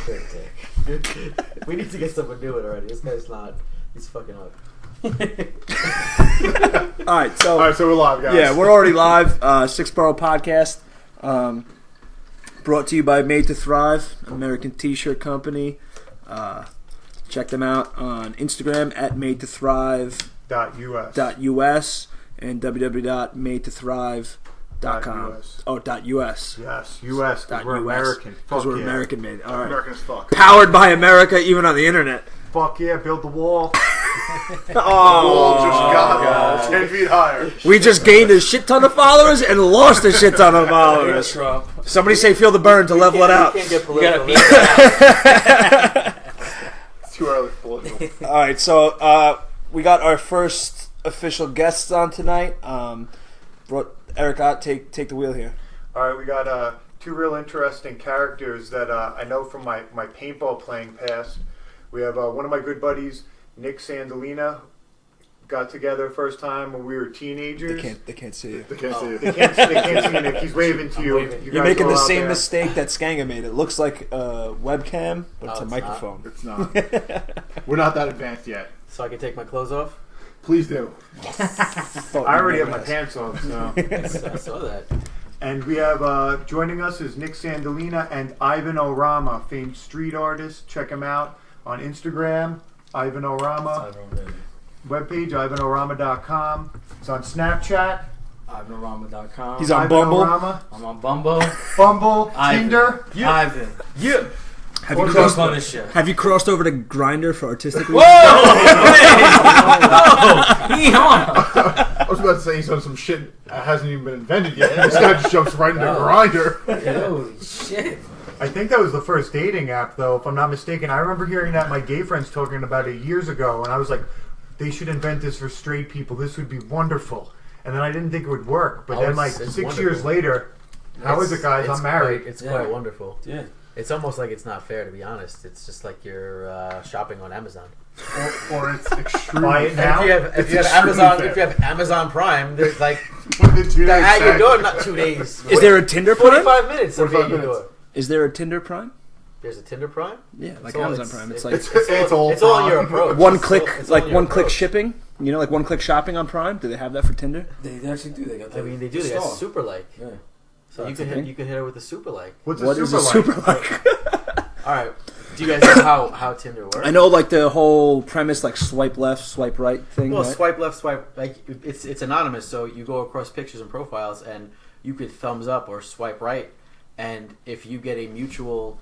Good dick. We need to get someone new it already. This guy's not. He's fucking up. All right, so we're live, guys. Yeah, we're already live. 6th Borough podcast, brought to you by Made to Thrive, American T-shirt company. Check them out on Instagram at madetothrive.us and www.madetothrive.com. Oh, .us. Yes, US. Because we're American. Because we're American made. All right. American as fuck. Powered by America, even on the internet. Fuck yeah, build the wall. Oh, wall just got 10 feet higher. We just gained a shit ton of followers and lost a shit ton of followers. Somebody say feel the burn to level it out. You can't get political. It's too early for political. All right, so we got our first official guests on tonight. Brought Eric out. Take the wheel here. All right, we got two real interesting characters that I know from my paintball playing past. We have one of my good buddies, Nick Sandalina, got together first time when we were teenagers. They can't see you. They can't see you. They can't see you, Nick. He's waving to you. You're making the same mistake that Skanga made. It looks like a webcam, but it's a microphone. It's not. We're not that advanced yet. So I can take my clothes off? Please do. I already have my pants off, so. I saw that. And we have joining us is Nick Sandalina and Ivan Orama, famed street artist. Check him out on Instagram, Ivan Orama. Webpage, IvanOrama.com. It's on Snapchat. IvanOrama.com. He's on Ivan Bumble. Orama. I'm on Bumble. Bumble, Ivan. Tinder. Ivan. Yeah. Have you crossed over to Grindr for artistic reasons? I was about to say he's on some shit that hasn't even been invented yet. This guy just jumps right into Grindr. Holy shit. I think that was the first dating app, though, if I'm not mistaken. I remember hearing that my gay friends talking about it years ago, and I was like, they should invent this for straight people. This would be wonderful. And then I didn't think it would work. But then, like, 6 years later, how is it, guys? I'm married. It's quite wonderful. Yeah. It's almost like it's not fair, to be honest. It's just like you're shopping on Amazon. Or it's extremely now. If you have Amazon Prime, there's like you're at your door, not 2 days. Is there a Tinder Prime? 45 minutes. 45 minutes. Door. Is there a Tinder Prime? There's a Tinder Prime? Yeah, like Amazon Prime. It's like it's all on your approach. One click shipping. You know, like one click shopping on Prime. Do they have that for Tinder? They actually do. They got. They do. They got super like. Yeah. So you can hit her with a super like. What is a super like? All right. Do you guys know how Tinder works? I know, like the whole premise, like swipe left, swipe right thing. Well, right? swipe left, swipe like it's anonymous. So you go across pictures and profiles, and you could thumbs up or swipe right. And if you get a mutual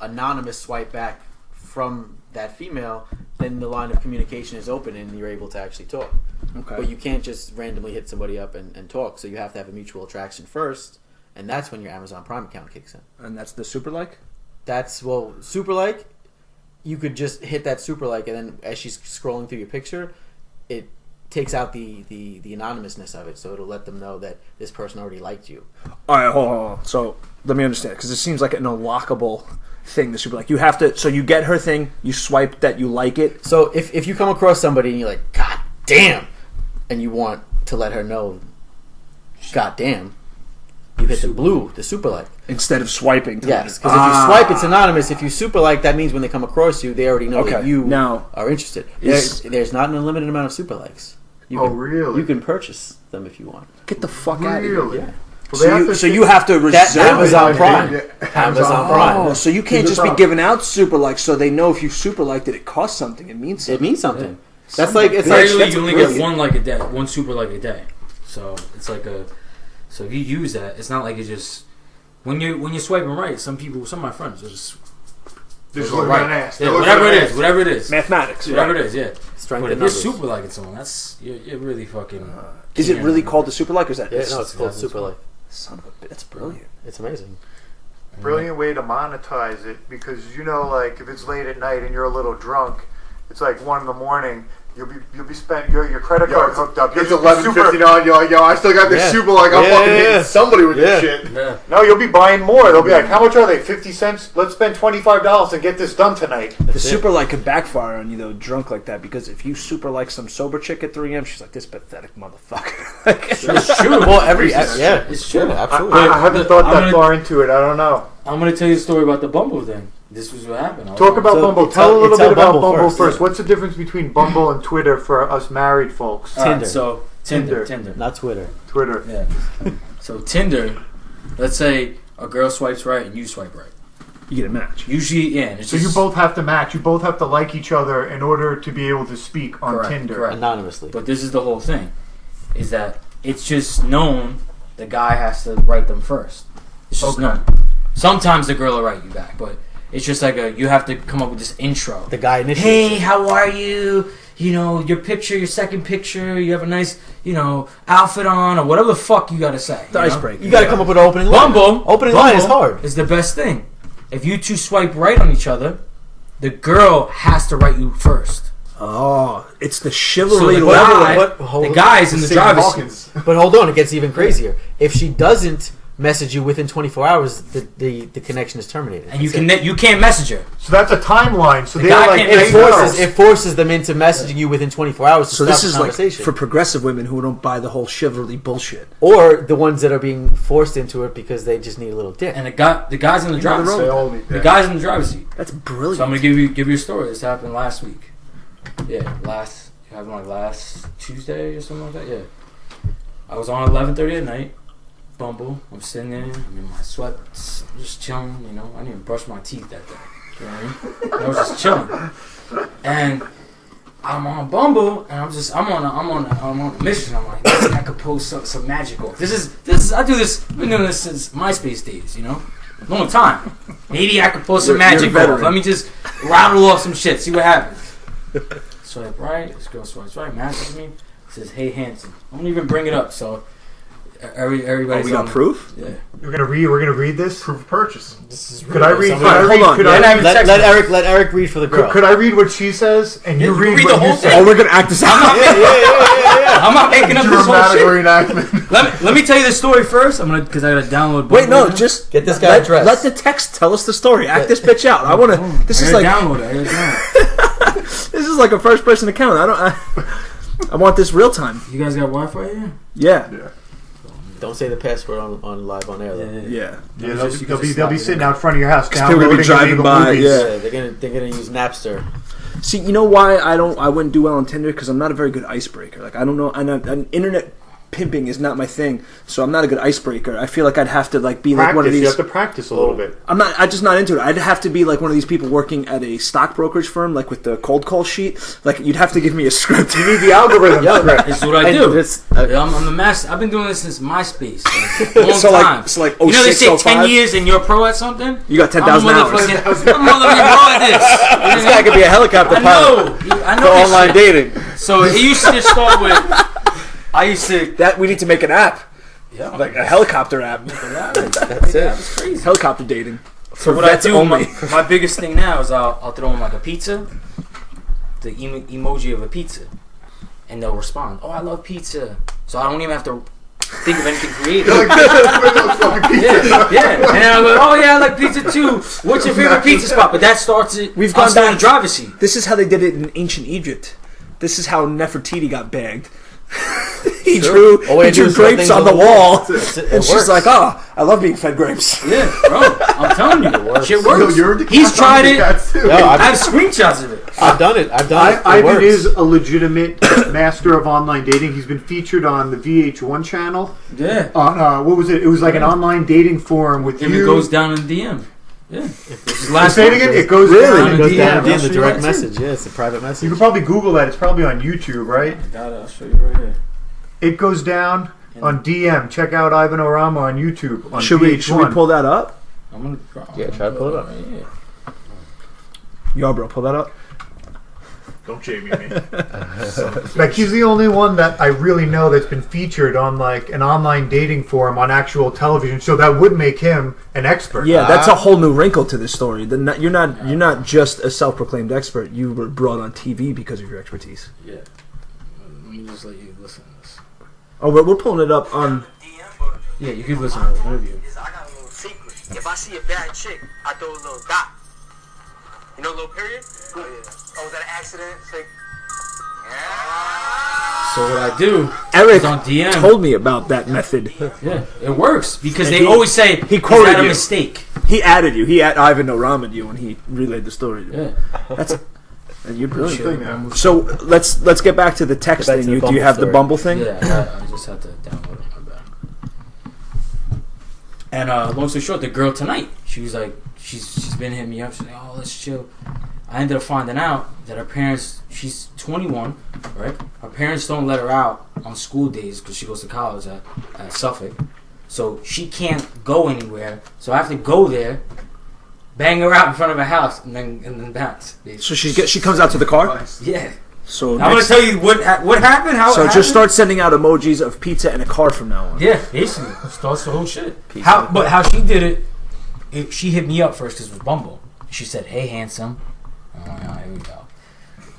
anonymous swipe back from that female, then the line of communication is open and you're able to actually talk. Okay. But you can't just randomly hit somebody up and talk. So you have to have a mutual attraction first, and that's when your Amazon Prime account kicks in. And that's the super like? Super like, you could just hit that super like, and then as she's scrolling through your picture, it takes out the anonymousness of it, so it'll let them know that this person already liked you. All right, hold on. So let me understand, because it seems like an unlockable thing. The super like, you have to. So you get her thing, you swipe that you like it. So if you come across somebody and you're like, God damn, and you want to let her know, God damn, you hit the super like instead of swiping. Yes, because if you swipe, it's anonymous. If you super like, that means when they come across you, they already know that you are interested. There's not an unlimited amount of super likes. Really? You can purchase them if you want. Get the fuck out of here. Yeah. Well, so you have to reserve Amazon Prime. Amazon Prime. Oh, so you can't just be giving out super likes, so they know if you super liked it, it costs something. It means something. It means something. Yeah. That's like you only get one like a day, one super like a day. So it's like so if you use that, it's not like it's just when you're swiping right. Some of my friends are just look right. Ass. Yeah, whatever it is, mathematics, whatever it is, yeah. Strength but if numbers. you're super liking someone, that's you're really fucking. Is it really called the super like? Or is that? Yeah, no, it's called super like. Son of a bitch, that's brilliant. It's amazing. Brilliant way to monetize it, because like if it's late at night and you're a little drunk, it's like 1 a.m. You'll be spent your credit card hooked up. It's 11:59. You're like, I still got this super like I'm fucking hitting somebody with this shit. Yeah. No, you'll be buying more. They'll be like, how much are they? 50 cents. Let's spend $25 and get this done tonight. The super like could backfire on you though, drunk like that, because if you super like some sober chick at 3 a.m., she's like, this pathetic motherfucker. It's true. Well, it's true. Absolutely. I haven't thought that far into it. I don't know. I'm gonna tell you a story about the Bumble thing. this was what happened. Talk about Bumble. Tell a little bit about Bumble first. Yeah. What's the difference between Bumble and Twitter for us married folks? Tinder. So Tinder. Not Twitter. Twitter. Yeah. So Tinder, let's say a girl swipes right and you swipe right. You get a match. Usually, yeah. And So you both have to match. You both have to like each other in order to be able to speak on Tinder. Correct. Anonymously. But this is the whole thing, is that it's just known the guy has to write them first. It's just known. Sometimes the girl will write you back, but it's just like you have to come up with this intro. The guy initiates. Hey, how are you? You know, your picture, your second picture, you have a nice, outfit on, or whatever the fuck you gotta say. The icebreaker. You gotta come up with an opening line. Opening line is hard. It's the best thing. If you two swipe right on each other, the girl has to write you first. Oh, it's the chivalry So level. the guy's in the driver's seat. But hold on, it gets even crazier. If she doesn't message you within 24 hours, the connection is terminated. And you can't message her. So that's a timeline. So The they're guy like, can't- hey, It forces them into messaging you within 24 hours to So stop this the is like conversation. for progressive women who don't buy the whole chivalry bullshit. Or the ones that are being forced into it because they just need a little dick. And the guy's in the driver's they seat. all need The that. guy's in the driver's seat. That's brilliant. So I'm gonna give you a story. This happened last week. Yeah, last Tuesday or something like that. Yeah, I was on 11:30 at night. Bumble. I'm sitting there. I'm in my sweats, just chilling. I didn't even brush my teeth that day. You know what I mean? I was just chilling, and I'm on Bumble, and I'm on a mission. I'm like, maybe I could post some magic off. This is I do this. I've been doing this since MySpace days. Long time. Maybe I could post some You're a magic off. veteran. Let me just rattle off some shit. See what happens. Swipe right. This girl swipes right. Matches me. Says, "Hey, handsome." I don't even bring it up. So everybody's we got on proof? Yeah. We're gonna read this. Proof of purchase. This is Could I read? Somebody- Hold on. Could I read? Let Eric read for the girl. Could I read what she says and you read read what the you whole say? thing. Oh, we're gonna act this out. I'm not making up this whole Dramatic shit. reenactment. Let me tell you the story first. Because I gotta download. Wait, no, Bumble. just Get this guy addressed. Let the text tell us the story. Act this bitch out. I want to. This is I like gotta download it. I gotta download it. this is like a first person account. I want this real time. You guys got Wi-Fi here? Yeah. Don't say the password on live on air. Though. Yeah. Yeah, You they'll just be slide it sitting in. out front of your house People are gonna downloading be driving illegal by, movies. yeah. They're gonna use Napster. See, you know why I wouldn't do well on Tinder? Because I'm not a very good icebreaker. Like I don't know, and internet pimping is not my thing, so I'm not a good icebreaker. I feel like I'd have to be like one of You these. have to practice a little bit. I'm just not into it. I'd have to be like one of these people working at a stock brokerage firm, like with the cold call sheet. Like you'd have to give me a script. You need the algorithm. This is what I do. And I'm the master. I've been doing this since MySpace. Like, long So, time. so like They 06, say 10 05? years and you're a pro at something? You got 10,000 I'm a hours. motherfucking pro at this. This guy could be a helicopter pilot I for know this online shit. dating. So it used to just start with, I used to, That we need to make an app, yeah, like a helicopter app. That's that it. was crazy. Helicopter dating. So what I do, my biggest thing now is I'll throw in like a pizza, the emoji of a pizza, and they'll respond, "Oh, I love pizza." So I don't even have to think of anything creative. Yeah. And then I'm like, "Oh yeah, I like pizza too. What's your favorite pizza spot?" But that starts it. We've gone in down the driver's seat. This is how they did it in ancient Egypt. This is how Nefertiti got bagged. he drew grapes on the wall, and she's like, "Oh, I love being fed grapes." Yeah, bro. I'm telling you, shit works. Yo, He's tried it. Too. Yo, I have screenshots of it. I've done it. It Ivan works. is a legitimate master of online dating. He's been featured on the VH1 channel. Yeah. On what was it? It was like an online dating forum with If you. it goes down in the DM. Yeah. Say it again. It goes down It in goes DM. down in I'll the show direct you. message. Yeah, it's a private You message. can probably Google that. It's probably on YouTube, right? I'll show you right here. It goes down on DM. Check out Ivan Orama on YouTube. On Should VH1. we pull that up? I'm gonna Yeah, try to pull it up. Right here. Yo, bro, pull that up. Don't jamie me. Like he's the only one that I really know that's been featured on like an online dating forum on actual television. So that would make him an expert. Yeah, that's a whole new wrinkle to this story. You're not just a self-proclaimed expert. You were brought on TV because of your expertise. Yeah. Let me just let you listen to this. Oh, we're pulling it up on. Yeah, you can listen to the interview. I got a little secret. If I see a bad chick, I throw a little dot. You know, a little period? Oh, yeah. Oh, was that an accident? Say, So what I do Eric is on DM. told me about that method. Yeah, it works because And they he- always say, he "Is quoted that a you." mistake?" He added you. He Ivan No Ramen you when he relayed the story. Yeah. And you're brilliant. Thing now. So let's get back to the text Get back thing. to the Do you Bumble have the story. Bumble thing? Yeah, I just had to download it. My bad. And long story short, the girl tonight, she was like, she's been hitting me up. She's like, oh, let's chill. I ended up finding out that her parents, she's 21, right? Her parents don't let her out on school days because she goes to college at Suffolk. So she can't go anywhere. So I have to go there, bang her out in front of her house, and then bounce. So she comes out to the car. Yeah. So I'm gonna tell you what happened. How it So happened. just start sending out emojis of pizza and a car from now on. Yeah, basically starts the whole shit. Pizza. How she did it, she hit me up first because it was Bumble. She said, "Hey, handsome." Oh, here we go.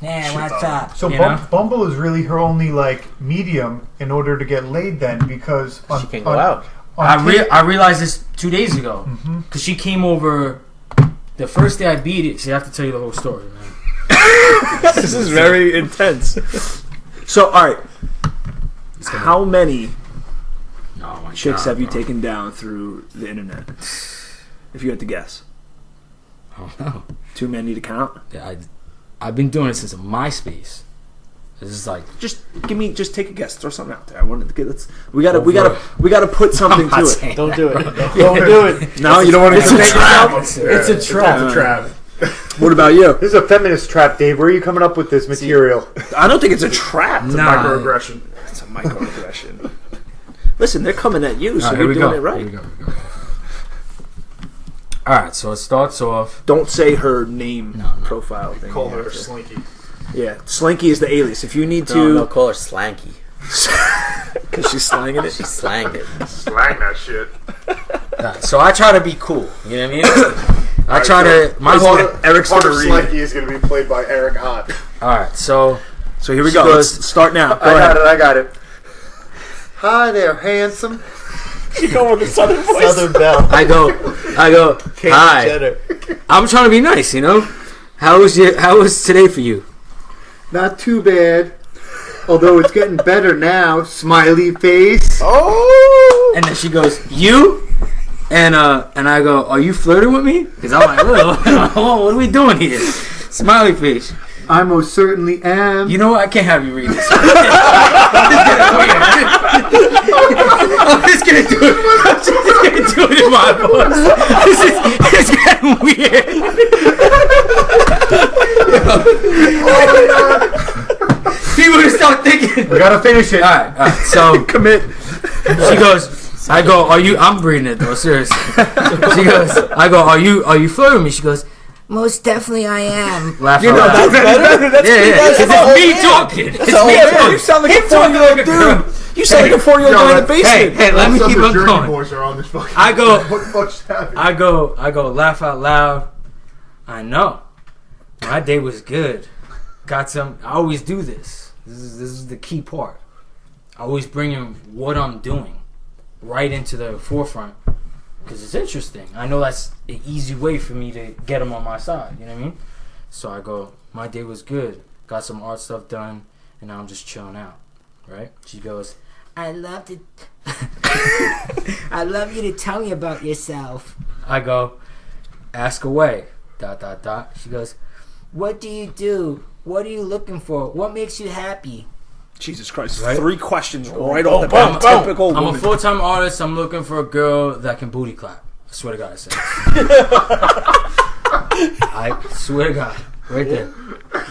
Yeah, what's up? So You know? Bumble is really her only like medium in order to get laid then because She can go out. I realized this 2 days ago Mm-hmm. because she came over the first day I beat it. See, I have to tell you the whole story, man. This is very intense. So, all right. How many Oh my chicks God, have you bro. taken down through the internet? If you had to guess. I don't know. Too many to count? Yeah, I've been doing it since MySpace. This is like Just take a guess. Throw something out there. I wanted to get. We gotta put something to it. Don't do it. Don't do it. No, you don't want to It's a commit trap. yourself? It's a trap. It's a trap. What about you? This is a feminist trap, Dave. Where are you coming up with this material? I don't think it's a trap. Nah. Microaggression. It's a microaggression. Listen, they're coming at you, so All right, you're here we doing go. it right. Here we go. All right, so it starts off. Don't say her name No. profile thing. Call You her have to- Slinky. Yeah, Slinky is the alias. If you need No, to, call her Slanky. because she's slanging it. She slanged it. Slang that shit. Alright, so I try to be cool. You know what I mean? I try to. My whole. Eric's Part gonna of read Slinky it. is going to be played by Eric Ott. All right, so So here we She go. goes- Let's start now. Go I ahead. got it. I got it. Hi there, handsome. You go with the southern voice. Southern Belle. I go. Hi. Cheddar. I'm trying to be nice. You know. How was today for you? Not too bad. Although it's getting better now. Smiley face. Oh. And then she goes, you? And I go, are you flirting with me? Because I'm like, what are we doing here? Smiley face. I most certainly am. You know what? I can't have you read this. I'm just gonna do it. I'm just gonna do it in my voice. It's getting weird. People are gonna start thinking. We gotta finish it. All right. So Commit. she goes, I go, are you? I'm reading it though, seriously. She goes, I go, are you flirting with me? She goes, most definitely I am. Laugh You out know, loud. that's better. That's Yeah, that's it's all me man. talking. It's all me man. talking. You sound like Him a talking 4-year-old like a girl. dude. You sound like a 4-year-old No, guy in the Hey, basement. let me Some keep of the on Jersey going. boys are on this fucking. I go- What the fuck's happening? I go, laugh out loud. I know. My day was good. Got some. I always do this. This is the key part. I always bring in what I'm doing right into the forefront because it's interesting. I know that's an easy way for me to get them on my side. You know what I mean? So I go, my day was good. Got some art stuff done, and now I'm just chilling out. Right? She goes, I love to. I love you to tell me about yourself. I go, ask away. ... She goes, what do you do? What are you looking for? What makes you happy? Jesus Christ! Right? 3 questions right off the bat. Typical I'm a woman. full-time artist. I'm looking for a girl that can booty clap. I swear to God, I said it. I swear to God, right there.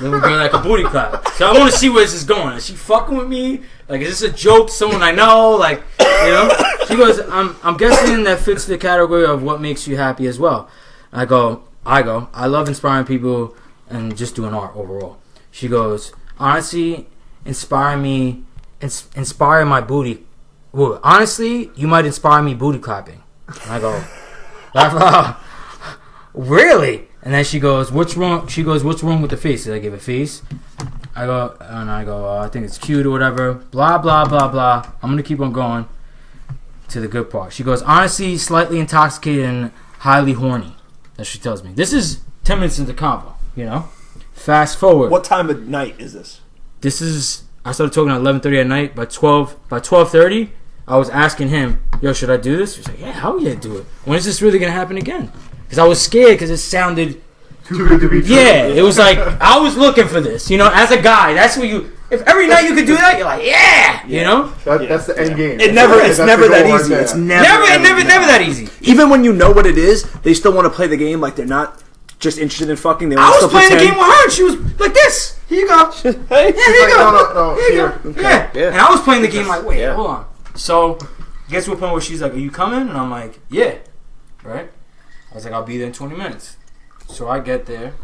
Little girl that can booty clap. So I want to see where this is going. Is she fucking with me? Like, is this a joke? Someone I know? Like, you know? She goes, I'm guessing that fits the category of what makes you happy as well. I go, I love inspiring people and just doing art overall. She goes, honestly, inspire my booty. Well, honestly, you might inspire me booty clapping. And I go, really? And then she goes, what's wrong? She goes, what's wrong with the face? Did I give a face? I go, I think it's cute or whatever. Blah, blah, blah, blah. I'm going to keep on going to the good part. She goes, honestly, slightly intoxicated and highly horny. That she tells me. This is 10 minutes into the convo, you know? Fast forward. What time of night is this? This is, I started talking at 11:30 at night. By 12:30, I was asking him, yo, should I do this? He was like, yeah, hell yeah, do it. When is this really going to happen again? because I was scared because it sounded. Too good to be true. Yeah, it was like I was looking for this. You know, as a guy, that's what you. If every night you could do that, you're like, yeah, you know. That's the end game. It's That's never the that goal right easy. there. It's never that easy. Even when you know what it is, they still want to play the game like they're not just interested in fucking. They want I to was still playing the pretend. game with her, and she was like this. Here you go. Hey, here you go. No, Here you here. go. Okay. Yeah. Yeah. And I was playing the game like, wait, Yeah. hold on. So, it gets to a point where she's like, are you coming? And I'm like, yeah. Right? I was like, I'll be there in 20 minutes. So I get there.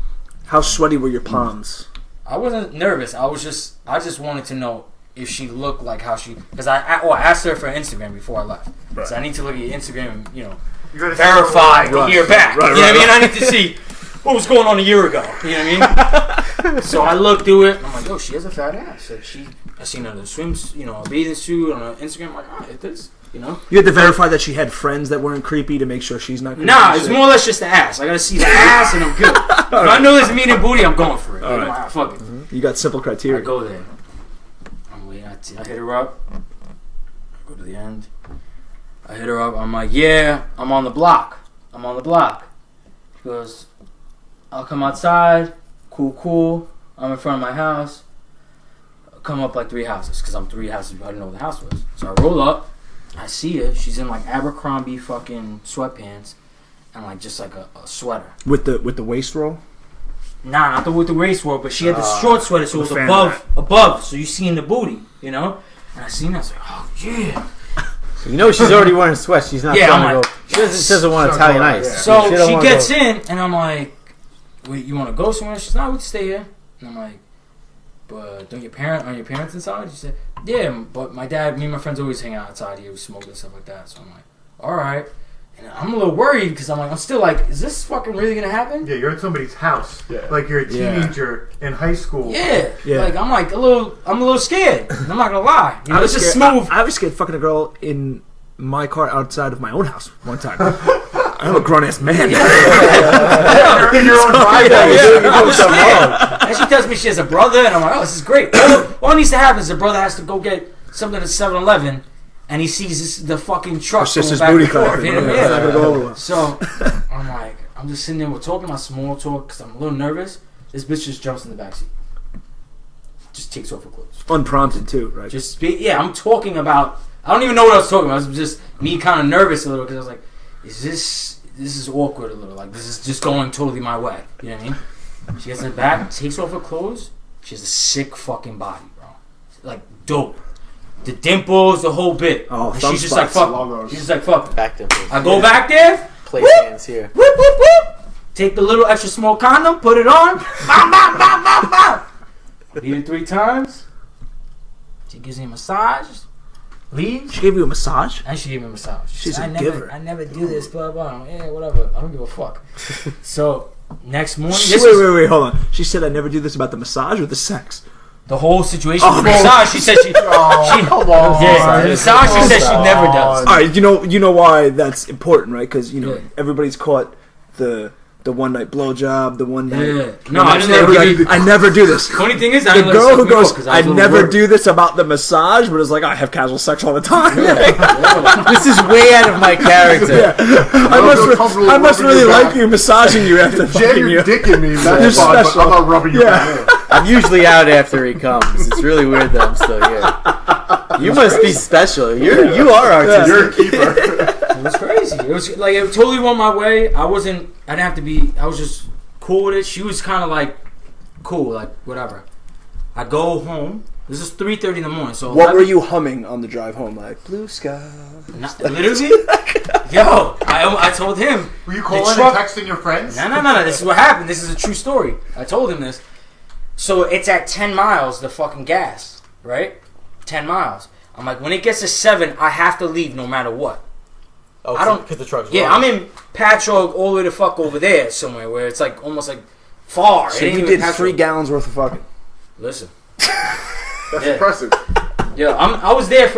How sweaty were your palms? I wasn't nervous. I just wanted to know if she looked like how she... Because I asked her for Instagram before I left. Right. So I need to look at your Instagram and, you know, You gotta verify a year back. Right, you know what I mean? I need to see what was going on a year ago. You know what I mean? So I looked through it. And I'm like, yo, she has a fat ass. Like I seen her in a swim, you know, a bathing suit on her Instagram. I'm like, all right, this, you know. You had to verify that she had friends that weren't creepy to make sure she's not creepy. Nah, it's more or less just the ass. I gotta see the ass and I'm good. If I know there's meat and booty, I'm going for it. All You know, right. fuck it. You got simple I criteria. go there. I'm waiting. I hit her up. I go to the end. I hit her up. I'm like, yeah, I'm on the block. She goes, I'll come outside. Cool. I'm in front of my house. I'll come up like 3 houses because I'm 3 houses. I didn't know what the house was. So I roll up. I see her. She's in like Abercrombie fucking sweatpants and like just like a sweater. With the waist roll. Nah, not with the waist roll, but she had the short sweater, so it was fan above, so you seen the booty, you know? And I seen that, I was like, oh, yeah. You know she's already wearing sweats. She's not Yeah, trying I'm to like, go. She doesn't want Italian ice. Yeah. So don't she wanna gets go. in, and I'm like, wait, you want to go somewhere? She's not, we can stay here. And I'm like, but are your parents inside? She said, yeah, but my dad, me and my friends always hang out outside here, we smoke and stuff like that. So I'm like, all right. And I'm a little worried because I'm still like, is this fucking really gonna happen? Yeah, you're at somebody's house. Yeah. Like you're a Yeah. teenager in high school. Yeah. Yeah. Like I'm a little scared. I'm not gonna lie. You know, it's just smooth. I was scared fucking a girl in my car outside of my own house one time. I'm a grown ass man. In your own driveway. I was scared. And she tells me she has a brother, and I'm like, oh, this is great. All needs to happen is the brother has to go get something at 7-Eleven, and he sees the fucking truck Her sister's going booty back and forth. clapping. You know what I It's not mean? gonna go over well. So I'm like, I'm just sitting there, we're talking about small talk because I'm a little nervous. This bitch just jumps in the backseat. Just takes off her clothes. Unprompted too, right? I'm talking about, I don't even know what I was talking about. It was just me kind of nervous a little because I was like, this is awkward a little. Like, this is just going totally my way. You know what I mean? She gets in the back, takes off her clothes. She has a sick fucking body, bro. Like, dope. The dimples, the whole bit. Oh, And thumb she's just like, spots. fuck. Love those. She's just like, fuck. Back to I go back there. place Whoop. hands here. Whoop, whoop, whoop. Take the little extra small condom, put it on. Bam, bam, bam, bam, bam. Beat it 3 times. She gives me a massage. Leaves. She gave you a massage? And she gave me a massage. She She's said, a giver. I never do this, blah, blah. Yeah, whatever. I don't give a fuck. So, next morning. Wait, hold on. She said I never do this about the massage or the sex. The whole situation Oh, with the massage, she said she. Come on. Yeah, the massage, she said she never does. All right, you know why that's important, right? Because Yeah. everybody's caught the one night blowjob, the one night. Yeah. No, I didn't ever Like, give you. I never do this. The funny thing is, I The didn't girl let who it suck me off goes, 'cause I was a little never worried. do this about the massage, but it's like I have casual sex all the time. This is way out of my character. I must really like you massaging you after Jam fucking your you. dick in me. You're That's fine, but special. I'm not rubbing your Yeah. back. I'm usually out after he comes. It's really weird that I'm still here. You must be special. You are artistic. You're a keeper. It was crazy. It was like it totally went my way. I didn't have to be. I was just cool with it. She was kind of like cool, like whatever. I go home. This is 3:30 in the morning. So What were you humming on the drive home? Like blue sky. Literally, yo, I told him. Were you the calling truck- and texting your friends? No. This is what happened. This is a true story. I told him this. So it's at 10 miles, the fucking gas, right? 10 miles. I'm like, when it gets to 7, I have to leave no matter what. Oh, I don't- because the truck's Yeah, wrong. I'm in Patchogue all the way to fuck over there somewhere where it's like almost like far. So It ain't you even did Patchogue. 3 gallons worth of fucking. Listen. That's Yeah. impressive. Yeah, I was there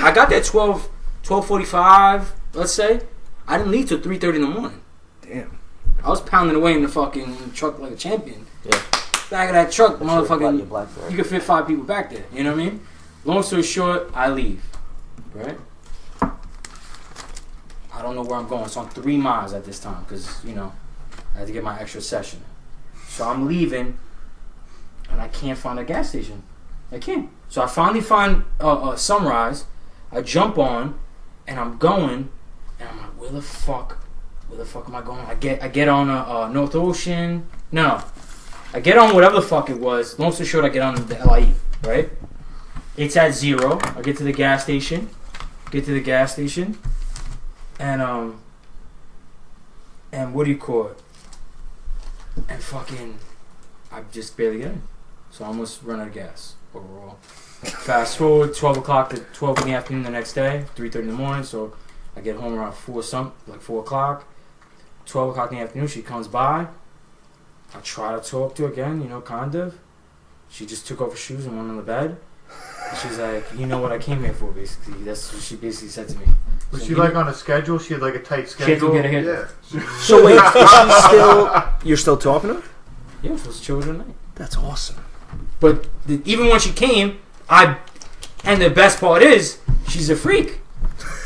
I got there 12:45, let's say. I didn't leave till 3:30 in the morning. Damn. I was pounding away in the fucking truck like a champion. Yeah. Back of that truck, That's your motherfucking, blackberry. you could fit 5 people back there. You know what I mean? Long story short, I leave. Right? I don't know where I'm going. It's on 3 miles at this time because, you know, I had to get my extra session. So I'm leaving, and I can't find a gas station. I can't. So I finally find Sunrise. I jump on, and I'm going, and I'm like, where the fuck am I going? I get on North Ocean. No. I get on whatever the fuck it was. Long story short, I get on the LIE, right? It's at 0. I get to the gas station. And what do you call it? And fucking, I just barely get in. So I almost run out of gas overall. Fast forward, 12 o'clock to 12 in the afternoon the next day, 3:30 in the morning. So I get home around 4 o'clock. 12 o'clock in the afternoon, she comes by. I try to talk to her again, you know, kind of. She just took off her shoes and went on the bed. And she's like, you know what I came here for, basically. That's what she basically said to me. Was So she like on a schedule? She had like a tight She had to schedule? get ahead. Yeah. So wait, is she still? You're still talking to her? Yeah, I'm supposed to chill with her tonight. That's awesome. But even when she came, and the best part is, she's a freak.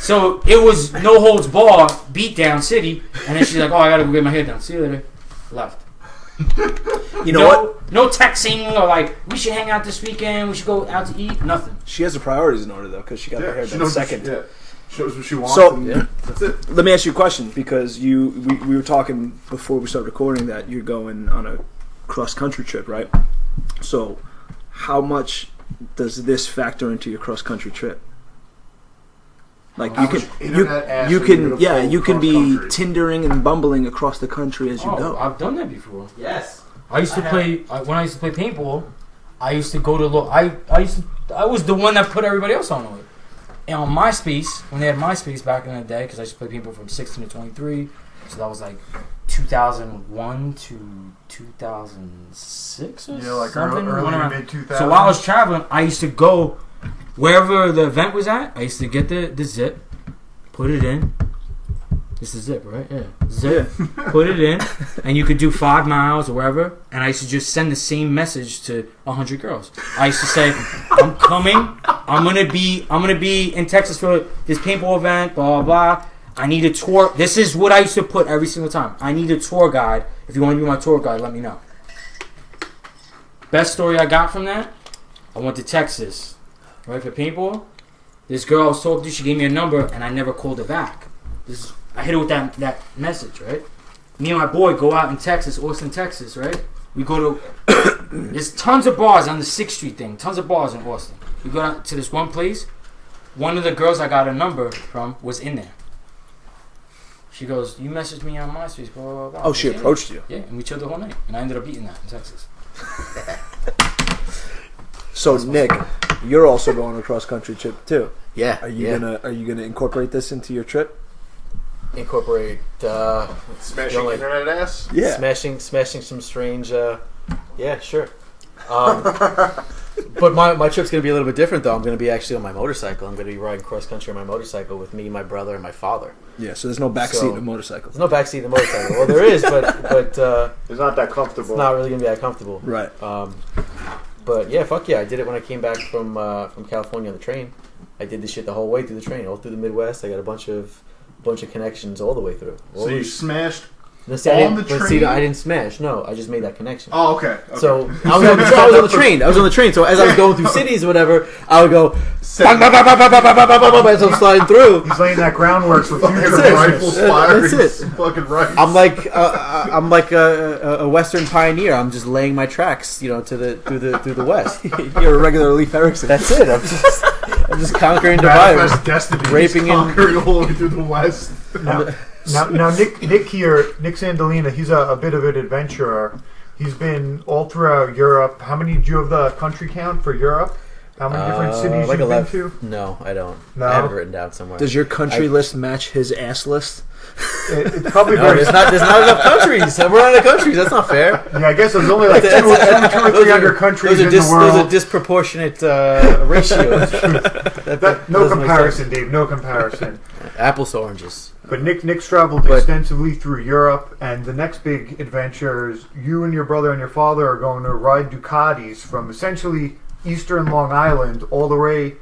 So it was no holds barred, beat down city, and then she's like, oh, I gotta go get my hair done. See you later. Left. You know what? No texting or like, we should hang out this weekend, we should go out to eat, nothing. She has her priorities in order though, because she got her hair she done knows second. What she knows what she wants. So- and Yeah. that's it. Let me ask you a question, because we were talking before we started recording that you're going on a cross country trip, right? So, how much does this factor into your cross country trip? Like How you much can internet ass you are can gonna yeah pull you can be cross-country? Tindering and bumbling across the country as you go. I've done that before. Yes. I used to play when I used to play paintball. I used to go to I was the one that put everybody else on it. And on MySpace, when they had MySpace back in the day, because I used to play paintball from 16 to 23, so that was like 2001 to 2006 or Yeah, like something. early Went around. mid 2000s. So while I was traveling, I used to go wherever the event was at. I used to get the zip, put it in. This is zip, right? Yeah. Zip. Put it in, and you could do 5 miles or wherever. And I used to just send the same message to 100 girls. I used to say, "I'm coming. I'm gonna be in Texas for this paintball event. Blah blah blah. I need a tour." This is what I used to put every single time. I need a tour guide. If you want to be my tour guide, let me know. Best story I got from that. I went to Texas, right, for paintball. This girl I was talking to, she gave me a number, and I never called her back. I hit her with that message, right? Me and my boy go out in Texas, Austin, Texas, right? We go to, there's tons of bars on the 6th Street thing, tons of bars in Austin. We go out to this one place. One of the girls I got a number from was in there. She goes, you messaged me on MySpace, blah, blah, blah. Oh, she approached you. Yeah, and we chilled the whole night. And I ended up eating that in Texas. So Nick, you're also going on a cross country trip too. Yeah. Are you gonna incorporate this into your trip? Incorporate Smashing like- internet ass. Yeah. smashing some strange yeah, sure. But my trip's gonna be a little bit different though. I'm gonna be actually on my motorcycle. I'm gonna be riding cross country on my motorcycle with me, my brother, and my father. Yeah. So there's no backseat So- of motorcycles. There's no backseat in the motorcycle. Well, there is, but It's not that comfortable. it's not really gonna be that comfortable. Right. But yeah, fuck yeah, I did it when I came back from California on the train. I did this shit the whole way through the train, all through the Midwest. I got a bunch of connections all the way through. So you smashed. No, see, I on didn't, the but see, train? I didn't smash. No, I just made that connection. Oh, okay. So I was on the train. I was on the train. So as I was going through cities or whatever, I would go as I'm sliding through. He's laying that groundwork for future That's it. Rifles rifles. fired. That's it. Fucking right. I'm like a Western pioneer. I'm just laying my tracks, you know, through the West. You're a regular Leif Erikson. That's it. I'm just conquering dividers. Manifest destiny. Raping He's in- conquering all the way through the West. Now Nick here, Nick Sandalina, he's a bit of an adventurer. He's been all throughout Europe. How many do you have the country count for Europe? How many different cities like you've 11. been to? No, I don't. No? I have it written down somewhere. Does your country list match his ass list? It's probably No, very. there's not enough countries. We're out of countries. That's not fair. Yeah, I guess there's only like two or 300 countries in the world. Those are disproportionate ratios. No comparison, Dave. No comparison. Apples to oranges. But Nick's traveled extensively through Europe, and the next big adventure is you and your brother and your father are going to ride Ducatis from essentially eastern Long Island all the way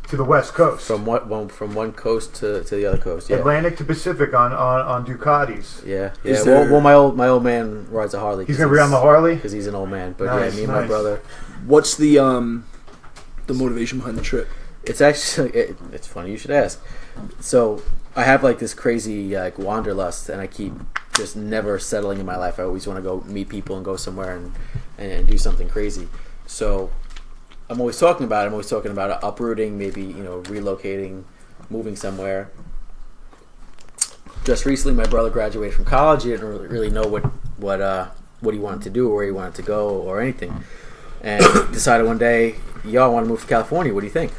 to the West Coast. From one coast to the other coast. Yeah. Atlantic to Pacific on Ducatis. Yeah. Is Yeah. there- Well, my old man rides a Harley. He's gonna be on the Harley. because he's an old man. But Nice, yeah, me and nice. my brother. What's the motivation behind the trip? It's actually it's funny you should ask. So I have like this crazy like wanderlust, and I keep just never settling in my life. I always want to go meet people and go somewhere and do something crazy. So I'm always talking about it. I'm always talking about uprooting, maybe relocating, moving somewhere. Just recently, my brother graduated from college. He didn't really know what he wanted to do or where he wanted to go or anything, and decided one day, I want to move to California. What do you think?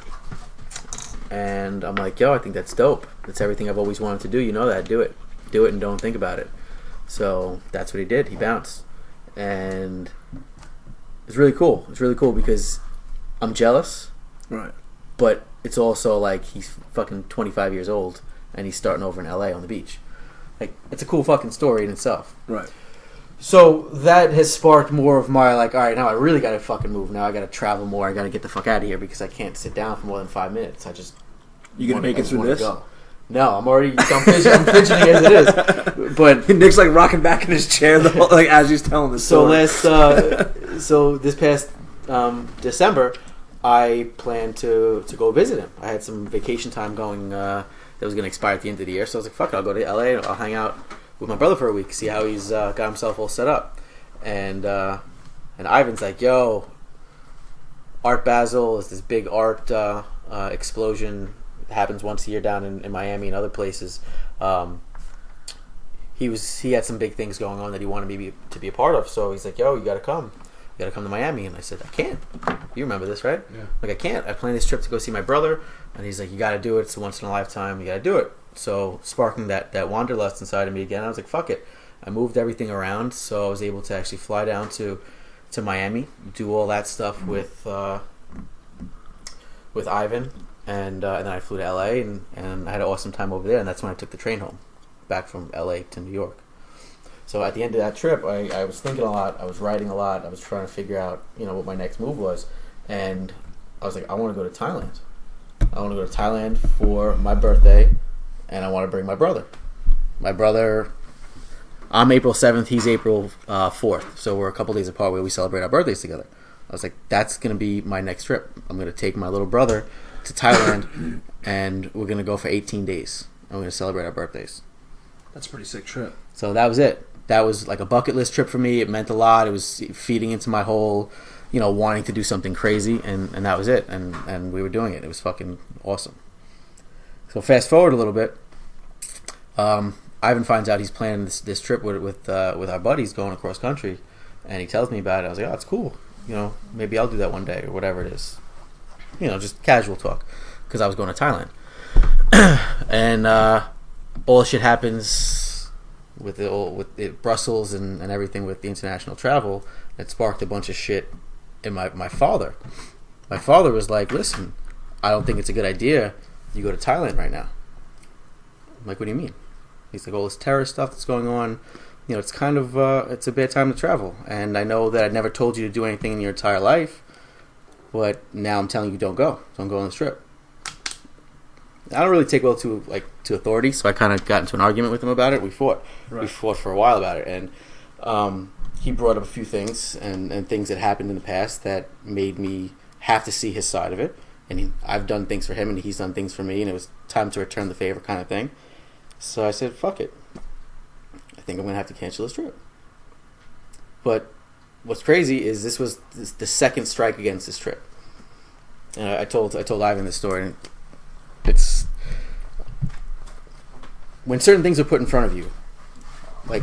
And I'm like, I think that's dope. That's everything I've always wanted to do. You know that. Do it and don't think about it. So that's what he did. He bounced. And it's really cool. It's really cool because I'm jealous. Right. But it's also like he's fucking 25 years old and he's starting over in LA on the beach. Like, it's a cool fucking story in itself. Right. So that has sparked more of my like, all right, now I really got to fucking move. Now I got to travel more. I got to get the fuck out of here because I can't sit down for more than 5 minutes. You gonna make it through this? Go. No, I'm fidgeting as it is. But Nick's like rocking back in his chair like as he's telling the story. So this past December, I planned to go visit him. I had some vacation time going that was going to expire at the end of the year. So I was like, fuck it, I'll go to LA and I'll hang out with my brother for a week, see how he's got himself all set up. And Ivan's like, Art Basel is this big art explosion. It happens once a year down in Miami and other places. He had some big things going on that he wanted me to be a part of. So he's like, you gotta come. You gotta come to Miami. And I said, I can't. You remember this, right? Yeah. Like, I can't. I planned this trip to go see my brother. And he's like, you gotta do it. It's a once in a lifetime. You gotta do it. So sparking that wanderlust inside of me again, I was like, fuck it. I moved everything around, so I was able to actually fly down to Miami, do all that stuff with Ivan, and then I flew to LA, and I had an awesome time over there, and that's when I took the train home, back from LA to New York. So at the end of that trip, I was thinking a lot, I was writing a lot, I was trying to figure out, what my next move was, and I was like, I want to go to Thailand. I want to go to Thailand for my birthday, and I want to bring my brother. My brother, I'm April 7th, he's April 4th, so we're a couple days apart where we celebrate our birthdays together. I was like, that's going to be my next trip. I'm going to take my little brother to Thailand, and we're going to go for 18 days. And we're going to celebrate our birthdays. That's a pretty sick trip. So that was it. That was like a bucket list trip for me. It meant a lot. It was feeding into my whole, wanting to do something crazy, and that was it. And we were doing it. It was fucking awesome. So fast forward a little bit. Ivan finds out he's planning this trip with our buddies going across country, and he tells me about it. I was like, it's cool. Maybe I'll do that one day or whatever it is. Just casual talk, because I was going to Thailand, and all shit happens with Brussels and everything with the international travel. It sparked a bunch of shit in my father. My father was like, listen, I don't think it's a good idea you go to Thailand right now. I'm like, what do you mean? He's like, all this terrorist stuff that's going on, it's kind of, it's a bad time to travel. And I know that I never told you to do anything in your entire life, but now I'm telling you, don't go on this trip. I don't really take well to authority, so I kind of got into an argument with him about it. We fought. Right. We fought for a while about it, and he brought up a few things and things that happened in the past that made me have to see his side of it. And I've done things for him, and he's done things for me, and it was time to return the favor kind of thing. So I said, fuck it. I think I'm going to have to cancel this trip. But what's crazy is this was the second strike against this trip. And I told Ivan this story, and it's when certain things are put in front of you, like,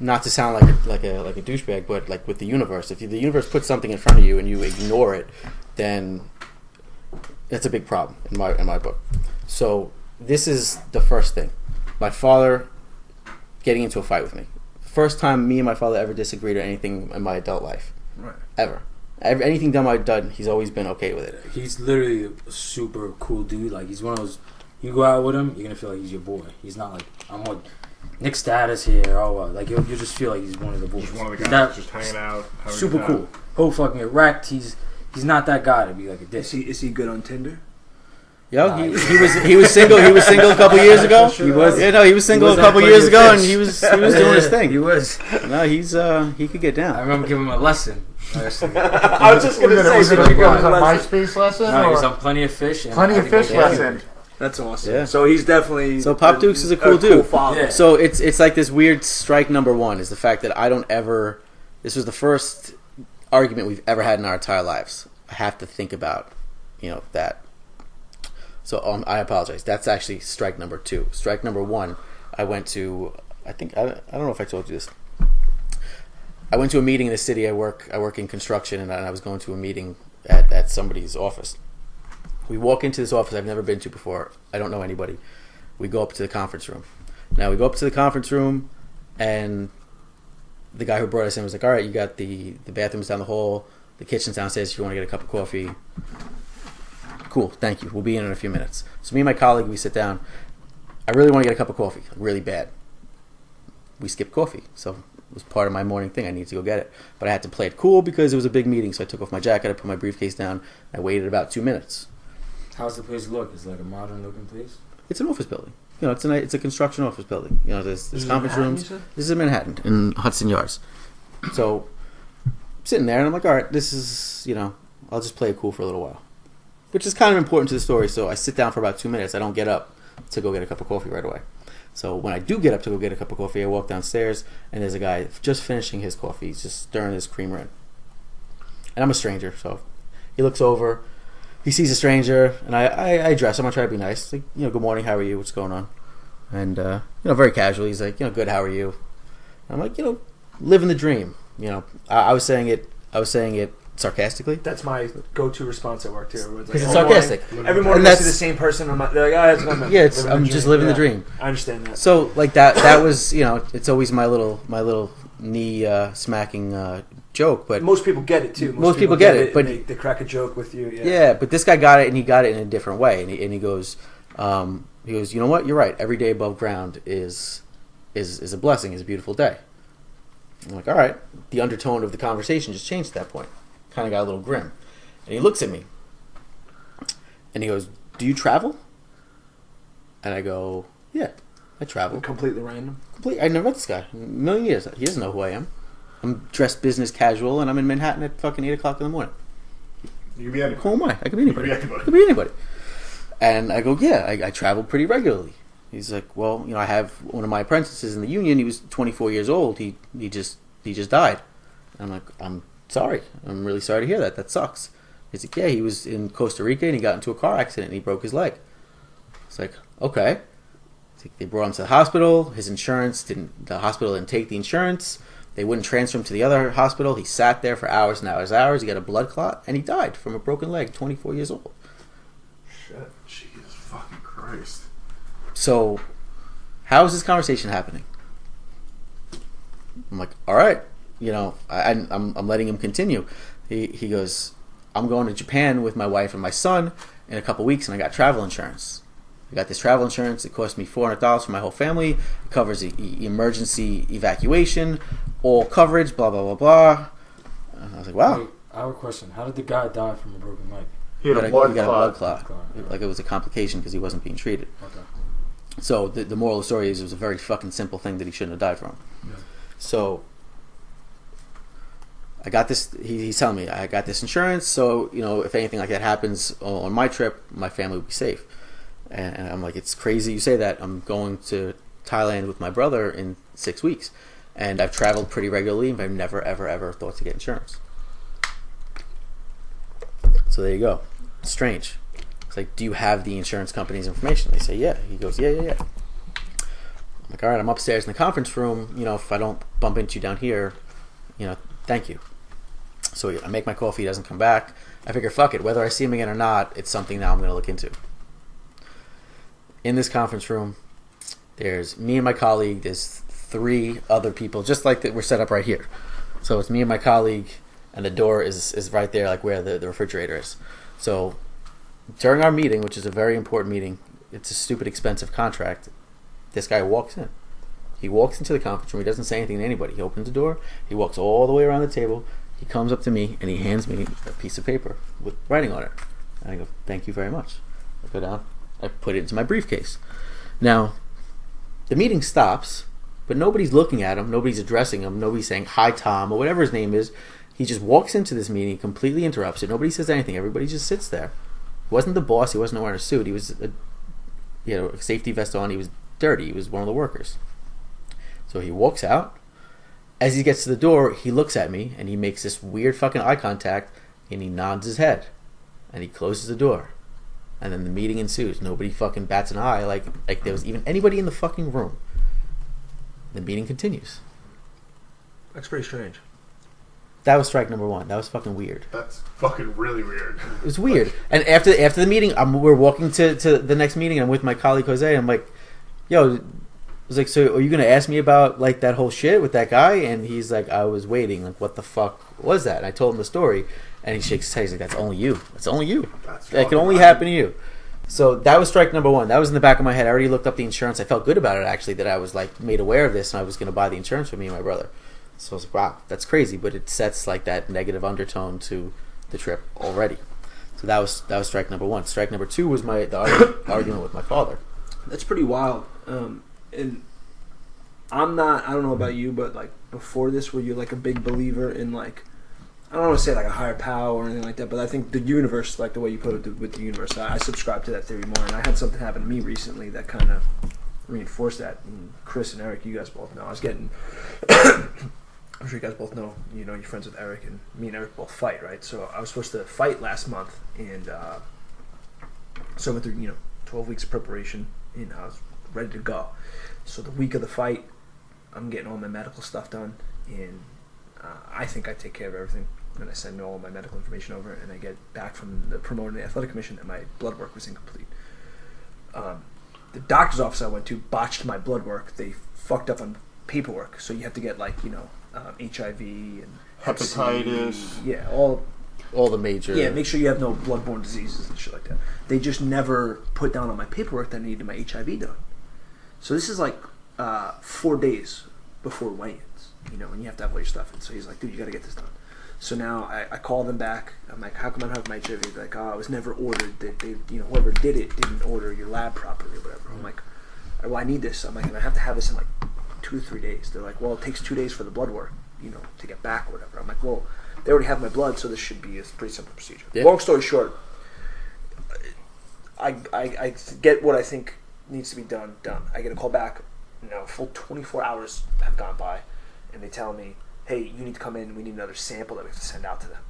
not to sound like a douchebag, but like with the universe. If the universe puts something in front of you and you ignore it, then that's a big problem in my book. So this is the first thing. My father getting into a fight with me. First time me and my father ever disagreed or anything in my adult life. Right. Ever. Anything dumb I've done, he's always been okay with it. He's literally a super cool dude. Like, he's one of those, you go out with him, you're going to feel like he's your boy. He's not like, I'm with Nick Status here. Like, you'll just feel like he's one of the boys. He's one of the guys just hanging out. Super cool. He'll fucking get wrecked. He's not that guy to be like a dick. Is he good on Tinder? Yo, he was single. He was single a couple years ago. He was. Yeah, no, he was single was a couple on years Plenty ago, of and Fish. he was doing his thing. He was. No, he could get I down. remember giving him a lesson. I was just Was gonna it, say, was it, did a, you go was it a to lesson? MySpace lesson? No, he was or? on Plenty of Fish. And Plenty I of had to go Fish down. lesson. That's awesome. Yeah. So he's definitely. So Pop Dukes is a cool dude. father. Yeah. So it's like this weird strike number one is the fact that I don't ever. This was the first argument we've ever had in our entire lives. I have to think about, that. So I apologize. That's actually strike number two. Strike number one, I went to. I don't know if I told you this. I went to a meeting in the city. I work in construction, and I was going to a meeting at somebody's office. We walk into this office I've never been to before. I don't know anybody. We go up to the conference room. Now we go up to the conference room, and the guy who brought us in was like, "All right, you got the bathrooms down the hall, the kitchen's downstairs. If you want to get a cup of coffee, cool, thank you. We'll be in a few minutes." So me and my colleague, we sit down. I really want to get a cup of coffee, really bad. We skipped coffee, so it was part of my morning thing. I needed to go get it, but I had to play it cool because it was a big meeting. So I took off my jacket, I put my briefcase down, I waited about 2 minutes. How's the place look? Is it like a modern looking place? It's an office building. It's a construction office building. There's conference rooms. This is in Manhattan, in Hudson Yards. So, I'm sitting there, and I'm like, all right, this is, I'll just play it cool for a little while. Which is kind of important to the story, so I sit down for about 2 minutes. I don't get up to go get a cup of coffee right away. So when I do get up to go get a cup of coffee, I walk downstairs, and there's a guy just finishing his coffee. He's just stirring his creamer in. And I'm a stranger, so he looks over. He sees a stranger, and I address him. I try to be nice. Like, good morning, how are you? What's going on? And, very casually, he's like, good, how are you? And I'm like, living the dream. I was saying it sarcastically. That's my go-to response at work too. Because it's sarcastic. Every morning I see the same person. They're like, "Oh, it's going on." Yeah, I'm just living the dream. I understand that. So like that was it's always my little knee smacking joke. But most people get it too. Most people get it, but they crack a joke with you. Yeah, but this guy got it, and he got it in a different way. And he goes, you know what? You're right. Every day above ground is a blessing. Is a beautiful day. I'm like, all right. The undertone of the conversation just changed at that point. Kind of got a little grim. And he looks at me. And he goes, do you travel? And I go, yeah, I travel. Completely random. I never met this guy in a million years. He doesn't know who I am. I'm dressed business casual, and I'm in Manhattan at fucking 8 o'clock in the morning. You can be anybody. Who am I? I could be anybody. You can be anybody. I could be anybody. And I go, yeah, I travel pretty regularly. He's like, well, I have one of my apprentices in the union. He was 24 years old. He just died. And I'm like, I'm sorry. I'm really sorry to hear that. That sucks. He's like, yeah, he was in Costa Rica and he got into a car accident and he broke his leg. It's like, okay. It's like they brought him to the hospital. His insurance the hospital didn't take the insurance. They wouldn't transfer him to the other hospital. He sat there for hours and hours and hours. He got a blood clot and he died from a broken leg, 24 years old. Shit. Jesus fucking Christ. So, how is this conversation happening? I'm like, all right, I'm letting him continue. He goes, I'm going to Japan with my wife and my son in a couple weeks, and I got travel insurance. I got this travel insurance. It cost me $400 for my whole family. It covers emergency evacuation, all coverage, blah blah blah blah. And I was like, wow. Wait, I have a question. How did the guy die from a broken leg? He had a He blood got a blood clot. clot. Like it was a complication because he wasn't being treated. Okay. So the moral of the story is it was a very fucking simple thing that he shouldn't have died from. Yeah. So I got this. He's telling me I got this insurance. So if anything like that happens on my trip, my family will be safe. And I'm like, it's crazy you say that. I'm going to Thailand with my brother in 6 weeks, and I've traveled pretty regularly, and I've never ever ever thought to get insurance. So there you go. It's strange. It's like, do you have the insurance company's information? They say, yeah. He goes, yeah. I'm like, all right, I'm upstairs in the conference room. If I don't bump into you down here, thank you. So I make my coffee. He doesn't come back. I figure, fuck it. Whether I see him again or not, it's something now I'm going to look into. In this conference room, there's me and my colleague. There's 3 other people, just like that. We're set up right here. So it's me and my colleague, and the door is right there, like where the refrigerator is. So during our meeting, which is a very important meeting, it's a stupid expensive contract, this guy walks in. He walks into the conference room. He doesn't say anything to anybody. He opens the door. He walks all the way around the table. He comes up to me, and he hands me a piece of paper with writing on it. And I go, thank you very much. I go down. I put it into my briefcase. Now, the meeting stops, but nobody's looking at him. Nobody's addressing him. Nobody's saying, hi, Tom, or whatever his name is. He just walks into this meeting, completely interrupts it. Nobody says anything. Everybody just sits there. He wasn't the boss. He wasn't wearing a suit. He was, a safety vest on. He was dirty. He was one of the workers. So he walks out. As he gets to the door, he looks at me, and he makes this weird fucking eye contact, and he nods his head. And he closes the door. And then the meeting ensues. Nobody fucking bats an eye like there was even anybody in the fucking room. The meeting continues. That's pretty strange. That was strike number one. That was fucking weird. That's fucking really weird. It was weird. And after the meeting, we're walking to the next meeting. And I'm with my colleague Jose. I'm like, yo, I was like, so are you gonna ask me about like that whole shit with that guy? And he's like, I was waiting. Like, what the fuck was that? And I told him the story. And he shakes his head. He's like, that's only you. That's only you. That can only happen to you. So that was strike number one. That was in the back of my head. I already looked up the insurance. I felt good about it, actually, that I was like made aware of this and I was going to buy the insurance for me and my brother. So I was like, wow, that's crazy. But it sets like that negative undertone to the trip already. So that was strike number one. Strike number two was the argument with my father. That's pretty wild. And I don't know about you, but like before this, were you like a big believer in like, I don't want to say like a higher power or anything like that, but I think the universe, like the way you put it with the universe, I subscribe to that theory more. And I had something happen to me recently that kind of reinforced that. And Chris and Eric, you guys both know. I was getting, I'm sure you guys both know, you're friends with Eric, and me and Eric both fight, right? So I was supposed to fight last month, and so I went through, 12 weeks of preparation, and I was ready to go. So the week of the fight, I'm getting all my medical stuff done, and I think I take care of everything. And I send all my medical information over, and I get back from the promoter in the athletic commission, and my blood work was incomplete. The doctor's office I went to botched my blood work. They fucked up on paperwork, so you have to get like HIV and hepatitis. Yeah, all the major. Yeah, make sure you have no bloodborne diseases and shit like that. They just never put down on my paperwork that I needed my HIV done. So this is like 4 days before weigh-ins, and you have to have all your stuff in. So he's like, dude, you got to get this done. So now I call them back. I'm like, how come I don't have my HIV? They're like, it was never ordered. They whoever did it didn't order your lab properly or whatever. I'm like, well, I need this. I'm like, and I have to have this in like 2 or 3 days. They're like, well, it takes 2 days for the blood work, to get back or whatever. I'm like, well, they already have my blood, so this should be a pretty simple procedure. Yeah. Long story short, I get what I think needs to be done. I get a call back. Full 24 hours have gone by, and they tell me, hey, you need to come in, we need another sample that we have to send out to them.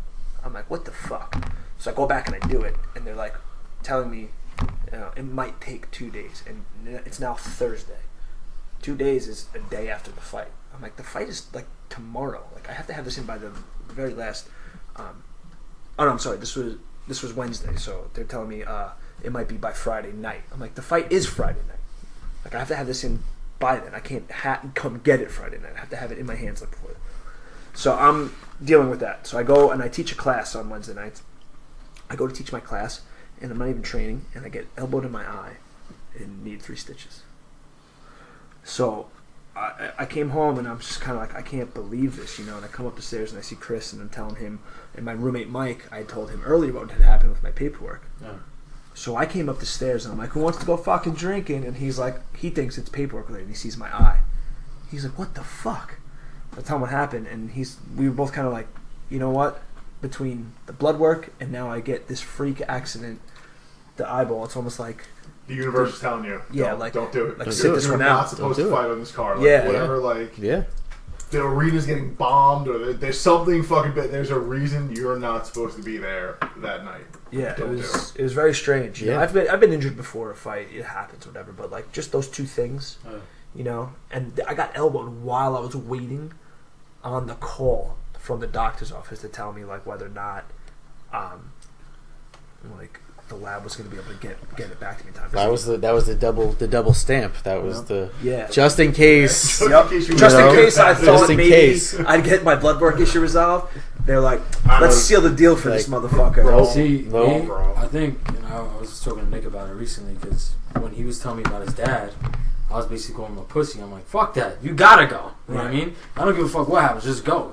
I'm like, what the fuck? So I go back and I do it, and they're like telling me it might take 2 days, and it's now Thursday. 2 days is a day after the fight. I'm like, the fight is like tomorrow. Like, I have to have this in by the very last. Oh no, I'm sorry. This was Wednesday, so they're telling me it might be by Friday night. I'm like, the fight is Friday night. Like, I have to have this in by then. I can't come get it Friday night. I have to have it in my hands like before. So I'm dealing with that. So I go and I teach a class on Wednesday nights. I go to teach my class, and I'm not even training, and I get elbowed in my eye and need 3 stitches. So I came home, and I'm just kind of like, I can't believe this, and I come up the stairs, and I see Chris, and I'm telling him, and my roommate Mike, I told him earlier what had happened with my paperwork. Yeah. So I came up the stairs, and I'm like, who wants to go fucking drinking? And he's like, he thinks it's paperwork related, and he sees my eye. He's like, what the fuck? I tell him what happened, and we were both kind of like, you know what? Between the blood work and now I get this freak accident, the eyeball, it's almost like the universe is telling you, don't do it. Like, sit this one out. You're not supposed to fight on this car. Like, yeah. Whatever, the arena's getting bombed, or there's something fucking bad. There's a reason you're not supposed to be there that night. Yeah, it was very strange. Yeah. I've been injured before a fight. It happens, whatever. But like just those 2 things, and I got elbowed while I was waiting on the call from the doctor's office to tell me like whether or not, the lab was going to be able to get it back to me in time. That was the double stamp. That was just in case. Just in case I thought maybe I'd get my blood work issue resolved. They're like, let's seal the deal for this motherfucker. Bro, I think I was talking to Nick about it recently because when he was telling me about his dad, I was basically calling him a pussy. I'm like, fuck that, you gotta go. You know what I mean? I don't give a fuck what happens. Just go.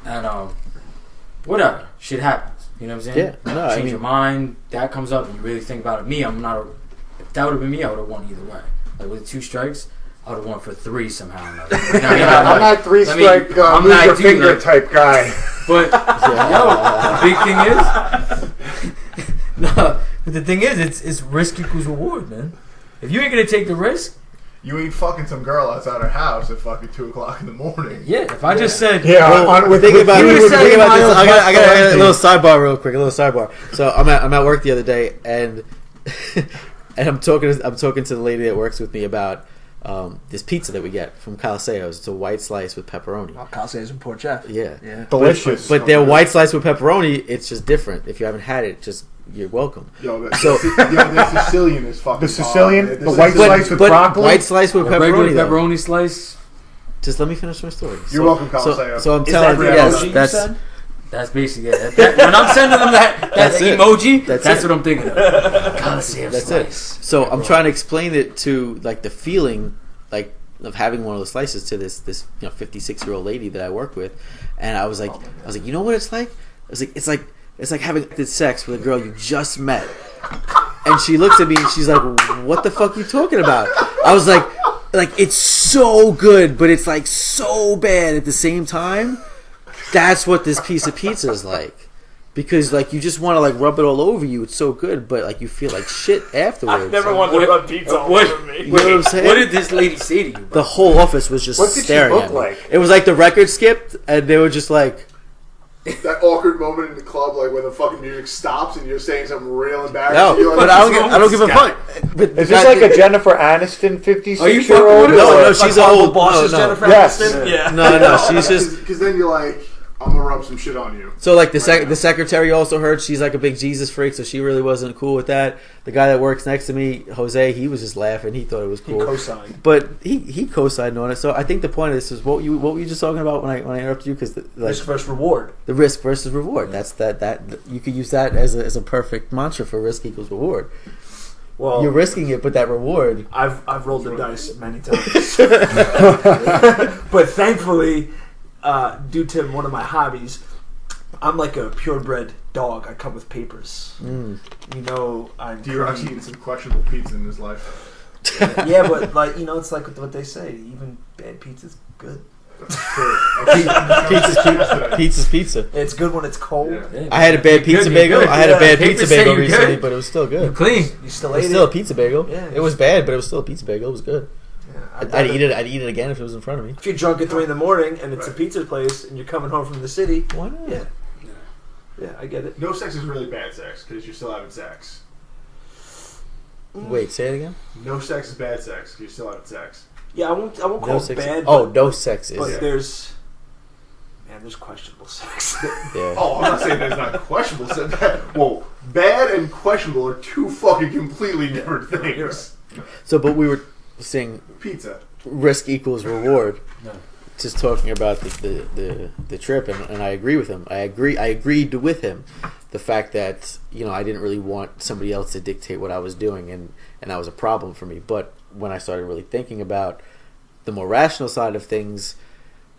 And whatever, shit happens. You know what I'm saying? Yeah, no, Change your mind. That comes up, and you really think about it. Me, I'm not. If that would have been me, I would have won either way. Like with 2 strikes, I would have won for 3 somehow. I'm not 3 strike, I'm lose not your doing finger that. type guy. But yo, the big thing is, no. But the thing is, it's risk equals reward, man. If you ain't gonna take the risk, You ain't fucking some girl outside her house at fucking 2 o'clock in the morning. yeah. If I just said, Yeah, Think about this. Miles I got a Valenti. little sidebar, real quick. A little sidebar. So I'm at work the other day, and and I'm talking to the lady that works with me about this pizza that we get from Caliseo's. It's a white slice with pepperoni. Oh, Caliseo's and Port Jeff. Yeah. Delicious. But their white slice with pepperoni, it's just different. If you haven't had it, just you're welcome. Yo, So- the Sicilian is fucking The Sicilian? bomb. The white slice with broccoli? White slice with a regular pepperoni. though. pepperoni slice, Just let me finish my story. You're welcome, Caliseo. So I'm Is telling that you, the yes, emoji you that's said? that's basically it. When I'm sending them that That's it. emoji, That's that's it. what I'm thinking of. Coliseum That's it. slice. So I'm trying to explain it to like the feeling like of having one of those slices to this 56-year-old lady that I work with, and I was like, you know what it's like? I was like, it's like having sex with a girl you just met, and she looks at me and she's like, what the fuck are you talking about? I was like it's so good, but it's like so bad at the same time. That's what this piece of pizza is like. Because like you just want to like rub it all over you. It's so good, but like you feel like shit afterwards. I've never wanted to rub pizza all What- over me. You know what I'm saying? What did this lady say to you? Bro? The whole office was just What did she staring look at me. like? It was like the record skipped, and they were just like, That awkward moment in the club, like when the fucking music stops and you're saying something real embarrassing. no, You're like, but I don't give a fuck. But Is this like a Jennifer Aniston 56-year-old? fucking with No, her? no, she's old. Boss is No. Jennifer Yes. Aniston? Yeah. No, she's just. Because then you're like, I'm gonna rub some shit on you. So like the secretary also heard she's like a big Jesus freak, so she really wasn't cool with that. The guy that works next to me, Jose, he was just laughing. He thought it was He cool. co-signed. But he co-signed on it. So I think the point of this is what were you just talking about when I interrupted you? Because Risk versus reward. the risk versus reward. That's that you could use that as a perfect mantra for risk equals reward. Well, You're risking it, but that reward. I've rolled the dice many times. But thankfully, due to one of my hobbies, I'm like a purebred dog. I come with papers. Mm. You know, I'm D-Rock's pretty- eating some questionable pizza in his life. Yeah, but like it's like what they say. Even bad pizza's good. Pizza's pizza. It's good when it's cold. Yeah. Yeah, I had a bad you're pizza good, bagel. you're good. I had a bad Papers pizza say bagel you're recently, good. but it was still You're good. clean. You still It was ate still a it. pizza bagel. Yeah. It was bad, but it was still a pizza bagel. It was good. Yeah, I'd eat it. I'd eat it again if it was in front of me. If you're drunk at 3 a.m. and it's a pizza place and you're coming home from the city, Why not? yeah, yeah, I get it. No sex is really bad sex because you're still having sex. Wait, say it again. No sex is bad sex because you're still having sex. Yeah, I won't No call it sex. bad. Oh, but, no sex is. but Yeah. there's questionable sex. Yeah. Oh, I'm not saying that's not questionable. So whoa, bad and questionable are two fucking completely different things. So, but we were saying Pizza. risk equals reward. No. Just talking about the trip, and I agree with him. I agreed with him. The fact that I didn't really want somebody else to dictate what I was doing, and that was a problem for me. But when I started really thinking about the more rational side of things,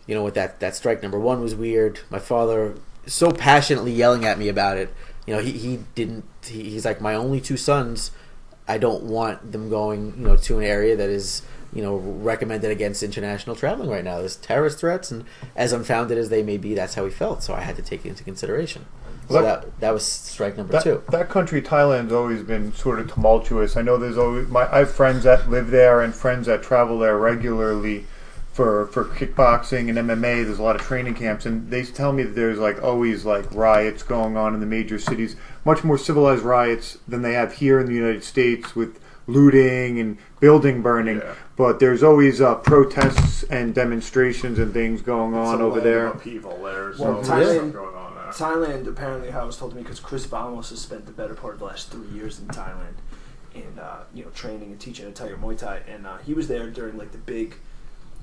with that strike number 1 was weird. My father so passionately yelling at me about it. He's like, my only 2 sons, I don't want them going to an area that is recommended against international traveling right now. There's terrorist threats, and as unfounded as they may be, that's how he felt. So I had to take it into consideration. So that was strike number 2. That country, Thailand's always been sort of tumultuous. I know there's always I have friends that live there and friends that travel there regularly for kickboxing and MMA. There's a lot of training camps, and they tell me that there's always riots going on in the major cities, much more civilized riots than they have here in the United States with looting and building burning. Yeah. But there's always protests and demonstrations and things going on over there. Upheaval. There's Well, no Thailand- stuff going on there. Thailand, apparently, how it was told to me, because Chris Vamos has spent the better part of the last 3 years in Thailand, and training and teaching at Tiger Muay Thai, and he was there during the big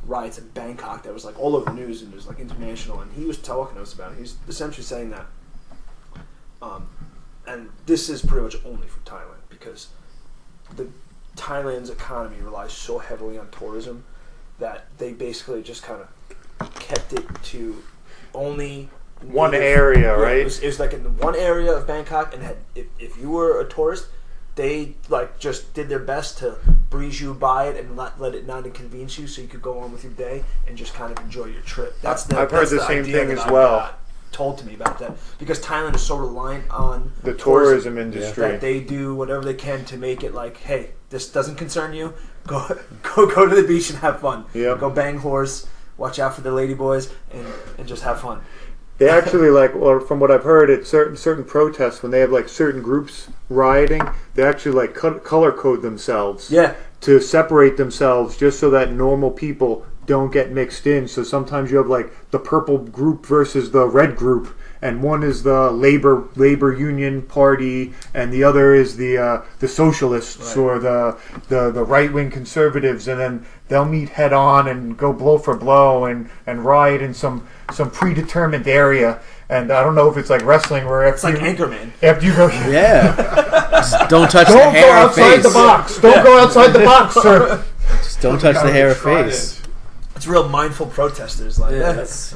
riots in Bangkok that was all over the news and it was international, and he was talking to us about it. He's essentially saying that, and this is pretty much only for Thailand because Thailand's economy relies so heavily on tourism, that they basically just kind of kept it to only one area, right? It was like in the one area of Bangkok, and if you were a tourist, they like just did their best to breeze you by it and not let it not inconvenience you, so you could go on with your day and just kind of enjoy your trip. I've heard the same thing as well. Told to me about that, because Thailand is so reliant on the tourism industry that they do whatever they can to make it like, hey, this doesn't concern you. Go to the beach and have fun. Yep. Go bang horse. Watch out for the lady boys and just have fun. They actually from what I've heard, at certain protests, when they have like certain groups rioting, they actually like color code themselves. Yeah. To separate themselves, just so that normal people don't get mixed in. So sometimes you have like the purple group versus the red group, and one is the labor union party, and the other is the socialists, right, or the right wing conservatives, and then they'll meet head on and go blow for blow and riot in some predetermined area. And I don't know if it's like wrestling where it's like Anchorman. After you go, Just don't touch the hair or face. Don't go outside the box. Don't go outside the box, sir. Just don't touch the hair or face. It's real mindful protesters. Like,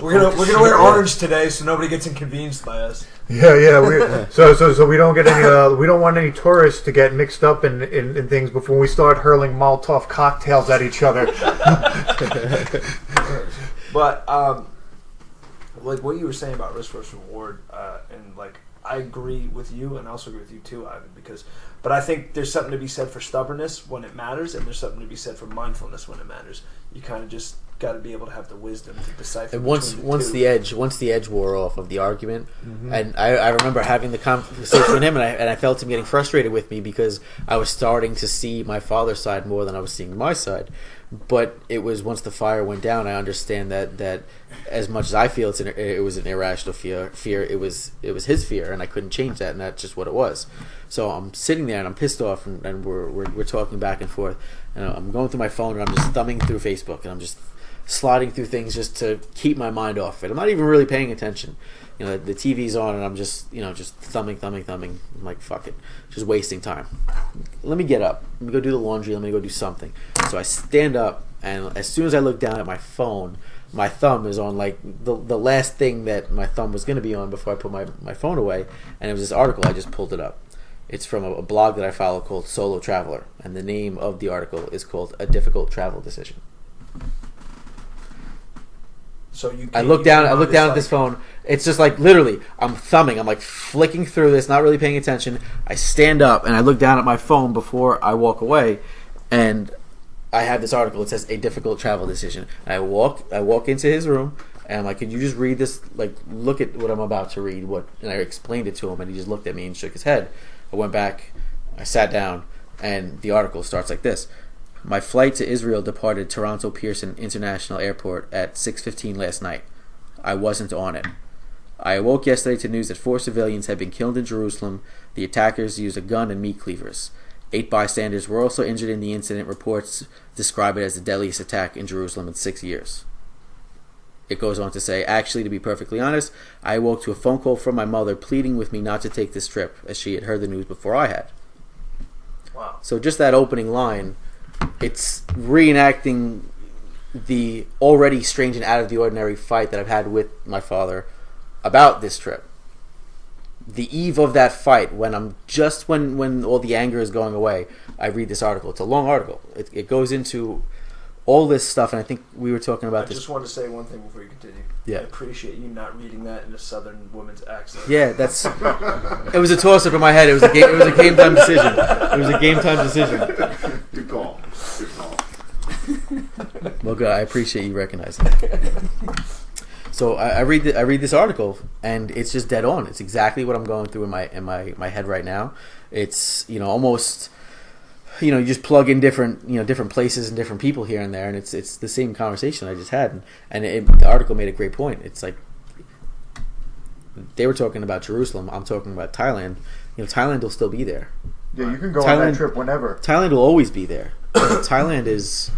we're gonna wear orange today, so nobody gets inconvenienced by us. Yeah. So we don't get any. We don't want any tourists to get mixed up in things before we start hurling Molotov cocktails at each other. But like what you were saying about risk versus reward, and like I agree with you, and I also agree with you too, Ivan. But I think there's something to be said for stubbornness when it matters, and there's something to be said for mindfulness when it matters. You kind of just got to be able to have the wisdom to decipher. And once the edge wore off of the argument, and I remember having the conversation with him, and I felt him getting frustrated with me because I was starting to see my father's side more than I was seeing my side. But it was once the fire went down, I understand that as much as I feel it was an irrational fear, it was his fear, and I couldn't change that, and that's just what it was. So I'm sitting there and I'm pissed off, and we're talking back and forth, and I'm going through my phone and I'm just thumbing through Facebook, and I'm just sliding through things just to keep my mind off it. I'm not even really paying attention. The TV's on, and I'm just thumbing. I'm like, fuck it, just wasting time. Let me get up. Let me go do the laundry. Let me go do something. So I stand up, and as soon as I look down at my phone, my thumb is on like the last thing that my thumb was going to be on before I put my phone away, and it was this article. I just pulled it up. It's from a blog that I follow called Solo Traveler, and the name of the article is called A Difficult Travel Decision. So I look down at this phone. It's just like literally, I'm thumbing. I'm like flicking through this, not really paying attention. I stand up and I look down at my phone before I walk away, and I have this article. It says A Difficult Travel Decision. And I walk into his room, and I'm like, "Could you just read this? Like, look at what I'm about to read." And I explained it to him, and he just looked at me and shook his head. I went back. I sat down, and the article starts like this. My flight to Israel departed Toronto Pearson International Airport at 6:15 last night. I wasn't on it. I awoke yesterday to news that 4 civilians had been killed in Jerusalem. The attackers used a gun and meat cleavers. 8 bystanders were also injured in the incident. Reports describe it as the deadliest attack in Jerusalem in 6 years. It goes on to say, actually, to be perfectly honest, I awoke to a phone call from my mother pleading with me not to take this trip, as she had heard the news before I had. Wow. So just that opening line, it's reenacting the already strange and out of the ordinary fight that I've had with my father about this trip. The eve of that fight, when all the anger is going away, I read this article. It's a long article. It goes into all this stuff, and I think we were talking about this. I just want to say one thing before you continue. Yeah. I appreciate you not reading that in a southern woman's accent. Yeah, that's. It was a toss-up in my head. It was a game time decision. It was a game time decision. Good call. Well, good. I appreciate you recognizing that. So I read this article, and it's just dead on. It's exactly what I'm going through in my head right now. It's almost. You just plug in different places and different people here and there, and it's the same conversation I just had. And the article made a great point. It's like they were talking about Jerusalem. I'm talking about Thailand. Thailand will still be there. Yeah, you can go on that trip whenever. Thailand will always be there. Thailand is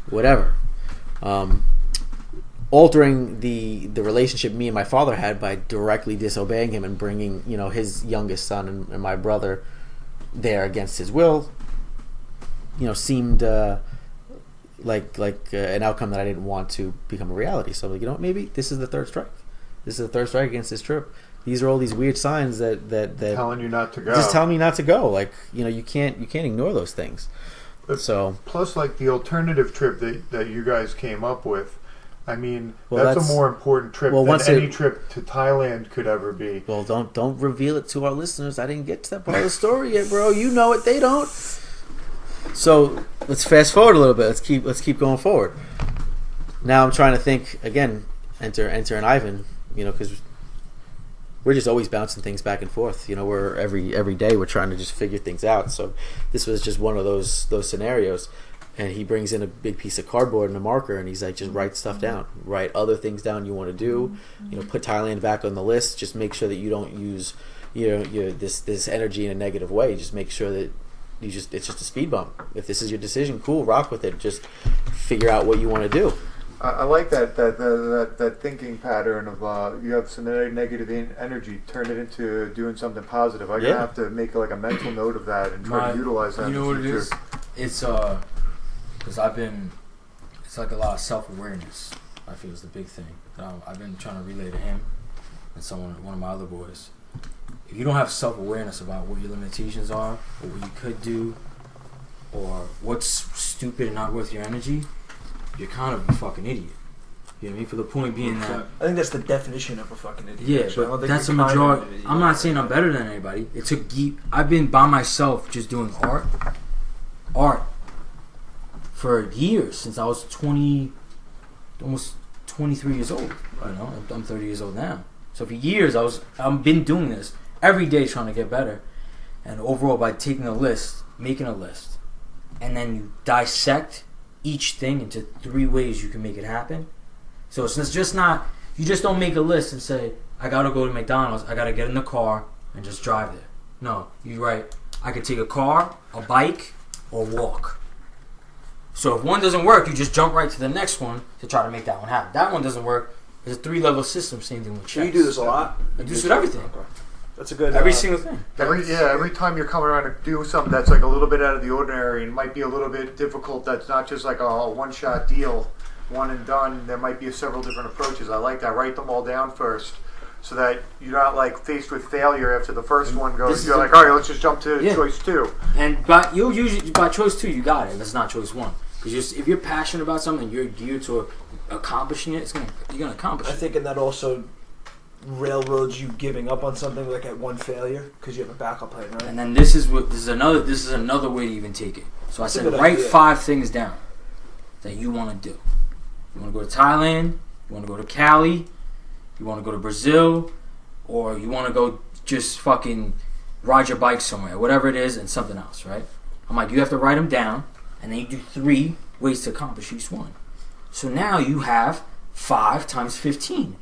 whatever. Altering the relationship me and my father had by directly disobeying him and bringing his youngest son and my brother there against his will. Seemed like an outcome that I didn't want to become a reality. So maybe this is the third strike. This is the third strike against this trip. These are all these weird signs that telling you not to go. just tell me not to go. Like, you know, you can't ignore those things. So plus, like the alternative trip that you guys came up with, I mean, Well, that's a more important trip than any trip to Thailand could ever be. Well, don't reveal it to our listeners. I didn't get to that part of the story yet, bro. You know it, they don't. So let's fast forward a little bit. Let's keep going forward. Now I'm trying to think again. Enter an Ivan. You know, because we're just always bouncing things back and forth. You know, we're every day we're trying to just figure things out. So this was just one of those scenarios. And he brings in a big piece of cardboard and a marker, and he's like, just write stuff down. Write other things down you want to do. You know, put Thailand back on the list. Just make sure that you don't use, this energy in a negative way. Just make sure that it's just a speed bump. If this is your decision, cool, rock with it. Just figure out what you want to do. I like that thinking pattern of you have some negative energy, turn it into doing something positive. I'm gonna have to make like a mental note of that and try to utilize that. You know what it is? It's because it's like a lot of self-awareness. I feel is the big thing that I've been trying to relay to him and one of my other boys. If you don't have self-awareness about what your limitations are, or what you could do, or what's stupid and not worth your energy, you're kind of a fucking idiot. You know what I mean? For the point being that I think that's the definition of a fucking idiot. Yeah, actually. but that's a majority. I'm not saying I'm better than anybody. It took I've been by myself just doing art for years, since I was 20, almost 23 years old. You know, I'm 30 years old now. So for years I've been doing this every day, trying to get better. And overall, by taking a list, making a list, and then you dissect each thing into 3 ways you can make it happen. So it's just not, you just don't make a list and say, I gotta go to McDonald's, I gotta get in the car and just drive there. No, you write, I could take a car, a bike, or walk. So if one doesn't work, you just jump right to the next one to try to make that one happen. That one doesn't work. It's a 3-level system, same thing with chess. So you do this a lot? I do this with everything. Okay. That's a good... Every single thing. Every time you're coming around to do something that's like a little bit out of the ordinary and might be a little bit difficult, that's not just like a one-shot deal, one and done. There might be several different approaches. I like that. Write them all down first, so that you're not like faced with failure after the first one goes. You're like, all right, let's just jump to choice 2. And you'll usually by choice 2, you got it. That's not choice 1. Because if you're passionate about something, you're geared to accomplishing it. You're gonna accomplish it. I think, and that also railroads you giving up on something like at one failure because you have a backup plan, right? And then this is another way to even take it. So I said, write 5 things down that you want to do. You want to go to Thailand, you want to go to Cali, you want to go to Brazil, or you want to go just fucking ride your bike somewhere, whatever it is, and something else, right? I'm like, you have to write them down, and then you do 3 ways to accomplish each one. So now you have 5 times 15.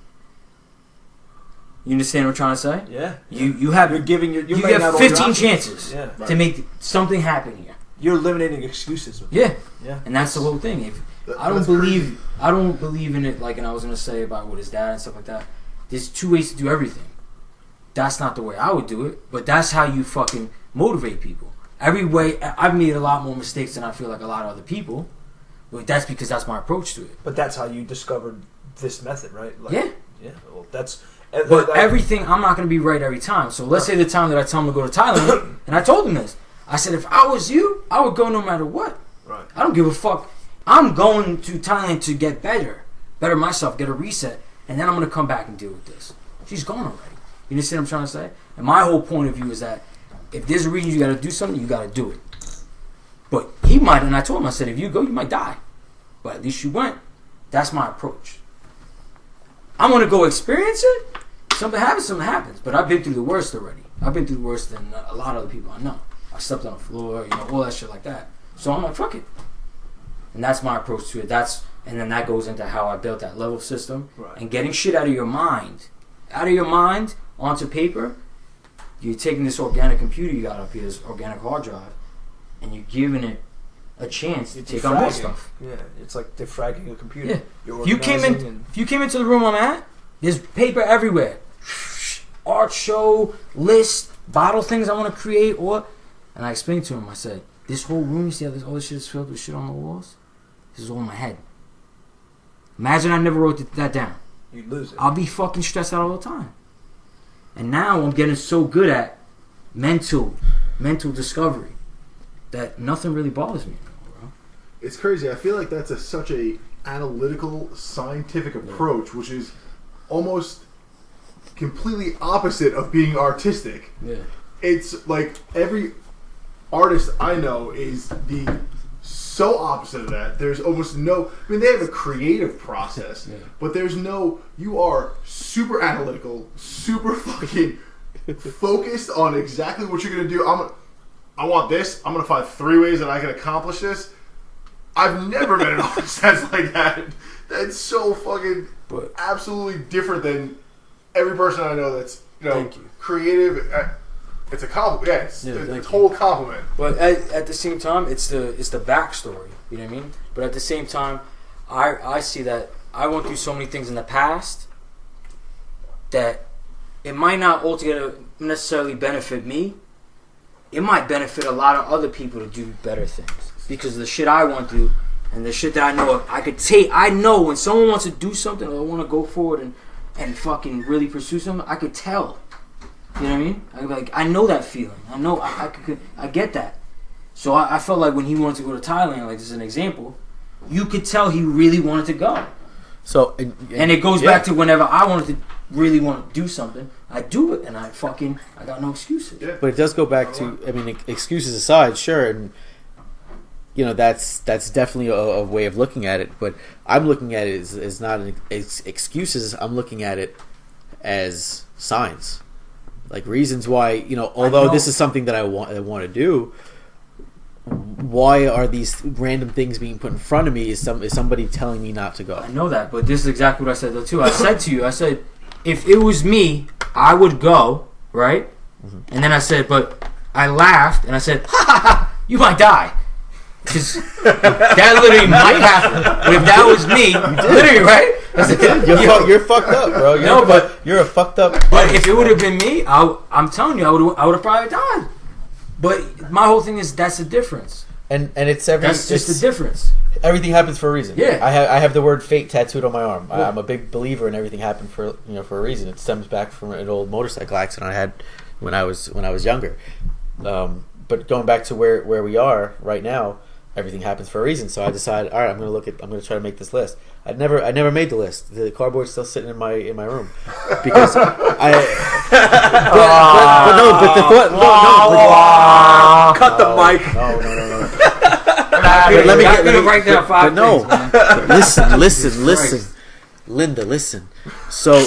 You understand what I'm trying to say? Yeah. You have 15 chances to make something happen here. You're eliminating excuses. Yeah. Yeah. And that's the whole thing. I don't believe in it, like, and I was gonna say about with his dad and stuff like that. There's 2 ways to do everything. That's not the way I would do it, but that's how you fucking motivate people. Every way, I've made a lot more mistakes than I feel like a lot of other people, but that's because that's my approach to it. But that's how you discovered this method, right? Like, yeah. Yeah. Well, that's. But everything, I'm not going to be right every time. So let's say the time that I tell him to go to Thailand, and I told him this. I said, if I was you, I would go no matter what. Right. I don't give a fuck. I'm going to Thailand to get better myself, get a reset, and then I'm going to come back and deal with this. She's gone already. You understand what I'm trying to say? And my whole point of view is that if there's a reason you got to do something, you got to do it. But he might, and I told him, I said, if you go, you might die. But at least you went. That's my approach. I'm going to go experience it. Something happens. But I've been through the worst already. I've been through the worst than a lot of other people I know. I slept on the floor, all that shit like that. So I'm like, fuck it. And that's my approach to it. And then that goes into how I built that level system. Right. And getting shit out of your mind. Out of your mind, onto paper. You're taking this organic computer you got up here, this organic hard drive, and you're giving it a chance to take on more stuff. Yeah, it's like defragging a computer. Yeah. If you came into the room I'm at, there's paper everywhere. Art show, list, bottle things I want to create, and I explained to him, I said, this whole room, you see how all this shit is filled with shit on the walls? This is all in my head. Imagine I never wrote that down. You'd lose it. I'll be fucking stressed out all the time. And now I'm getting so good at mental discovery that nothing really bothers me anymore, bro. It's crazy. I feel like that's such a analytical, scientific approach, which is almost completely opposite of being artistic. Yeah. It's like every artist I know is the so opposite of that. There's almost no. I mean, they have a creative process, but there's no. You are super analytical, super fucking focused on exactly what you're gonna do. I want this. I'm gonna find 3 ways that I can accomplish this. I've never met an artist that's like that. That's so fucking absolutely different than every person I know that's creative. It's a compliment. Yeah, it's a total compliment. But at the same time, it's the backstory. You know what I mean? But at the same time, I see that I went through so many things in the past that it might not altogether necessarily benefit me. It might benefit a lot of other people to do better things because of the shit I went through and the shit that I know I could take. I know when someone wants to do something or want to go forward and fucking really pursue something, I could tell. You know what I mean? I know that feeling. I know I get that. So I felt like when he wanted to go to Thailand, like this is an example, you could tell he really wanted to go. So and it goes back to whenever I wanted to really want to do something, I do it, and I got no excuses. Yeah. But it does go back to, I mean, excuses aside, sure, and you know that's definitely a way of looking at it. But I'm looking at it as not excuses. I'm looking at it as signs, like reasons why, you know. Although this is something that I want to do, why are these random things being put in front of me? Is somebody telling me not to go? I know that, but this is exactly what I said though too. I said to you, if it was me, I would go, right? Mm-hmm. And then I said, but I laughed and I said, ha ha ha, you might die. Because that literally might happen. But if that was me, literally, right? I said, you're fucked up, bro. You're a fucked up. But if it would have been me, I'm telling you, I would have probably died. But my whole thing is that's the difference. And it's that's just the difference. Everything happens for a reason. Yeah, I have the word fate tattooed on my arm. Yeah. I'm a big believer in everything happened for a reason. It stems back from an old motorcycle accident I had when I was younger. But going back to where we are right now, everything happens for a reason. So I decided, all right, I'm going to try to make this list. I never made the list. The cardboard's still sitting in my room because the thought. Cut the mic. No. Let me write down 5 things, man. Listen, Linda, listen. So,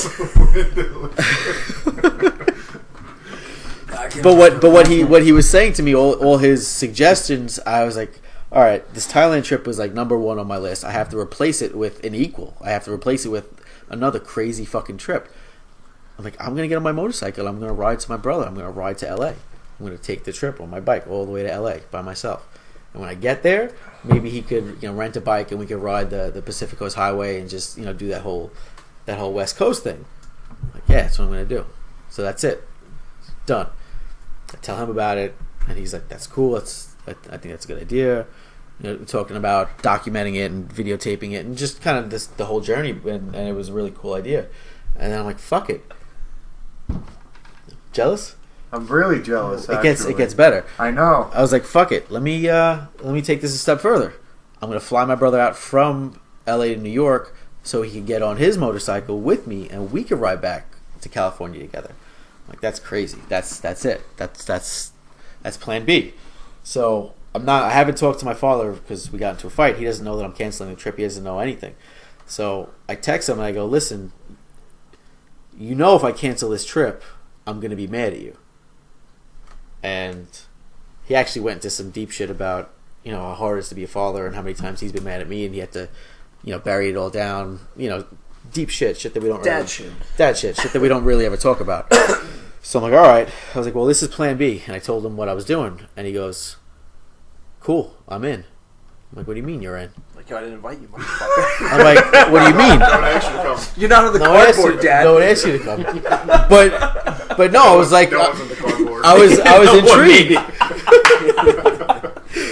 but what he was saying to me, all his suggestions, I was like, all right, this Thailand trip was like number 1 on my list. I have to replace it with an equal. I have to replace it with another crazy fucking trip. I'm like, I'm gonna get on my motorcycle. I'm gonna ride to my brother. I'm gonna ride to LA. I'm gonna take the trip on my bike all the way to LA by myself. And when I get there, maybe he could, rent a bike and we could ride the Pacific Coast Highway and just, do that whole West Coast thing. I'm like, yeah, that's what I'm gonna do. So that's it. Done. I tell him about it, and he's like, "That's cool. I think that's a good idea." Talking about documenting it and videotaping it, and just kind of the whole journey, and it was a really cool idea. And then I'm like, "Fuck it." Jealous? I'm really jealous. It gets better. I know. I was like, "Fuck it. Let me take this a step further. I'm gonna fly my brother out from LA to New York so he can get on his motorcycle with me, and we could ride back to California together." Like, that's crazy. That's it. That's plan B. So I haven't talked to my father because we got into a fight. He doesn't know that I'm canceling the trip. He doesn't know anything. So I text him and I go, "Listen, if I cancel this trip, I'm going to be mad at you." And he actually went into some deep shit about, how hard it is to be a father and how many times he's been mad at me and he had to, bury it all down, deep shit that we don't dad shit that we don't really ever talk about. So I'm like, all right. I was like, well, this is plan B. And I told him what I was doing. And he goes, cool, I'm in. I'm like, what do you mean you're in? Like, I didn't invite you, motherfucker. I'm like, what do you mean? Don't ask you to come. You're not on the cardboard, Dad. Don't ask you to come. But no, I was like, No one's on the cardboard. I was intrigued.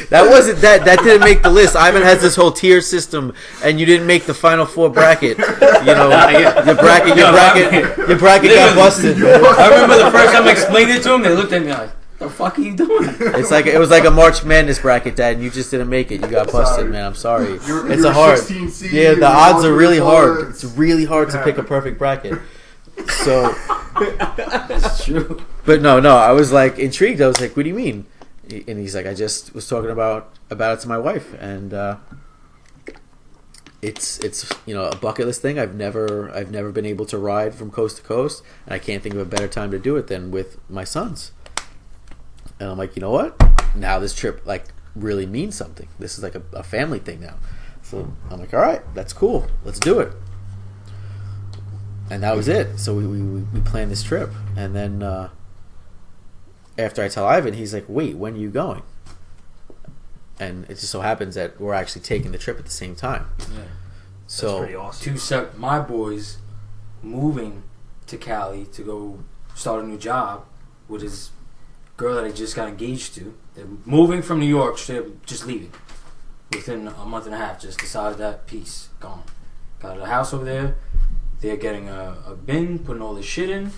That wasn't that. That didn't make the list. Ivan has this whole tier system, and you didn't make the final four bracket. You know, your bracket got busted. I remember the first time I explained it to them, they looked at me like, "The fuck are you doing?" It's like it was like a March Madness bracket, Dad, and you just didn't make it. You got busted, man. I'm sorry. It's a hard. Yeah, the odds are really hard. It's really hard to pick a perfect bracket. So It's true. But no, I was like intrigued. I was like, "What do you mean?" And he's like, "I just was talking about it to my wife, and it's a bucket list thing. I've never been able to ride from coast to coast, and I can't think of a better time to do it than with my sons." And I'm like, you know what? Now this trip like really means something. This is like a family thing now. So I'm like, all right, that's cool. Let's do it. And that was it. So we planned this trip, and then after I tell Ivan, he's like, "Wait, when are you going?" And it just so happens that we're actually taking the trip at the same time. Yeah. So That's pretty awesome. My boys moving to Cali to go start a new job with his girl that I just got engaged to. They're moving from New York, straight up, just leaving within a month and a half. Just decided that peace, gone. Got a house over there. They're getting a bin, putting all this shit in,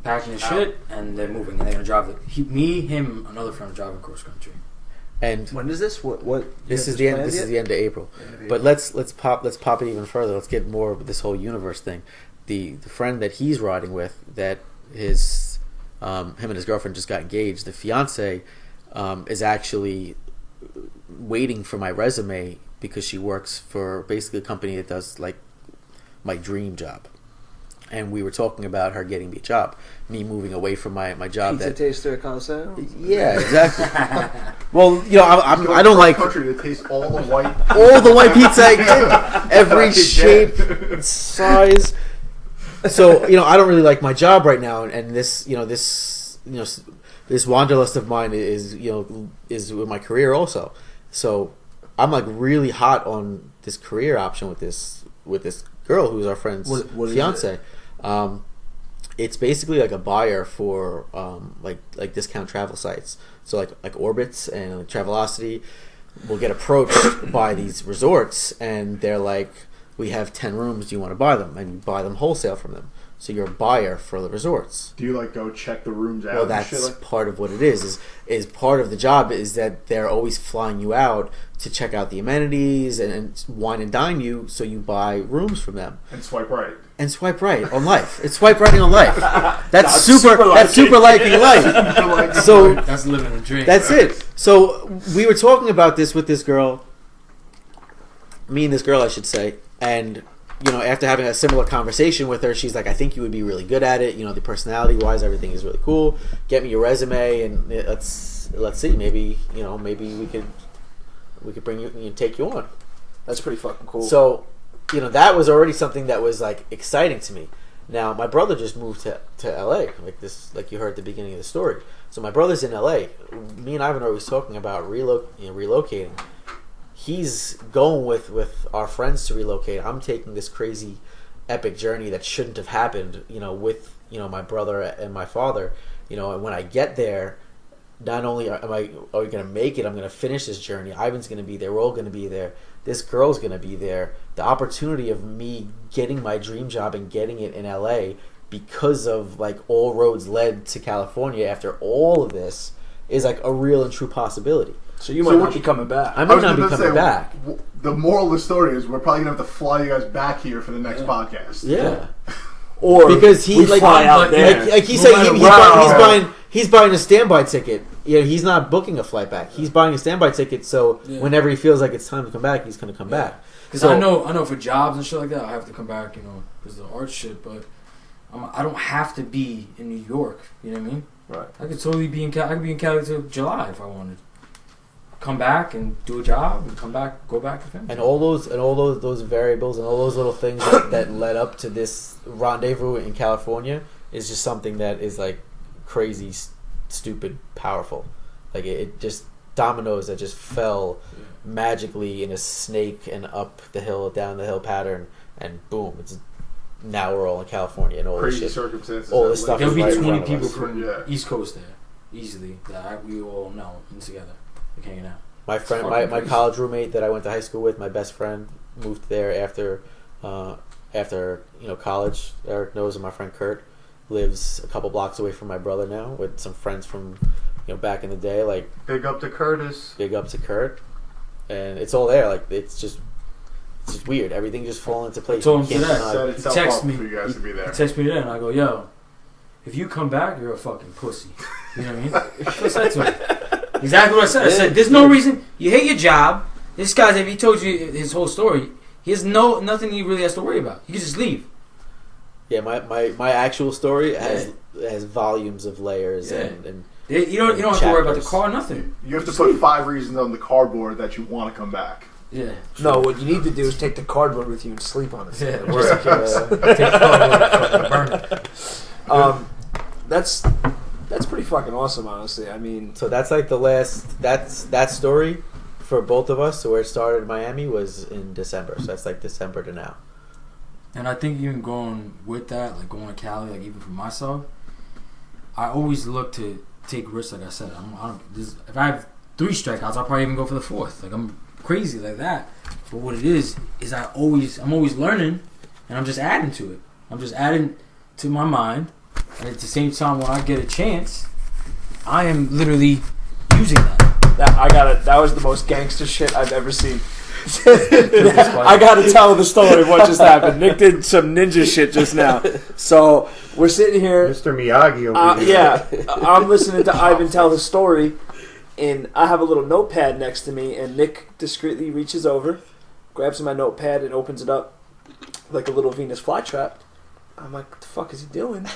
packing the shit, and they're moving. And they're gonna drive him, another friend, are driving cross country. And When is this? What? this is the end. This is the end of April. But let's pop it even further. Let's get more of this whole universe thing. The friend that he's riding with, that his him and his girlfriend just got engaged. The fiance is actually waiting for my resume because she works for basically a company that does like my dream job. And we were talking about her getting me a job, me moving away from my job. Pizza taster concept. Yeah, exactly. Well, I don't like country that tastes all the white pizza I get, every shape, size. So I don't really like my job right now, and this wanderlust of mine is with my career also. So I'm like really hot on this career option with this girl who's our friend's what fiance. It's basically like a buyer for like discount travel sites. So like Orbitz and like Travelocity will get approached by these resorts, and they're like, "We have 10 rooms. Do you want to buy them?" And you buy them wholesale from them. So you're a buyer for the resorts. Do you like go check the rooms out? Well, that's part of what it is part of the job is that they're always flying you out to check out the amenities and wine and dine you, so you buy rooms from them. And swipe right. And swipe right on life. It's swipe right on life. That's super liking life. So That's living a dream. that's it. So we were talking about this with this girl, me and this girl, I should say, and after having a similar conversation with her, she's like, "I think you would be really good at it. The personality-wise, everything is really cool. Get me your resume, and let's see. Maybe we could bring you, take you on." That's pretty fucking cool. So, that was already something that was like exciting to me. Now, my brother just moved to LA, like you heard at the beginning of the story. So my brother's in LA. Me and Ivan are always talking about relocating. He's going with our friends to relocate. I'm taking this crazy epic journey that shouldn't have happened, with my brother and my father. And when I get there, not only are we going to make it, I'm going to finish this journey. Ivan's going to be there. We're all going to be there. This girl's going to be there. The opportunity of me getting my dream job and getting it in LA because of like all roads led to California after all of this is like a real and true possibility. So you might not be coming back. I might not be coming back. The moral of the story is we're probably going to have to fly you guys back here for the next podcast. Yeah. Or because he we like fly out there. like he said he's buying a standby ticket. He's not booking a flight back. He's buying a standby ticket, so whenever he feels like it's time to come back, he's going to come back. Because I know for jobs and shit like that, I have to come back, because of the art shit. But I don't have to be in New York. You know what I mean? Right. I could totally be in Cali. I could be in Cali till July if I wanted. Come back and do a job, and come back, go back to family. And all those variables and all those little things that led up to this rendezvous in California is just something that is like crazy, stupid, powerful. Like it just dominoes that just fell magically in a snake and up the hill, down the hill pattern, and boom! Now we're all in California and all crazy this shit. Circumstances. All this stuff. There'll be right 20 people from East Coast there, easily, that we all know and together. Like hanging out. My friend, my college roommate that I went to high school with, my best friend, moved there after college. Eric knows, and my friend Kurt lives a couple blocks away from my brother now, with some friends from back in the day. Like, Big up to Curtis. big up to Kurt, and it's all there. Like, it's just weird. Everything just falling into place. I told him You can't today. deny Set it. itself Text up me. for you guys to be there. He texted me today, and I go, yo, if you come back, you're a fucking pussy. You know what I mean? I said to him. Exactly what I said. I said, there's no reason. You hate your job. This guy's, if he told you his whole story, he has nothing he really has to worry about. He can just leave. Yeah, my actual story has volumes of layers Yeah. and You don't have to worry about the chapters. car, nothing. You have to put 5 reasons on the cardboard that you want to come back. Yeah. No, what you need to do is take the cardboard with you and sleep on it. Yeah, just, Burn it. That's pretty fucking awesome, honestly. I mean, so that's like that story for both of us. So where it started in Miami was in December. So that's like December to now. And I think even going with that, like going to Cali, like even for myself, I always look to take risks. Like I said, if I have 3 strikeouts, I'll probably even go for the 4th. Like, I'm crazy like that. But what it is I'm always learning, and I'm just adding to it. I'm just adding to my mind, and at the same time, when I get a chance, I am literally using that. that was the most gangster shit I've ever seen. I gotta tell the story of what just happened. Nick did some ninja shit just now. So we're sitting here. Mr. Miyagi over here. Yeah, I'm listening to Ivan tell his story, and I have a little notepad next to me, and Nick discreetly reaches over, grabs my notepad, and opens it up like a little Venus flytrap. I'm like, what the fuck is he doing?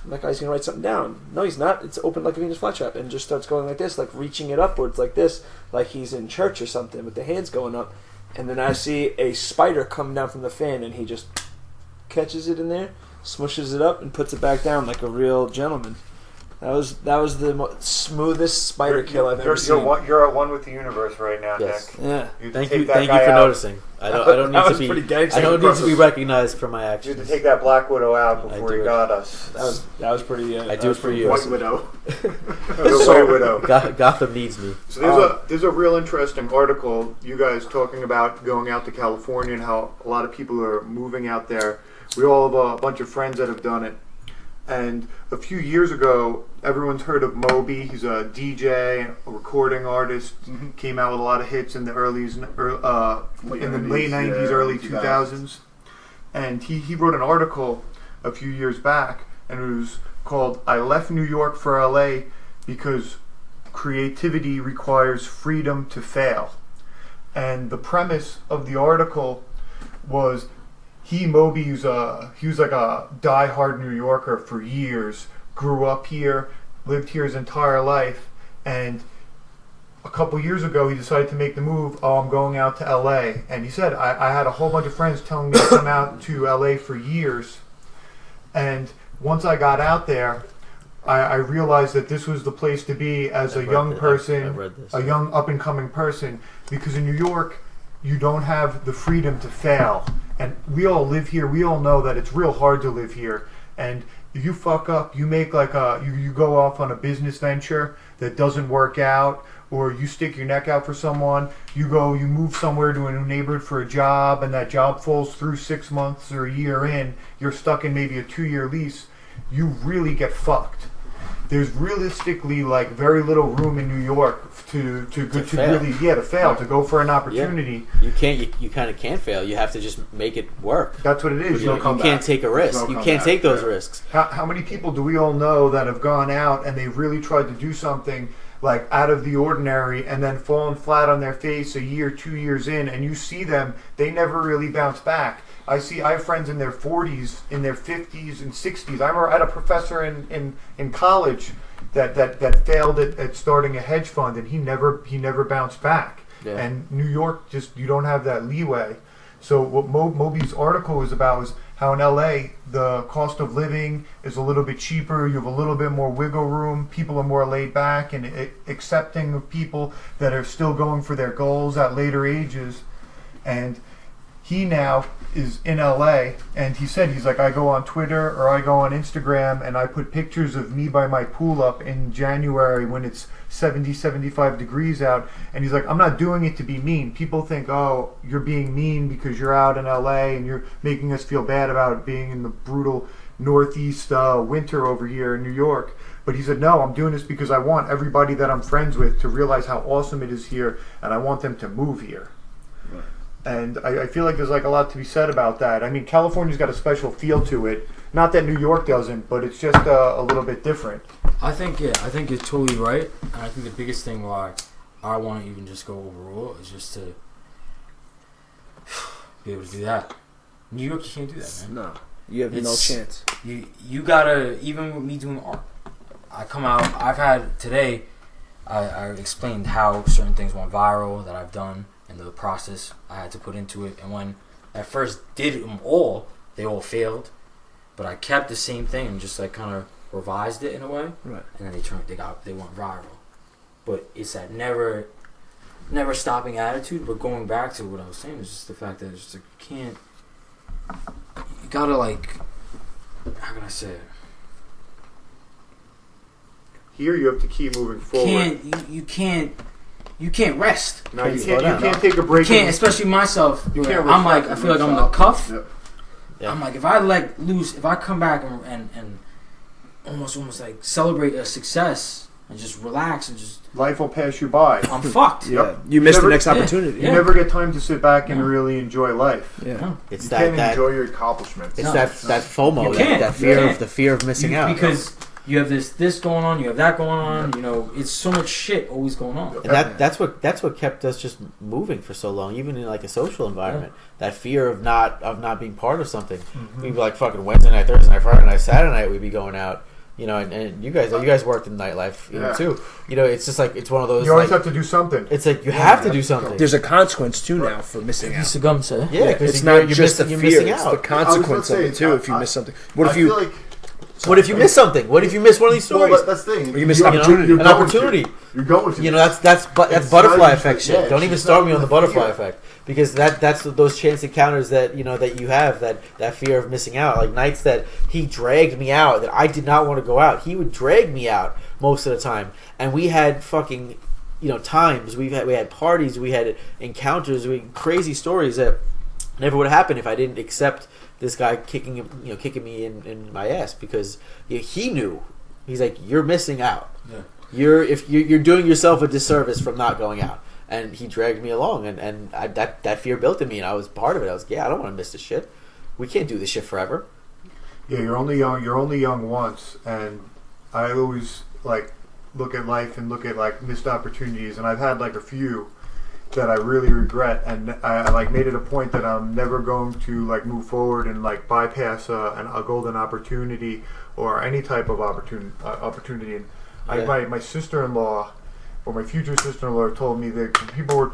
I'm like, oh, he's gonna write something down. No, he's not. It's open like a Venus flytrap, and just starts going like this, like reaching it upwards like this, like he's in church or something with the hands going up. And then I see a spider come down from the fan, and he just catches it in there, smushes it up, and puts it back down like a real gentleman. That was the smoothest spider kill I've ever seen. You're at one with the universe right now, Yes. Nick. Yeah. You have to Thank take you that guy for out. noticing. I don't That need was to pretty be. gangster. I don't need to be recognized for my You actions. had to take that Black Widow out I before do he it. got us. That was pretty. I do it for you. White Widow. The White Widow. Gotham needs me. So there's a real interesting article, you guys talking about going out to California and how a lot of people are moving out there. We all have a bunch of friends that have done it. And a few years ago, everyone's heard of Moby. He's a DJ, a recording artist. Came out with a lot of hits in the late 90s, early 2000s. And he wrote an article a few years back, and it was called "I Left New York for LA Because Creativity Requires Freedom to Fail." And the premise of the article was Moby, he was like a die-hard New Yorker for years, grew up here, lived here his entire life, and a couple years ago he decided to make the move. Oh, I'm going out to LA. And he said, I had a whole bunch of friends telling me to come out to LA for years, and once I got out there, I realized that this was the place to be as a young person, a young up-and-coming person, because in New York, you don't have the freedom to fail. And we all live here. We all know that it's real hard to live here. And if you fuck up, you make like you go off on a business venture that doesn't work out, or you stick your neck out for someone, you move somewhere to a new neighborhood for a job, and that job falls through 6 months or a year in, you're stuck in maybe a 2-year lease, you really get fucked. There's realistically like very little room in New York to fail, to go for an opportunity. Yeah. You kind of can't fail. You have to just make it work. That's what it is. You can't take a risk. You can't take those risks. How many people do we all know that have gone out and they really tried to do something like out of the ordinary and then fallen flat on their face a year, 2 years in, and you see them, they never really bounce back. I have friends in their 40s, in their 50s and 60s. I had a professor in college that failed at starting a hedge fund, and he never bounced back. Yeah. And New York, just you don't have that leeway. So what Moby's article is about is how in LA the cost of living is a little bit cheaper. You have a little bit more wiggle room. People are more laid back and accepting of people that are still going for their goals at later ages. And he now is in LA, and he said, he's like, I go on Twitter or I go on Instagram and I put pictures of me by my pool up in January when it's 70, 75 degrees out, and he's like, I'm not doing it to be mean. People think, oh, you're being mean because you're out in LA and you're making us feel bad about being in the brutal Northeast winter over here in New York. But he said, no, I'm doing this because I want everybody that I'm friends with to realize how awesome it is here, and I want them to move here. And I feel like there's like a lot to be said about that. I mean, California's got a special feel to it. Not that New York doesn't, but it's just a little bit different. I think you're totally right. And I think the biggest thing why I want to even just go overall is just to be able to do that. New York, you can't do that, man. No, you have no chance. You gotta, even with me doing art, I come out, I've had today, I explained how certain things went viral that I've done and the process I had to put into it. And when I first did them all, they all failed. But I kept the same thing and just like kind of revised it in a way. Right. And then they went viral. But it's that never stopping attitude. But going back to what I was saying is just the fact that it's just like, you gotta like, how can I say it? Here you have to keep moving forward. You can't rest. No, you can't take a break. You can't, especially myself. I'm like, I feel like I'm in the cuff. Yep. Yeah. I'm like, if I let loose, if I come back and almost like celebrate a success and just relax and just life will pass you by. I'm fucked. Yeah. Yep. You miss the next opportunity. You never get time to sit back and really enjoy life. Yeah, no. It's you that can't enjoy your accomplishments. It's that FOMO, that fear of missing out because. You have this going on. You have that going on. You know, it's so much shit always going on. And that's what kept us just moving for so long, even in like a social environment. Yeah. That fear of not being part of something. Mm-hmm. We'd be like fucking Wednesday night, Thursday night, Friday night, Saturday night. We'd be going out. You know, and you guys worked in nightlife too. You know, it's just like it's one of those. You always have to do something. It's like you have to do something. There's a consequence too now for missing out. Piece of gum, sir. Yeah, it's not just the fear; it's the consequence of it too. If you miss something, what if you miss something? What if you miss one of these stories? Well, that's the thing. Or you miss an opportunity. An opportunity. You're going to. You know, that's butterfly effect shit. Yeah, don't even start me on the butterfly effect, because that's those chance encounters that you have that fear of missing out. Like nights that he dragged me out that I did not want to go out. He would drag me out most of the time, and we had fucking times we had parties, we had encounters, crazy stories that never would have happened if I didn't accept this guy kicking me in my ass, because he knew. He's like, you're missing out. Yeah. You're doing yourself a disservice from not going out. And he dragged me along, and that fear built in me, and I was part of it. I was I don't want to miss this shit. We can't do this shit forever. Yeah, you're only young. You're only young once, and I always like look at life and look at like missed opportunities, and I've had like a few that I really regret, and I like made it a point that I'm never going to like move forward and like bypass a golden opportunity or any type of opportunity. And my sister-in-law or my future sister-in-law told me that we were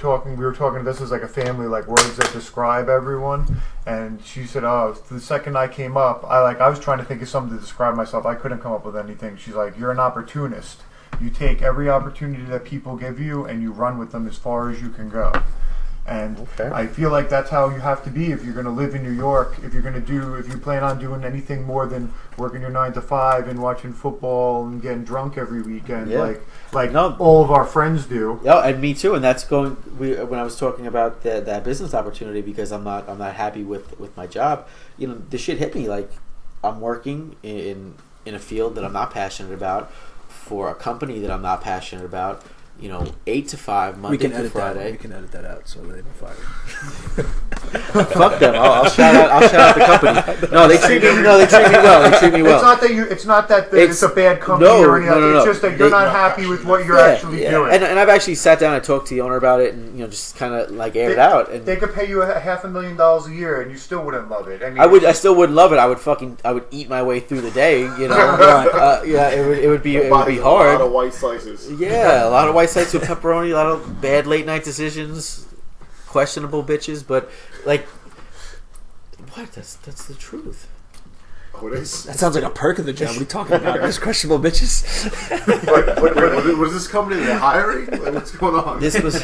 talking this as like a family, like words that describe everyone, and she said, oh, the second I came up, I was trying to think of something to describe myself. I couldn't come up with anything. She's like, you're an opportunist. You take every opportunity that people give you and you run with them as far as you can go. And I feel like that's how you have to be if you're going to live in New York. If you plan on doing anything more than working your 9 to 5 and watching football and getting drunk every weekend, like all of our friends do. Yeah, and me too. And that's when I was talking about that business opportunity, because I'm not happy with my job. The shit hit me. Like, I'm working in a field that I'm not passionate about, for a company that I'm not passionate about, 8 to 5, Monday through Friday. We can edit that out so they don't fire. Fuck them. I'll shout out the company. No, they treat me well. They treat me well. It's not that it's a bad company or anything. No. It's just that you're not happy with what you're actually doing. And I've actually sat down and talked to the owner about it, and just kind of like air it out. And they could pay you $500,000 a year, and you still wouldn't love it. I still wouldn't love it. I would eat my way through the day. It would be hard. A lot of white slices. Yeah, a lot of white slices with pepperoni. A lot of bad late night decisions. Questionable bitches, but like, what? That's the truth. What is? That sounds like a perk of the job. What are you talking about? There's questionable bitches. What is this company they're hiring? Like, what's going on? This was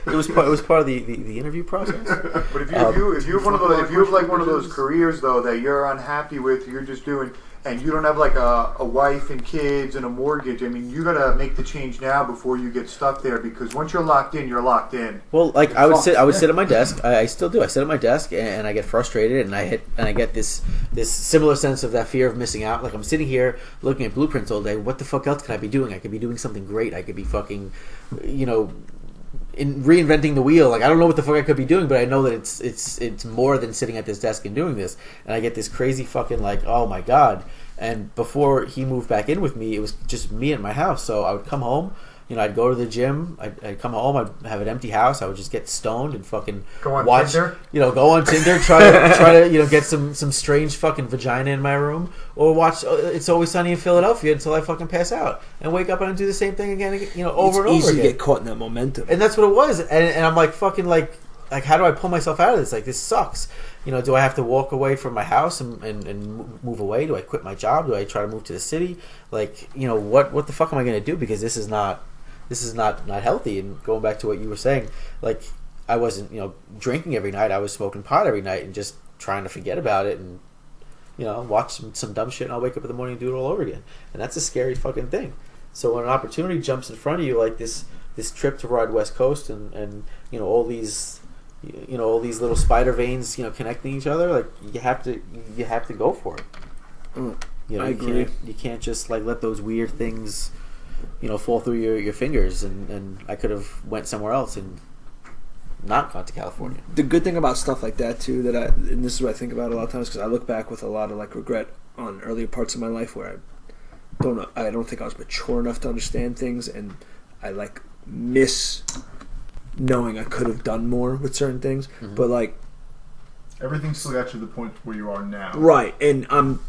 It was part of the interview process. But if you have one of those careers though that you're unhappy with, you're just doing, and you don't have like a wife and kids and a mortgage. I mean, you gotta make the change now before you get stuck there, because once you're locked in, you're locked in. Well, like I would sit at my desk. I still do. I sit at my desk and I get frustrated, and I get this similar sense of that fear of missing out. Like I'm sitting here looking at blueprints all day. What the fuck else could I be doing? I could be doing something great. I could be fucking, in reinventing the wheel. Like I don't know what the fuck I could be doing, but I know that it's more than sitting at this desk and doing this. And I get this crazy fucking like, oh my god. And before he moved back in with me, it was just me at my house. So I would come home, I'd go to the gym, I'd come home, I'd have an empty house, I would just get stoned and fucking watch Tinder? Go on Tinder, try to get some strange fucking vagina in my room, or watch It's Always Sunny in Philadelphia until I fucking pass out and wake up and do the same thing again, over and over again. It's easy to get caught in that momentum. And that's what it was. And I'm like fucking like how do I pull myself out of this? Like this sucks. Do I have to walk away from my house and move away? Do I quit my job? Do I try to move to the city? Like, what the fuck am I going to do? Because this is not healthy. And going back to what you were saying, like I wasn't, drinking every night. I was smoking pot every night and just trying to forget about it and, watch some dumb shit, and I'll wake up in the morning and do it all over again. And that's a scary fucking thing. So when an opportunity jumps in front of you, like this trip to ride West Coast and all these little spider veins, connecting each other, like you have to go for it. I agree. You can't just like let those weird things, fall through your fingers. And I could have went somewhere else and not gone to California. The good thing about stuff like that too, and this is what I think about a lot of times, because I look back with a lot of like regret on earlier parts of my life where I don't think I was mature enough to understand things, and I like miss knowing I could have done more with certain things. Mm-hmm. But like everything still got you to the point where you are now, right? And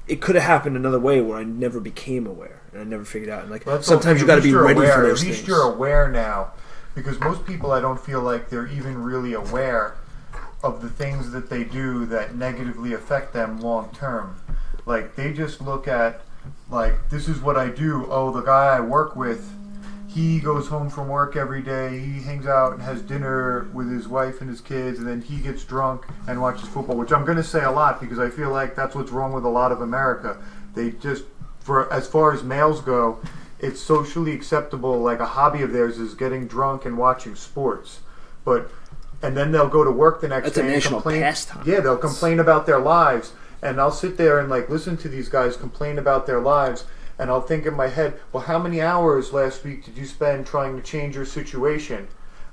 it could have happened another way where I never became aware and I never figured out. And like sometimes you got to be ready for those things. At least you're aware now, because most people, I don't feel like they're even really aware of the things that they do that negatively affect them long term. Like they just look at like, this is what I do. Oh, the guy I work with, he goes home from work every day, he hangs out and has dinner with his wife and his kids, and then he gets drunk and watches football, which I'm going to say a lot because I feel like that's what's wrong with a lot of America. They just, as far as males go, it's socially acceptable, like a hobby of theirs is getting drunk and watching sports. And then they'll go to work the next day and complain. Pastime. Yeah, they'll complain about their lives. And I'll sit there and like listen to these guys complain about their lives, and I'll think in my head, well, how many hours last week did you spend trying to change your situation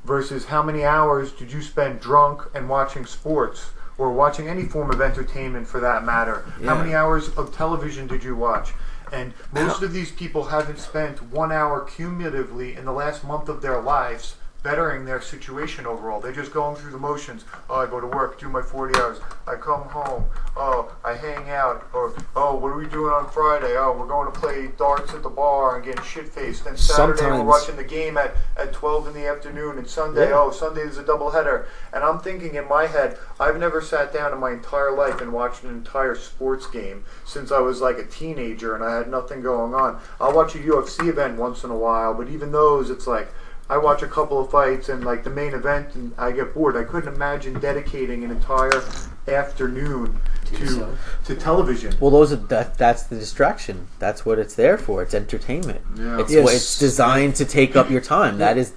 versus how many hours did you spend drunk and watching sports or watching any form of entertainment for that matter? Yeah. How many hours of television did you watch? And most of these people haven't spent 1 hour cumulatively in the last month of their lives bettering their situation overall. They're just going through the motions. Oh, I go to work, do my 40 hours. I come home. Oh, I hang out. Or, oh, what are we doing on Friday? Oh, we're going to play darts at the bar and getting shit-faced. Then Saturday we're watching the game at 12 in the afternoon. And Sunday, Sunday there's a doubleheader. And I'm thinking in my head, I've never sat down in my entire life and watched an entire sports game since I was like a teenager and I had nothing going on. I'll watch a UFC event once in a while, but even those, it's like, I watch a couple of fights and like the main event and I get bored. I couldn't imagine dedicating an entire afternoon to television. Well, that's the distraction. That's what it's there for. It's entertainment. Yeah. It's designed to take up your time. That is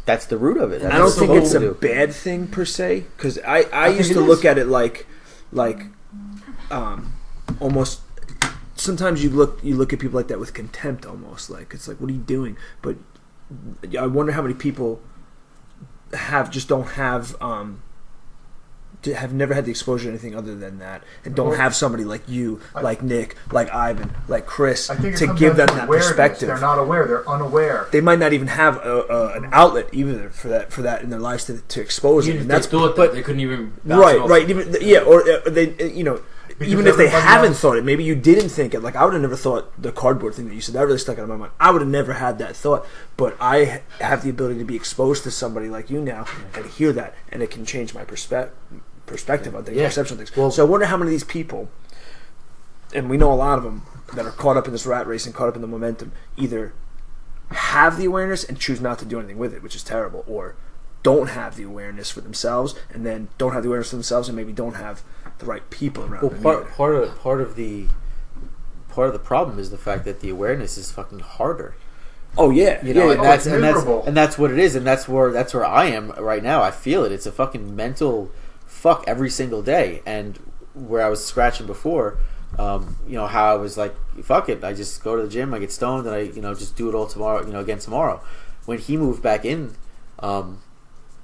that's the root of it. I don't think it's a bad thing per se, because I used to look at it like almost. Sometimes you look at people like that with contempt, almost like it's like, what are you doing? But I wonder how many people have never had the exposure to anything other than that, and don't have somebody like you, like Nick, like Ivan, like Chris, to give them that perspective. They're not aware; they're unaware. They might not even have an outlet either for that in their lives to expose it. And that's thought that they couldn't even right. Even or they even if they haven't thought it, maybe you didn't think it. Like I would have never thought the cardboard thing that you said, that really stuck out of my mind. I would have never had that thought, but I have the ability to be exposed to somebody like you now and hear that, and it can change my perspective on things, perception of things. Well, so I wonder how many of these people, and we know a lot of them, that are caught up in this rat race and caught up in the momentum, either have the awareness and choose not to do anything with it, which is terrible, or don't have the awareness for themselves, and then don't have the awareness for themselves, and maybe don't have the right people around them. Part of the problem is the fact that the awareness is fucking harder. Oh yeah, you know, yeah, and that's what it is, and that's where I am right now. I feel it. It's a fucking mental fuck every single day, and where I was scratching before, you know, how I was like, fuck it, I just go to the gym, I get stoned, and I, you know, just do it all tomorrow, you know, again tomorrow. When he moved back in, you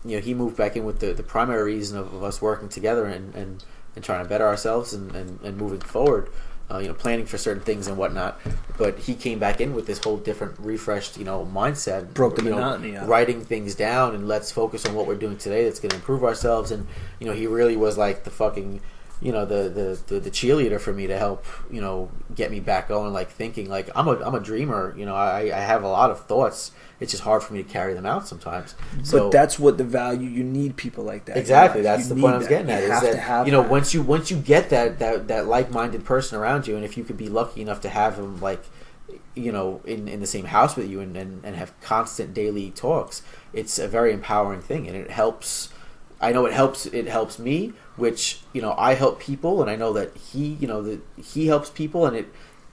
know, he moved back in with the primary reason of us working together and trying to better ourselves and moving forward. You know, planning for certain things and whatnot, but he came back in with this whole different, refreshed, you know, mindset. Broke the monotony out. Writing things down and let's focus on what we're doing today. That's going to improve ourselves. And you know, he really was like the fucking, you know, the cheerleader for me to help, you know, get me back going. Like thinking, like I'm a dreamer. You know, I have a lot of thoughts. It's just hard for me to carry them out sometimes. So, but that's what the value. You need people like that. Exactly. That's the point I was getting at. You is have that, to have you know, that. once you get that like-minded person around you, and if you could be lucky enough to have them, like, you know, in the same house with you and have constant daily talks, it's a very empowering thing, and it helps. I know it helps me, which, you know, I help people, and I know that he helps people, and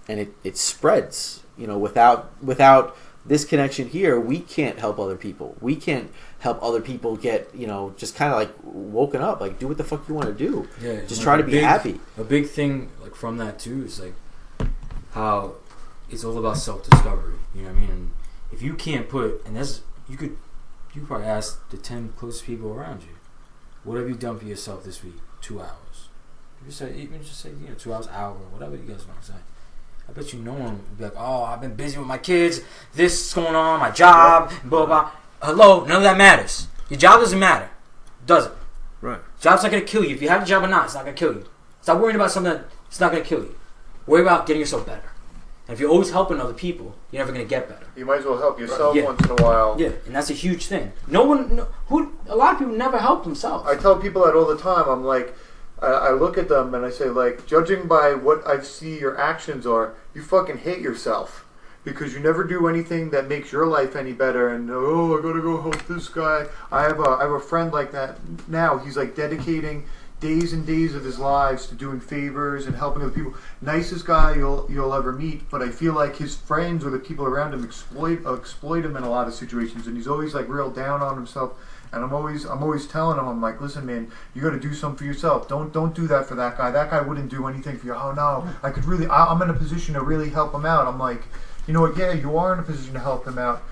it spreads. You know, without this connection here, we can't help other people. We can't help other people get, you know, just kind of like woken up, like do what the fuck you want to do. Yeah, just like try to be happy. A big thing like from that too is like how it's all about self-discovery. You know what I mean? And if you can't put, and that's you could probably ask the 10 closest people around you, what have you done for yourself this week? 2 hours. Even just say, you know, 2 hours, hour, whatever you guys want to say. I bet you no one would be like, oh, I've been busy with my kids, this is going on, my job, blah, blah. Hello, none of that matters. Your job doesn't matter. Does it? Right. Job's not going to kill you. If you have a job or not, it's not going to kill you. Stop worrying about something that's not going to kill you. Worry about getting yourself better. And if you're always helping other people, you're never going to get better. You might as well help yourself Yeah. once in a while. Yeah, and that's a huge thing. A lot of people never help themselves. I tell people that all the time. I'm like, I look at them and I say, like, judging by what I see your actions are, you fucking hate yourself because you never do anything that makes your life any better. And oh, I gotta go help this guy. I have a friend like that now. He's like dedicating days and days of his lives to doing favors and helping other people. Nicest guy you'll ever meet, but I feel like his friends or the people around him exploit him in a lot of situations, and he's always like real down on himself. And I'm always telling him, I'm like, listen, man, you got to do something for yourself. Don't do that for that guy. That guy wouldn't do anything for you. Oh no, I'm in a position to really help him out. I'm like, you know what? Yeah, you are in a position to help him out,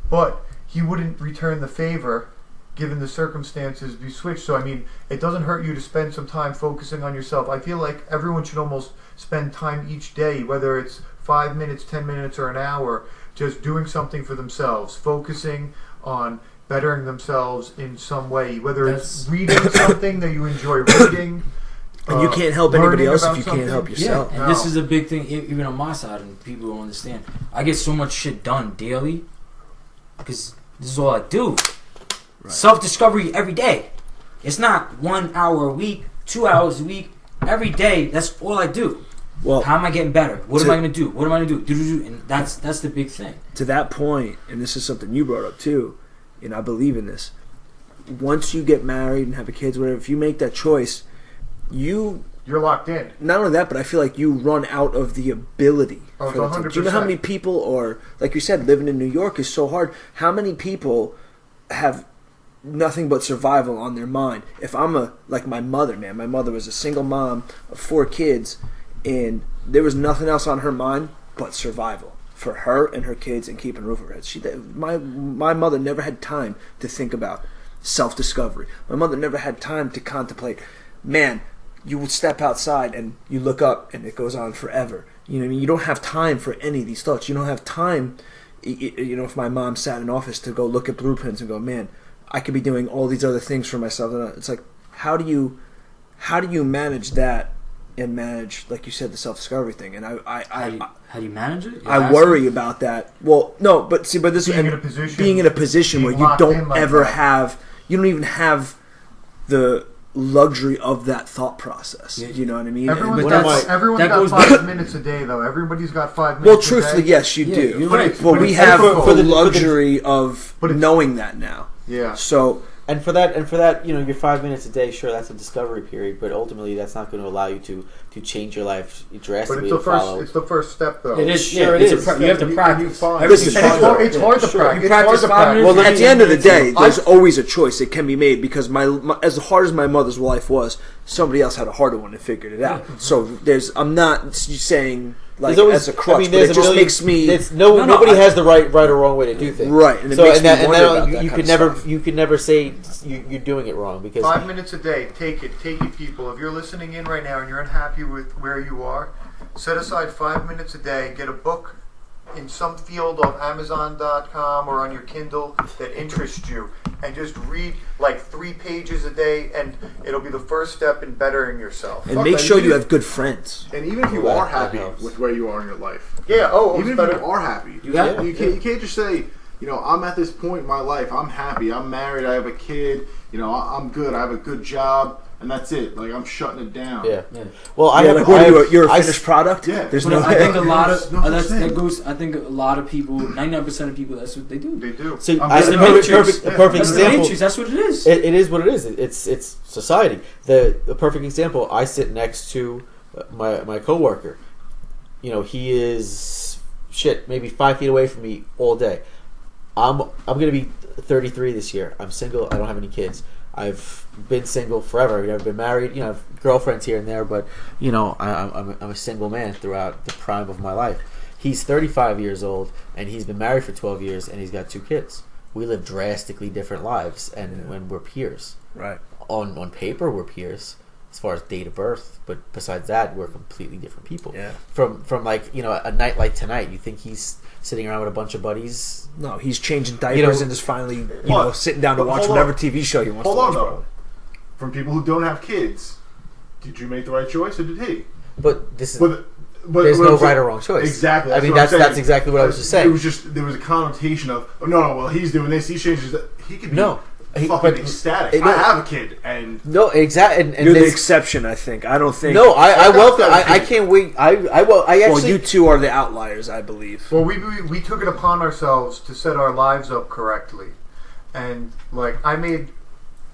but he wouldn't return the favor given the circumstances be switched. So I mean, it doesn't hurt you to spend some time focusing on yourself. I feel like everyone should almost spend time each day, whether it's 5 minutes, 10 minutes, or an hour, just doing something for themselves, focusing on bettering themselves in some way, whether it's reading something that you enjoy reading. And you can't help anybody else if you can't help yourself. Yeah, and this is a big thing, even on my side, and people don't understand. I get so much shit done daily because this is all I do. Right. Self-discovery every day. It's not 1 hour a week, 2 hours a week. Every day, that's all I do. Well, how am I getting better? What am I going to do? What am I going to do? And that's the big thing. To that point, and this is something you brought up too, and I believe in this. Once you get married and have a kids, whatever, if you make that choice, you're locked in. Not only that, but I feel like you run out of the ability. Oh, it's 100%. Do you know how many people, or like you said, living in New York is so hard. How many people have nothing but survival on their mind? If I'm like my mother, man. My mother was a single mom of 4 kids, and there was nothing else on her mind but survival for her and her kids and keeping a roof over her head. My mother never had time to think about self-discovery. My mother never had time to contemplate, man, you would step outside and you look up and it goes on forever. You know what I mean? You don't have time for any of these thoughts. You don't have time, you know, if my mom sat in office to go look at blueprints and go, man, I could be doing all these other things for myself. It's like, how do you manage that and manage, like you said, the self-discovery thing? And how do you manage it? I worry about that. Well, no, but see, but this being in a position where you don't ever have, you don't even have the luxury of that thought process. Yeah. You know what I mean? Everyone's But got that goes 5 minutes a day, though. Everybody's got 5 minutes. Well, a day. truthfully, yes, you Yeah, do. you're But right. it's- But we it's have difficult. the luxury of but it's- knowing that now. Yeah. So And for that, you know, your 5 minutes a day, sure, that's a discovery period, but ultimately, that's not going to allow you to change your life But drastically. it's the to follow. first. It's the first step, though. It is. Sure, Yeah, it it's is. you have to You practice. find- Listen, And it's hard to Sure. practice. You It's hard practice to 5 practice. minutes. Well, at the end of the day, I- there's always a choice. It can be made because my as hard as my mother's life was, somebody else had a harder one and figured it out. So I'm not saying like There's always- as a crutch, I mean, but there's it a just million- makes me nobody has the right or wrong way to do things. right, and it So makes and me that, and wonder that, about you, that you kind could of never stuff. you could never say you're doing it wrong because 5 minutes a day. Take it, people. If you're listening in right now and you're unhappy with where you are, set aside 5 minutes a day. Get a book in some field on Amazon.com or on your Kindle that interests you, and just read like 3 pages a day, and it'll be the first step in bettering yourself. And Fuck make that, sure even you if- have good friends. And even if you Well, are that happy helps. with where you are in your life, Yeah. Oh, even it's if better. you are happy, You have- you can't just say, you know, I'm at this point in my life, I'm happy, I'm married, I have a kid, you know, I'm good, I have a good job, and that's it. Like, I'm shutting it down. yeah. Yeah. Well, I Yeah, have. like, what I are you? have- You're a I- finished product. Yeah. There's But no. I think a lot of No such that's, thing. that goes. I think a lot of people, 99% of people, that's what they do. They do. So, I'm I- just- a the perfect, Matrix. perfect, a perfect That's the example. Matrix. That's what it is. It is what it is. It's society. The perfect example. I sit next to my coworker. You know, he is maybe 5 feet away from me all day. I'm gonna be 33 this year. I'm single. I don't have any kids. I've been single forever. I've never been married. You know, I have girlfriends here and there, but you know, I'm a single man throughout the prime of my life. He's 35 years old, and he's been married for 12 years, and he's got 2 kids. We live drastically different lives, and when we're peers, Right. on paper we're peers as far as date of birth, but besides that, we're completely different people. Yeah. From like, you know, a night like tonight, you think he's sitting around with a bunch of buddies? No, he's changing diapers and just finally, you know, sitting down to But watch hold whatever on. TV show he wants Hold to on, watch. though. probably. From people who don't have kids, did you make the right choice, or did he? But this is But there's but no I'm saying- right or wrong choice. Exactly. I mean, what I'm saying. that's exactly what I was just saying. It was just there was a connotation of, oh, no, well, he's doing this, he changes that. He could be No, fucking but- ecstatic. no. I have a kid, and No, exactly. And You're the this- exception, I think. I don't think. no, I That's welcome. not I can't wait. I Well, actually. you two are the outliers, I believe. Well, we took it upon ourselves to set our lives up correctly, and like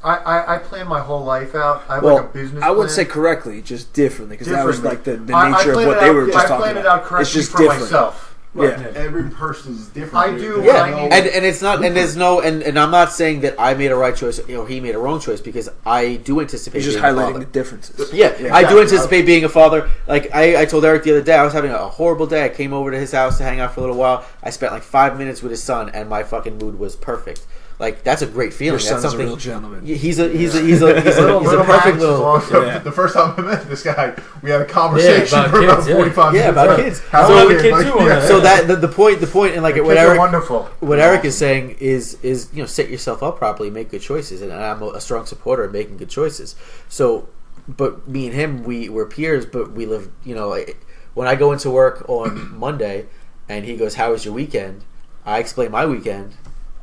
I planned my whole life out. I have Well, like a business. I wouldn't plan. say correctly, just differently, because that was Differently. like the nature of planned what it they out- were just I talking planned it about. out correctly It's just for different. myself. Yeah. every person's different. I do There's what Yeah, I need. and it's not, and there's no, and I'm not saying that I made a right choice or he made a wrong choice, because I do anticipate. He's just being a highlighting father. the differences. Yeah, Yeah, I do exactly. anticipate being a father. Like I told Eric the other day, I was having a horrible day. I came over to his house to hang out for a little while. I spent like 5 minutes with his son, and my fucking mood was perfect. Like that's a great feeling. Your That's son's a something. real gentleman. He's a Little perfect Max little. was So awesome. the first time I met this guy, we had a conversation about for about kids, yeah. 45 Yeah, minutes. about kids. How So- old the are kid you? too on that. So that the point, and like The what kids are Eric, wonderful. what Eric is saying is you know, set yourself up properly, make good choices, and I'm a strong supporter of making good choices. So, but me and him, we're peers, but we live. You know, like, when I go into work on Monday, and he goes, "How was your weekend?" I explain my weekend,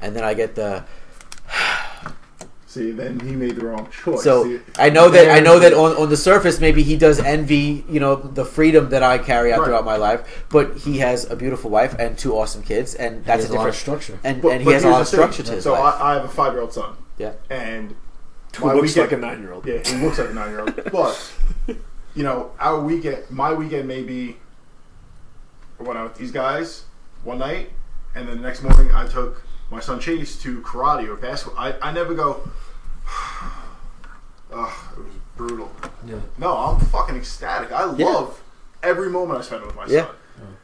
and then I get the. See, then he made the wrong choice. So See, I know that on the surface maybe he does envy, you know, the freedom that I carry out Right. throughout my life, but he has a beautiful wife and 2 awesome kids, and that's has a a lot different of structure. and but he has a here's lot of the thing. structure to his So life. I have a 5-year-old son. Yeah. And Who looks like a 9-year-old. Yeah, he looks like a 9-year-old. But, you know, my weekend may be, I went out with these guys one night, and then the next morning I took my son Chase to karate or basketball. I never go, ugh, it was brutal. Yeah. No, I'm fucking ecstatic. I love every moment I spend with my Yeah.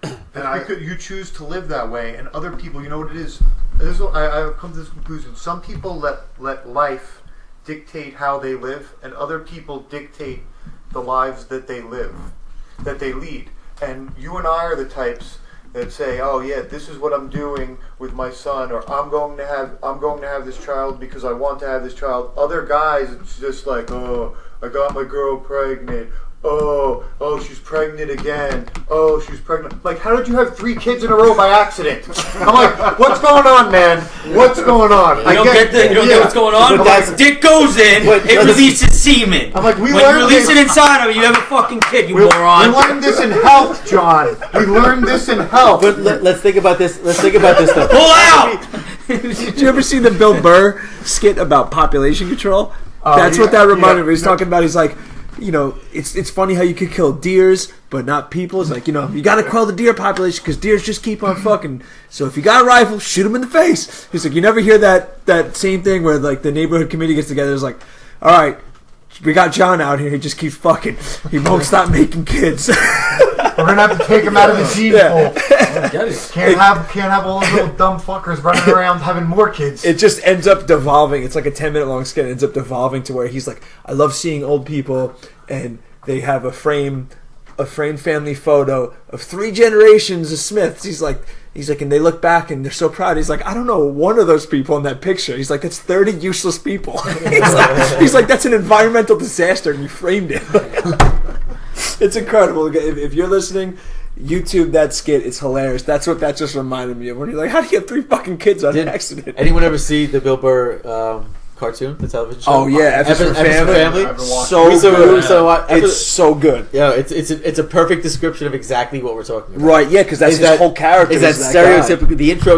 son. And You choose to live that way, and other people, you know what it is? This is what I've come to this conclusion. Some people let life dictate how they live, and other people dictate the lives that they live, that they lead. And you and I are the types that say, "Oh yeah, this is what I'm doing with my son," or I'm going to have this child because I want to have this child. Other guys, it's just like, "Oh, I got my girl pregnant," oh, she's pregnant again. Oh, she's pregnant. Like, how did you have 3 kids in a row by accident? I'm like, what's going on, man? What's going on? You don't get what's going on? But Dick goes in, it releases semen. I'm like, when you release it inside of you, have a fucking kid, you moron. We learned this in health, John. We learned this in health. But let's think about this. Let's think about this though. Pull out! Did you ever see the Bill Burr skit about population control? That's what that reminded me. He's talking about. He's like, it's funny how you could kill deers, but not people. It's like, you got to quell the deer population because deers just keep on fucking. So if you got a rifle, shoot them in the face. He's like, you never hear that same thing where like the neighborhood committee gets together. It's like, all right, we got John out here. He just keeps fucking. He won't stop making kids. We're gonna have to take him out of the gene pool. Can't have all those little dumb fuckers running around having more kids. It just ends up devolving. It's like a 10-minute long skit. It ends up devolving to where he's like, I love seeing old people and they have a framed family photo of 3 generations of Smiths. He's like, and they look back and they're so proud. He's like, I don't know one of those people in that picture. He's like, that's 30 useless people. he's like, that's an environmental disaster, and you framed it. It's incredible. If you're listening, YouTube that skit. It's hilarious. That's what that just reminded me of. When you're like, how do you have 3 fucking kids on accident? Anyone ever see the Bill Burr cartoon, the television show? Oh yeah, F is for Family. So good. It's so good. Yeah, it's a perfect description of exactly what we're talking about. Right? Yeah, because that's his whole character. Is that stereotypical?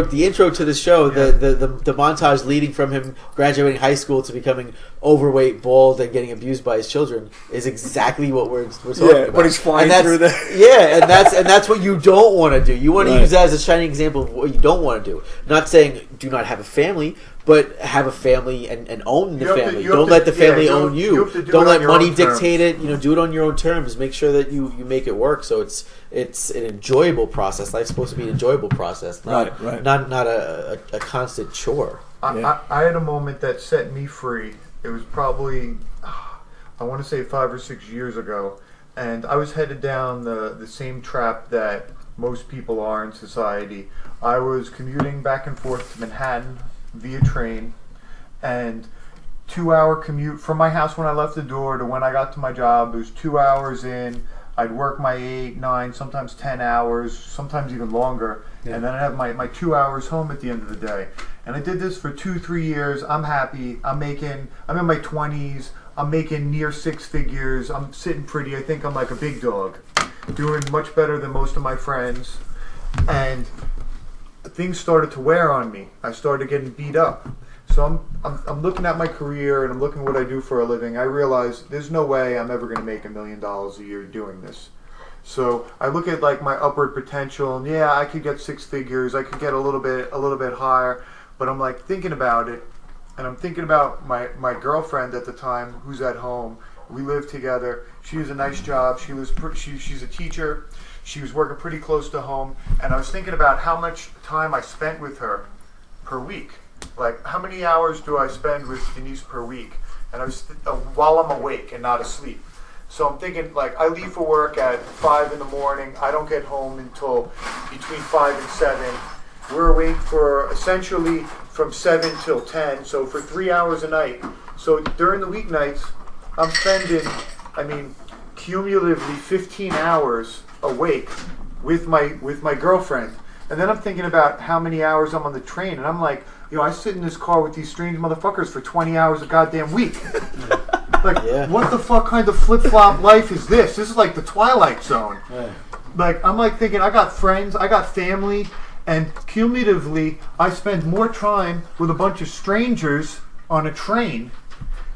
The intro to the show, the montage leading from him graduating high school to becoming overweight, bald, and getting abused by his children is exactly what we're talking about. When he's flying through the and that's what you don't want to do. You want to use that as a shining example of what you don't want to do. Not saying do not have a family, but have a family and own the family. Don't let the family own you. Don't let money dictate it. Do it on your own terms. Make sure that you make it work. So it's an enjoyable process. Life's supposed to be an enjoyable process, not a constant chore. I had a moment that set me free. It was probably, I want to say 5 or 6 years ago, and I was headed down the same trap that most people are in society. I was commuting back and forth to Manhattan via train, and 2-hour commute from my house when I left the door to when I got to my job. It was 2 hours in. I'd work my 8, 9, sometimes 10 hours, sometimes even longer, and then I'd have my 2 hours home at the end of the day. And I did this for 2-3 years. I'm happy. I'm in my 20s. I'm making near 6 figures. I'm sitting pretty. I think I'm like a big dog, doing much better than most of my friends. And things started to wear on me. I started getting beat up. So I'm looking at my career and I'm looking at what I do for a living. I realize there's no way I'm ever going to make $1 million a year doing this. So I look at like my upward potential, and I could get 6 figures. I could get a little bit higher. But I'm like thinking about it, and I'm thinking about my girlfriend at the time who's at home. We live together. She has a nice job. She's a teacher. She was working pretty close to home, and I was thinking about how much time I spent with her per week. Like, how many hours do I spend with Denise per week? And I was while I'm awake and not asleep. So I'm thinking, like, I leave for work at 5 in the morning. I don't get home until between 5 and 7. We're awake for essentially from 7 till 10, so for 3 hours a night. So during the weeknights, I'm spending, cumulatively 15 hours awake with my girlfriend. And then I'm thinking about how many hours I'm on the train, and I'm like, I sit in this car with these strange motherfuckers for 20 hours a goddamn week. What the fuck kind of flip-flop life is this? This is like the Twilight Zone. Yeah. Like, I'm like thinking, I got friends, I got family, and cumulatively, I spend more time with a bunch of strangers on a train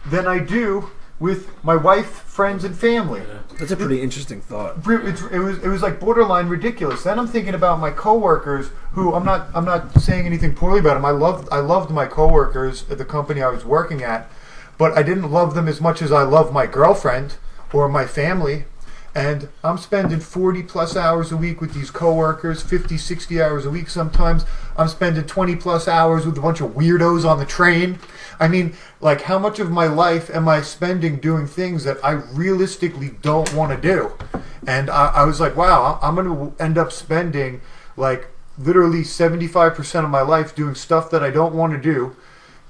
than I do with my wife, friends, and family. Yeah. That's a pretty interesting thought. It was like borderline ridiculous. Then I'm thinking about my coworkers, who I'm not saying anything poorly about them. I loved my coworkers at the company I was working at, but I didn't love them as much as I love my girlfriend or my family. And I'm spending 40 plus hours a week with these coworkers, 50, 60 hours a week sometimes. I'm spending 20 plus hours with a bunch of weirdos on the train. Like, how much of my life am I spending doing things that I realistically don't want to do? And I was like, wow, I'm going to end up spending like literally 75% of my life doing stuff that I don't want to do,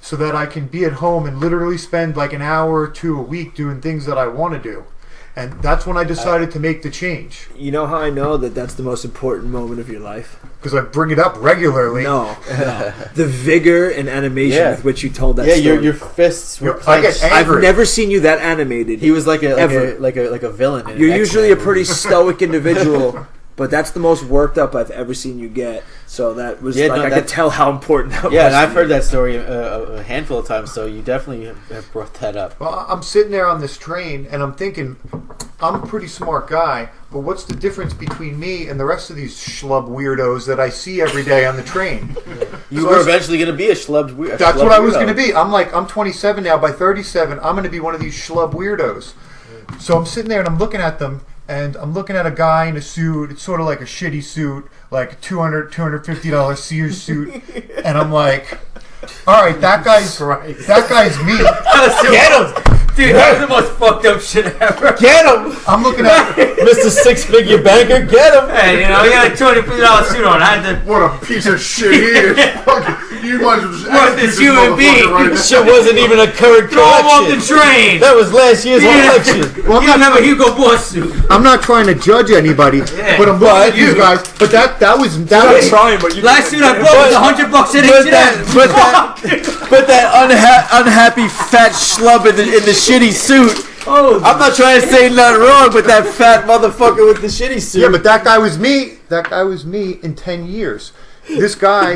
so that I can be at home and literally spend like an hour or 2 a week doing things that I want to do. And that's when I decided to make the change. You know how I know that that's the most important moment of your life? Because I bring it up regularly. No. The vigor and animation with which you told that story. Yeah, your fists were I get clenched. angry. I've never seen you that animated. He was like a villain. You're usually a pretty stoic individual, but that's the most worked up I've ever seen you get. So that was I could tell how important that was. Yeah, and I've heard that story a handful of times, so you definitely have brought that up. Well, I'm sitting there on this train, and I'm thinking, I'm a pretty smart guy, but what's the difference between me and the rest of these schlub weirdos that I see every day on the train? You were eventually going to be a schlub weirdo. That's what I was going to be. I'm 27 now. By 37, I'm going to be one of these schlub weirdos. So I'm sitting there, and I'm looking at them, and I'm looking at a guy in a suit. It's sort of like a shitty suit, like a $250 Sears suit, and I'm like, all right, that guy's me. Get him! Dude, that was the most fucked up shit ever. Get him! I'm looking at Mr. Six-Figure Banker, get him! Hey, you know, he had a $250 suit on. I had to... What a piece of shit he is. You might as well just What this human being? right This shit wasn't even a current Throw him off the collection. train! That was last year's election. Well, You don't have a Hugo Boss suit. I'm not trying to judge anybody, but I'm looking at you guys. But that was trying, but you Last suit I bought was $100 at H&M. But that unhappy fat schlub in the shitty suit. Oh, I'm not trying to say nothing wrong with that fat motherfucker with the shitty suit. Yeah, but that guy was me. That guy was me in 10 years. This guy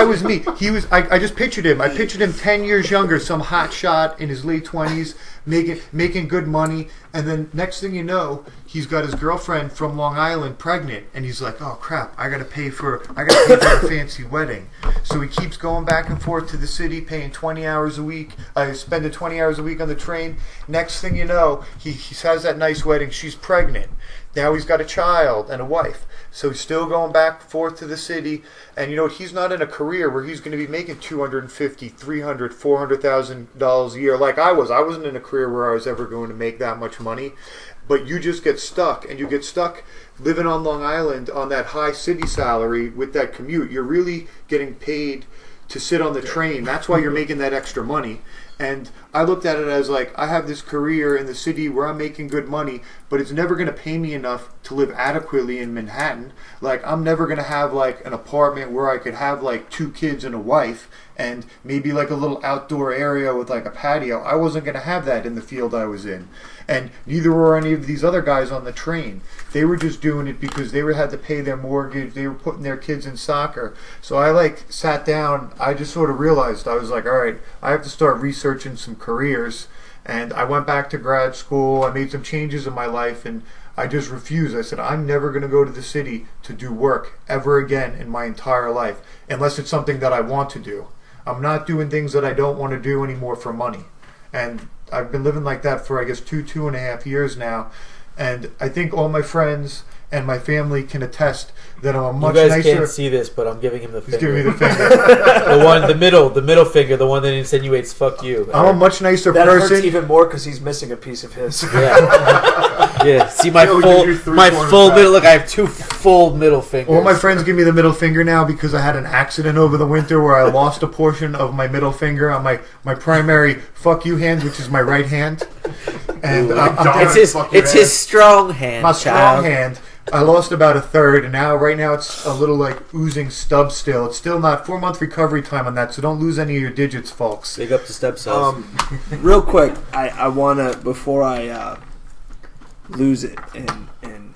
was me. I just pictured him. I pictured him 10 years younger, some hot shot in his late 20s, making good money, and then next thing you know, he's got his girlfriend from Long Island pregnant, and he's like, "Oh crap, I gotta pay for a fancy wedding." So he keeps going back and forth to the city, paying 20 hours a week. Spending 20 hours a week on the train. Next thing you know, he has that nice wedding. She's pregnant. Now he's got a child and a wife. So he's still going back and forth to the city, and you know what? He's not in a career where he's going to be making $250,000, $300,000, $400,000 a year like I was. I wasn't in a career where I was ever going to make that much money. But you just get stuck, and you get stuck living on Long Island on that high city salary with that commute. You're really getting paid to sit on the train. That's why you're making that extra money. And I looked at it as like, I have this career in the city where I'm making good money, but it's never going to pay me enough to live adequately in Manhattan. Like, I'm never going to have like an apartment where I could have like 2 kids and a wife and maybe like a little outdoor area with like a patio. I wasn't going to have that in the field I was in. And neither were any of these other guys on the train. They were just doing it because they had to pay their mortgage. They were putting their kids in soccer. So I like sat down. I just sort of realized, I was like, all right, I have to start researching some careers. And I went back to grad school. I made some changes in my life, and I just refused. I said, I'm never going to go to the city to do work ever again in my entire life, unless it's something that I want to do. I'm not doing things that I don't want to do anymore for money. And I've been living like that for, I guess, 2.5 years now. And I think all my friends and my family can attest that I'm a much nicer... You guys can't see this, but I'm giving him the He's finger. giving me the finger. the middle finger, the one that insinuates "fuck you." I'm a much nicer that person. hurts even more because he's missing a piece of his. Yeah. See my Yo, full you're 3/4 full back. middle. Look, I have 2 full middle fingers. All my friends give me the middle finger now because I had an accident over the winter where I lost a portion of my middle finger on my primary fuck you hand, which is my right hand. And It's his strong hand. my strong hand. I lost about 1/3, and right now it's a little like oozing stub still. It's still not 4-month recovery time on that, so don't lose any of your digits, folks. Big up to stem cells. Real quick, I want to, before I lose it, and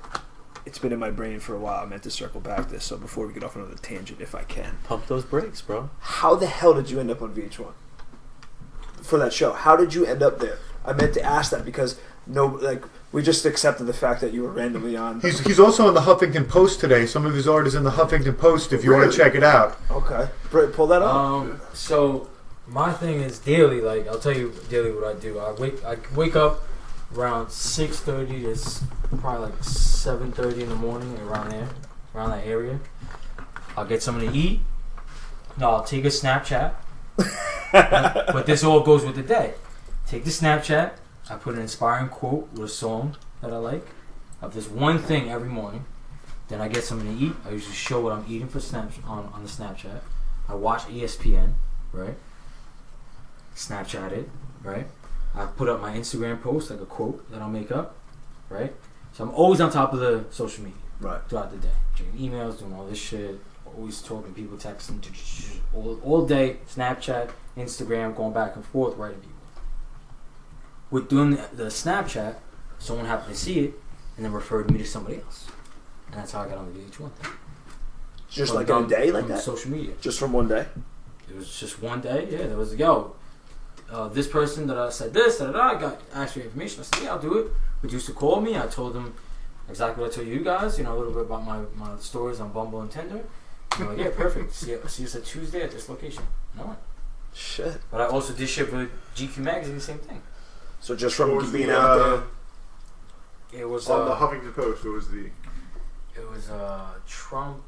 it's been in my brain for a while, I meant to circle back this, so before we get off on another tangent, if I can. Pump those brakes, bro. How the hell did you end up on VH1 for that show? How did you end up there? I meant to ask that because we just accepted the fact that you were randomly on. He's also in the Huffington Post today. Some of his art is in the Huffington Post if you want to check it out. Okay. Pull that up. So my thing is daily. Like, I'll tell you daily what I do. I wake up around 6:30. It's probably like 7:30 in the morning, around that area. I'll get something to eat. No, I'll take a Snapchat. But this all goes with the day. Take the Snapchat. I put an inspiring quote with a song that I like. I have this one thing every morning. Then I get something to eat. I usually show what I'm eating for on the Snapchat. I watch ESPN, right? Snapchat it, right? I put up my Instagram post, like a quote that I'll make up. right? So I'm always on top of the social media throughout the day. Checking emails, doing all this shit, always talking to people, texting, all day, Snapchat, Instagram, going back and forth, writing people. With doing the Snapchat, someone happened to see it and then referred me to somebody else. And that's how I got on the VH1 thing. Just like in a day like that? Social media. Just from one day? It was just one day, yeah. There was, this person that I said this, I got asked for information. I said, yeah, I'll do it. But used to call me. I told them exactly what I told you guys, a little bit about my stories on Bumble and Tinder. They're like, yeah, perfect. See us at Tuesday at this location. No. Shit. But I also did shit for GQ Magazine, same thing. So just from being out there? It was... on the Huffington Post, it was the... It was Trump...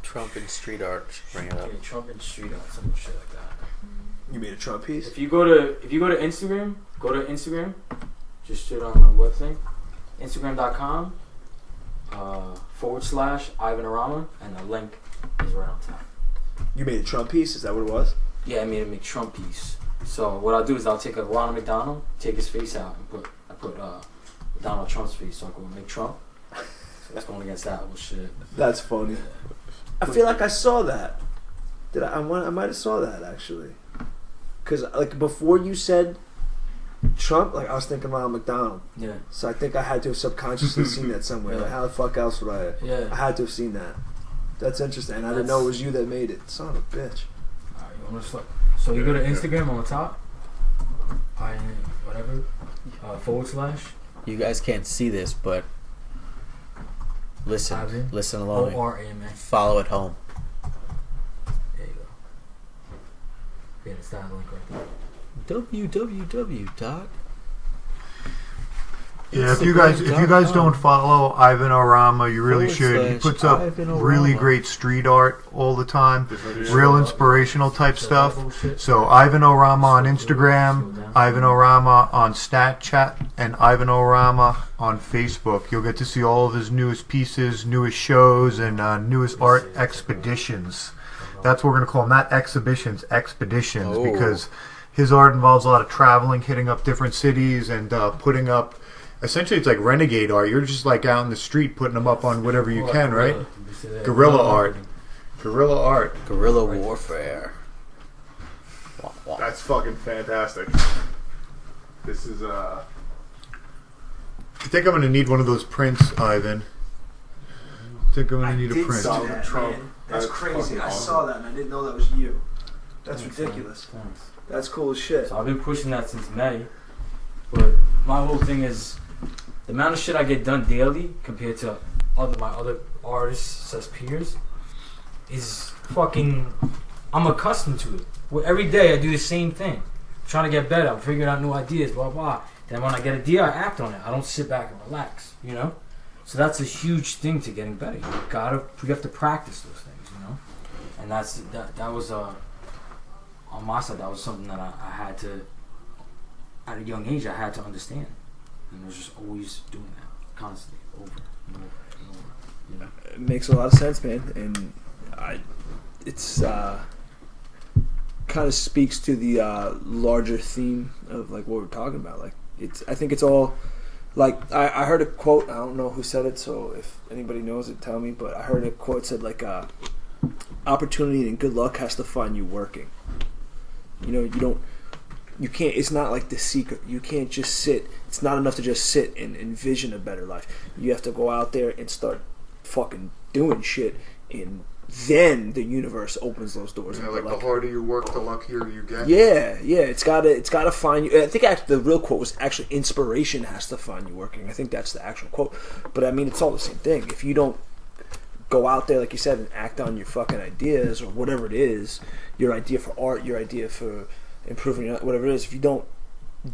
Trump and street art. Bring it up. Yeah, Trump and street art, some shit like that. You made a Trump piece? If you go to Instagram, just shit on the web thing, Instagram.com /Ivanarama, and the link is right on top. You made a Trump piece? Is that what it was? Yeah, I made a Trump piece. So what I'll do is I'll take a Ronald McDonald, take his face out, and put Donald Trump's face, so I go make Trump. So it's going against that whole shit. That's funny. I feel like I saw that. I might have saw that actually. Because like before you said Trump, like I was thinking Ronald McDonald. Yeah. So I think I had to have subconsciously seen that somewhere. Yeah. Like how the fuck else would I? Yeah. I had to have seen that. That's interesting. I didn't know it was you that made it. Son of a bitch. Alright, you want to look? So you go to Instagram on the top. /. You guys can't see this, but listen along. ORAMA. Follow at home. There you go. Yeah, it's that link right there. www. Yeah, if you guys don't follow Ivanarama, you really should. He puts up really great street art all the time, real inspirational type stuff. So Ivanarama on Instagram, Ivanarama on Snapchat, and Ivanarama on Facebook. You'll get to see all of his newest pieces, newest shows, and newest art expeditions. That's what we're going to call them, not exhibitions, expeditions, because his art involves a lot of traveling, hitting up different cities, and putting up. Essentially, it's like renegade art. You're just like out in the street putting them up on whatever you can, right? Guerrilla art. Guerrilla art. Guerrilla warfare. That's fucking fantastic. This is I think I'm going to need one of those prints, Ivan. I think I'm going to need a print. That, Trump. That's crazy. I awesome. saw that and I didn't know that was you. That's ridiculous. Thanks. That's cool as shit. So I've been pushing that since May. But my whole thing is the amount of shit I get done daily compared to my other artists as peers is fucking. I'm accustomed to it. Well, every day I do the same thing. I'm trying to get better. I'm figuring out new ideas, blah, blah. Then when I get a deal, I act on it. I don't sit back and relax, So that's a huge thing to getting better. You have to practice those things, And that was on my side. That was something that I had to, at a young age, I had to understand. And I was just always doing that, constantly, over and over and over. It makes a lot of sense, man, and it's kind of speaks to the larger theme of like what we're talking about. Like I think it's all like I heard a quote. I don't know who said it, so if anybody knows it, tell me. But I heard a quote said like opportunity and good luck has to find you working. You can't. It's not like The Secret. You can't just sit. It's not enough to just sit and envision a better life. You have to go out there and start fucking doing shit, and then the universe opens those doors. Yeah, like the harder you work, the luckier you get. Yeah. It's gotta find you. I think actually the real quote was actually inspiration has to find you working. I think that's the actual quote. But I mean, it's all the same thing. If you don't go out there, like you said, and act on your fucking ideas or whatever it is, your idea for art, your idea for improving whatever it is, if you don't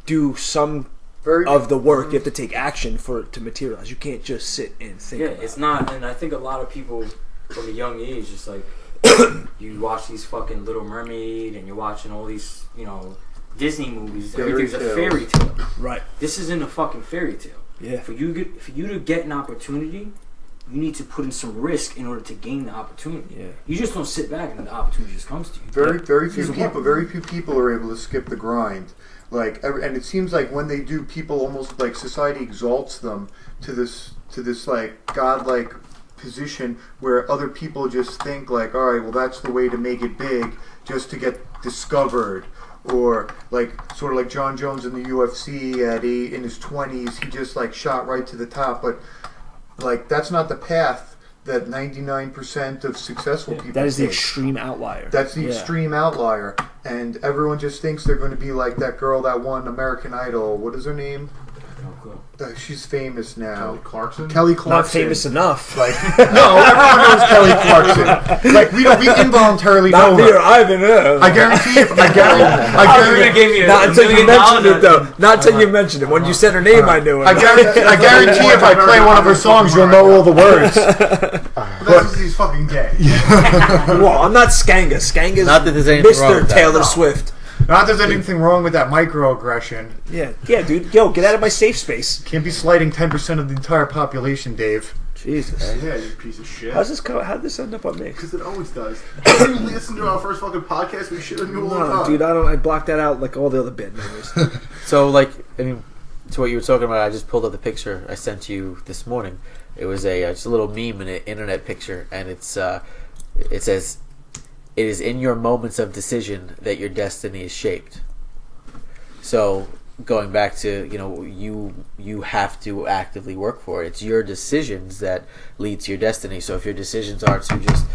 do some of the work, you have to take action for it to materialize. You can't just sit and think about it's not, and I think a lot of people from a young age, it's like you watch these fucking Little Mermaid and you're watching all these, Disney movies. Everything's a fairy tale. Right. This isn't a fucking fairy tale. Yeah. For you to get an opportunity, you need to put in some risk in order to gain the opportunity. Yeah. You just don't sit back and the opportunity just comes to you. Very few people are able to skip the grind. And it seems like when they do, people almost like society exalts them to this like godlike position where other people just think like, all right, well that's the way to make it big, just to get discovered. Or like sort of like John Jones in the UFC in his 20s, he just like shot right to the top. But like that's not the path that 99% of successful people That is the take. extreme outlier. That's the extreme outlier, and everyone just thinks they're going to be like that girl that won American Idol. What is her name? She's famous now. Kelly Clarkson. Not famous enough. Like no, everyone knows Kelly Clarkson. Like we involuntarily know her. Ivan. I guarantee if Not until you mentioned it, though. Not until you mentioned it. When you said her name, I knew it. I guarantee if I play one of her songs, you'll know all the words. That's because he's fucking gay. Well, I'm not Skanga. Skanga's Not that there's anything wrong Mr. with that. Taylor No. Swift. Not that there's anything wrong with that microaggression. Yeah, dude. Yo, get out of my safe space. Can't be slighting 10% of the entire population, Dave. Jesus. Yeah, you piece of shit. How'd this end up on me? Because it always does. Did you listen to our first fucking podcast? We should have knew all the No, time. dude, I blocked that out like all the other bad memories. So, like, I mean, to what you were talking about, I just pulled up the picture I sent you this morning. It was just a little meme in an internet picture, and it says, "It is in your moments of decision that your destiny is shaped." So, going back to, you have to actively work for it. It's your decisions that lead to your destiny. So if your decisions are to just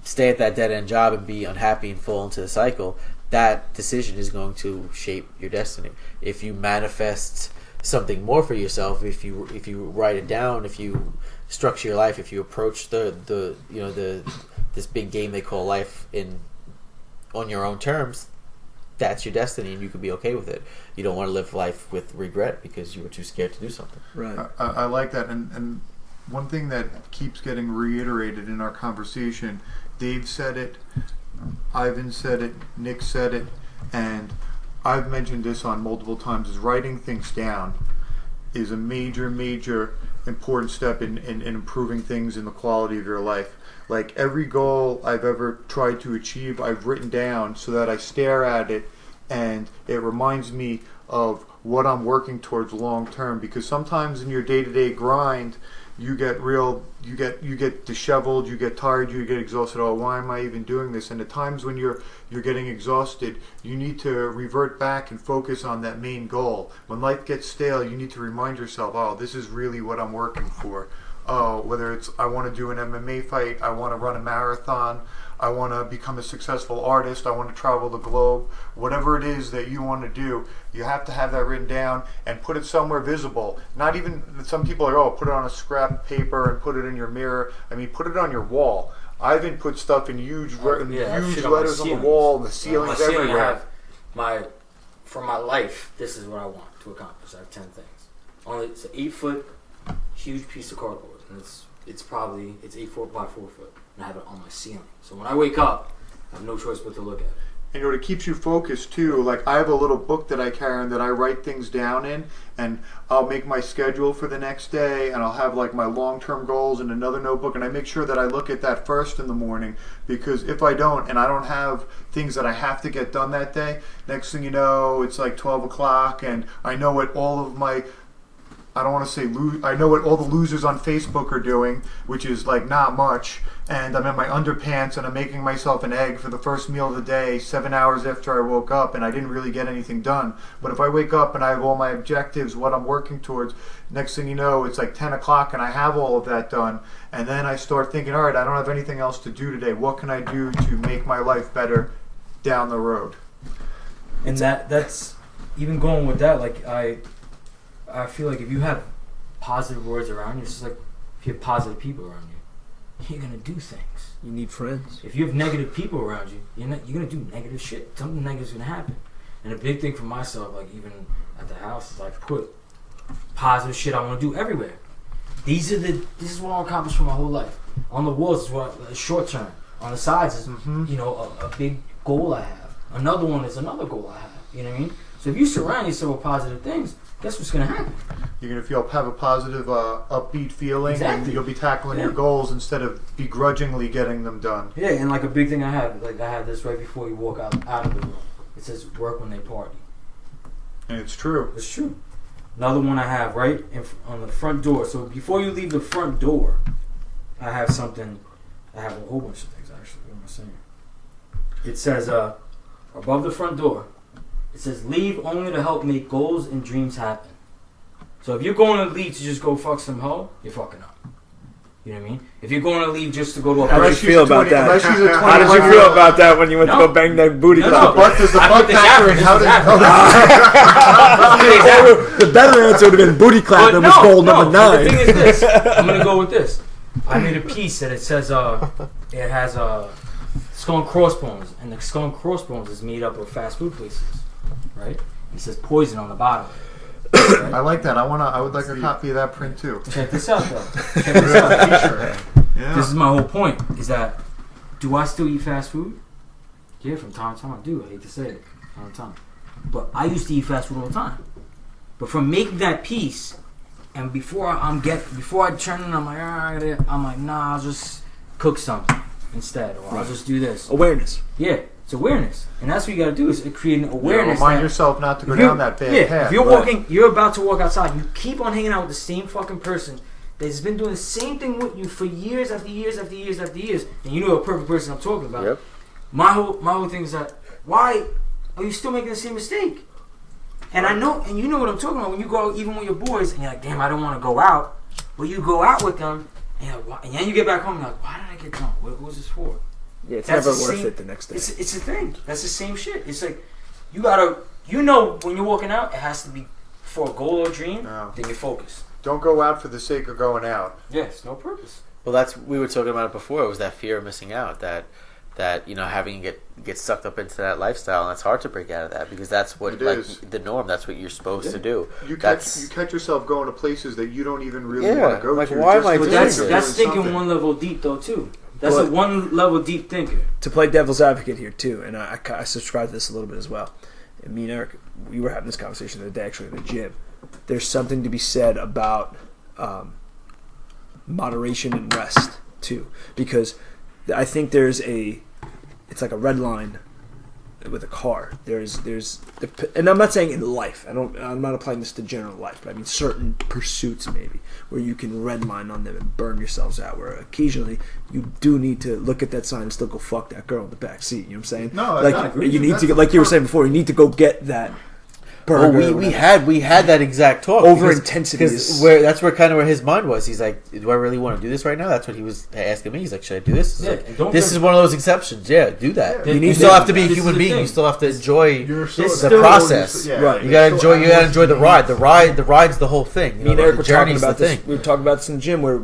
stay at that dead-end job and be unhappy and fall into the cycle, that decision is going to shape your destiny. If you manifest something more for yourself, if you write it down, if you structure your life, if you approach this big game they call life on your own terms, that's your destiny, and you can be okay with it. You don't want to live life with regret because you were too scared to do something. Right. I like that, and one thing that keeps getting reiterated in our conversation, Dave said it, Ivan said it, Nick said it, and I've mentioned this on multiple times, is writing things down is a major important step in improving things in the quality of your life. Like every goal I've ever tried to achieve, I've written down so that I stare at it and it reminds me of what I'm working towards long term. Because sometimes in your day-to-day grind, you get disheveled, you get tired, you get exhausted. Oh, why am I even doing this? And at times when you're getting exhausted, you need to revert back and focus on that main goal. When life gets stale, you need to remind yourself, oh, this is really what I'm working for. Oh, whether it's I want to do an MMA fight, I want to run a marathon, I want to become a successful artist, I want to travel the globe, whatever it is that you want to do, you have to have that written down and put it somewhere visible. Not even, some people are, put it on a scrap paper and put it in your mirror. I mean, put it on your wall. Ivan put stuff in huge letters on the wall, and the ceilings everywhere. For my life, this is what I want to accomplish. I have 10 things. It's an 8-foot, huge piece of cardboard, and it's 8 foot by 4 foot, and I have it on my ceiling. So when I wake up, I have no choice but to look at it. And it keeps you focused too. Like I have a little book that I carry and that I write things down in, and I'll make my schedule for the next day, and I'll have like my long-term goals in another notebook, and I make sure that I look at that first in the morning, because if I don't, and I don't have things that I have to get done that day, next thing you know, it's like 12 o'clock, and I know what all of my I don't want to say I know what all the losers on Facebook are doing, which is like not much, and I'm in my underpants and I'm making myself an egg for the first meal of the day 7 hours after I woke up, and I didn't really get anything done. But if I wake up and I have all my objectives, what I'm working towards, next thing you know, it's like 10 o'clock and I have all of that done, and then I start thinking, all right, I don't have anything else to do today. What can I do to make my life better down the road? And that's even going with that, like I feel like if you have positive words around you, it's just like if you have positive people around you, you're gonna do things. You need friends. If you have negative people around you, you're gonna do negative shit. Something negative's gonna happen. And a big thing for myself, like even at the house, is I put positive shit I want to do everywhere. This is what I accomplished for my whole life. On the walls is what short term. On the sides is a big goal I have. Another one is another goal I have. You know what I mean? So if you surround yourself with positive things, guess what's gonna happen? You're going to have a positive, upbeat feeling, Exactly. and you'll be tackling your goals instead of begrudgingly getting them done. Yeah, and like a big thing I have this right before you walk out of the room. It says work when they party. And it's true. It's true. Another one I have right on the front door. So before you leave the front door, I have something. I have a whole bunch of things actually. What am I saying? It says above the front door. It says leave only to help make goals and dreams happen. So if you're going to leave to just go fuck some hoe, you're fucking up. You know what I mean? If you're going to leave just to go to a How did you feel about that? Unless she's a How did you feel about that when you went to go bang that booty clap? Does the butt factor in how The better answer would have been booty clap. That was goal number 9. The thing is this. I'm going to go with this. I made a piece that it says it has skull and crossbones, and the skull and crossbones is made up of fast food places, right? It says poison on the bottom. Right? I like that. I would like a copy of that print too. Check this out, though. Check this out. Yeah. This is my whole point. Is that do I still eat fast food? Yeah, from time to time I do. I hate to say it, from time to time. But I used to eat fast food all the time. But from making that piece, and before I turn in, I'm like, nah, I'll just cook something instead, or I'll just do this. Awareness. Yeah, it's awareness, and that's what you got to do is create an awareness. Remind yourself not to go down that bad path. If you're you're about to walk outside, you keep on hanging out with the same fucking person that's been doing the same thing with you for years after years after years after years, and you know a perfect person I'm talking about. Yep. My whole thing is that why are you still making the same mistake? And I know, and you know what I'm talking about when you go out, even with your boys, and you're like, damn, I don't want to go out, but you go out with them, and then you get back home, and you're like, why did I get drunk? What was this for? Yeah, it's That's never the worth same- it the next day. It's a thing. That's the same shit. It's like you gotta, when you're walking out, it has to be for a goal or dream. No. Then you focus. Don't go out for the sake of going out. Yes, no purpose. Well, we were talking about it before. It was that fear of missing out, that having to get sucked up into that lifestyle, and it's hard to break out of that because that's what It is. the norm. That's what you're supposed to do. You catch yourself going to places that you don't even really Yeah, want to go like, to. why am I But doing that's this? thinking something. one level deep though too. That's But- a one level deep thinker. To play devil's advocate here too, and I subscribe to this a little bit as well. And me and Eric, we were having this conversation the other day actually in the gym. There's something to be said about moderation and rest too, because I think it's like a red line with a car. And I'm not saying in life. I'm not applying this to general life, but I mean certain pursuits maybe where you can red line on them and burn yourselves out. Where occasionally you do need to look at that sign and still go fuck that girl in the back seat. You know what I'm saying? No, I like agree. you need That's to, like you were saying before, you need to go get that. Well, burger or we whatever. had that exact talk. Over intensity is- that's where his mind was. He's like, do I really want to do this right now? That's what he was asking me. He's like, should I do this? It's Yeah, like, and don't this get- is one of those exceptions. Yeah, do that. Yeah. You still have to be a This is human the being. thing. You still have to enjoy You're so It's the still- process. Right. You gotta enjoy the ride. The ride's the whole thing. You Me and know, Eric the were talking journey's about the this. thing. We were talking about this in the gym where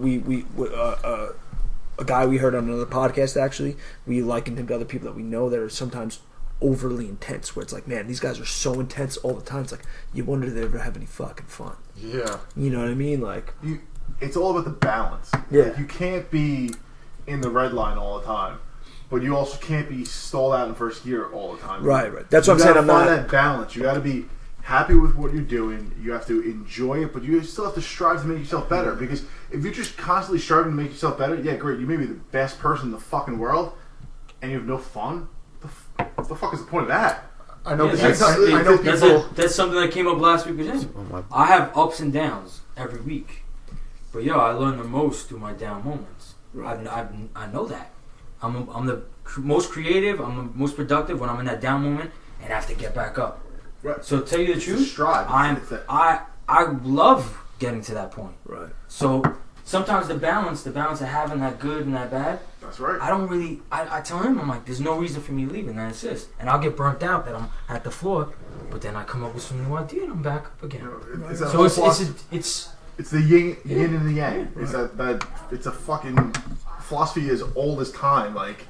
a guy we heard on another podcast actually, we likened him to other people that we know that are sometimes overly intense, where it's like, man, these guys are so intense all the time. It's like you wonder if they ever have any fucking fun. Yeah. You know what I mean? Like, It's all about the balance. Yeah. Like, you can't be in the red line all the time, but you also can't be stalled out in first gear all the time. right. That's what I'm saying. I'm find not. that balance. You got to be happy with what you're doing. You have to enjoy it, but you still have to strive to make yourself better. Because if you're just constantly striving to make yourself better, yeah, great. You may be the best person in the fucking world, and you have no fun. What the fuck is the point of that? I know. Yeah, because I know people. that's something that came up last week with him. I have ups and downs every week, but I learn the most through my down moments. Right. I know that. I'm the most creative. I'm the most productive when I'm in that down moment and have to get back up. Right. So to tell you the It's a truth, strive. I love getting to that point. Right. So sometimes the balance of having that good and that bad, That's right. I don't really. I tell him, I'm like, there's no reason for me leaving. That insists, and I'll get burnt out that I'm at the floor, but then I come up with some new idea and I'm back up again. It's that So whole it's the yin and the yang. It's that it's a fucking philosophy as old as time. Like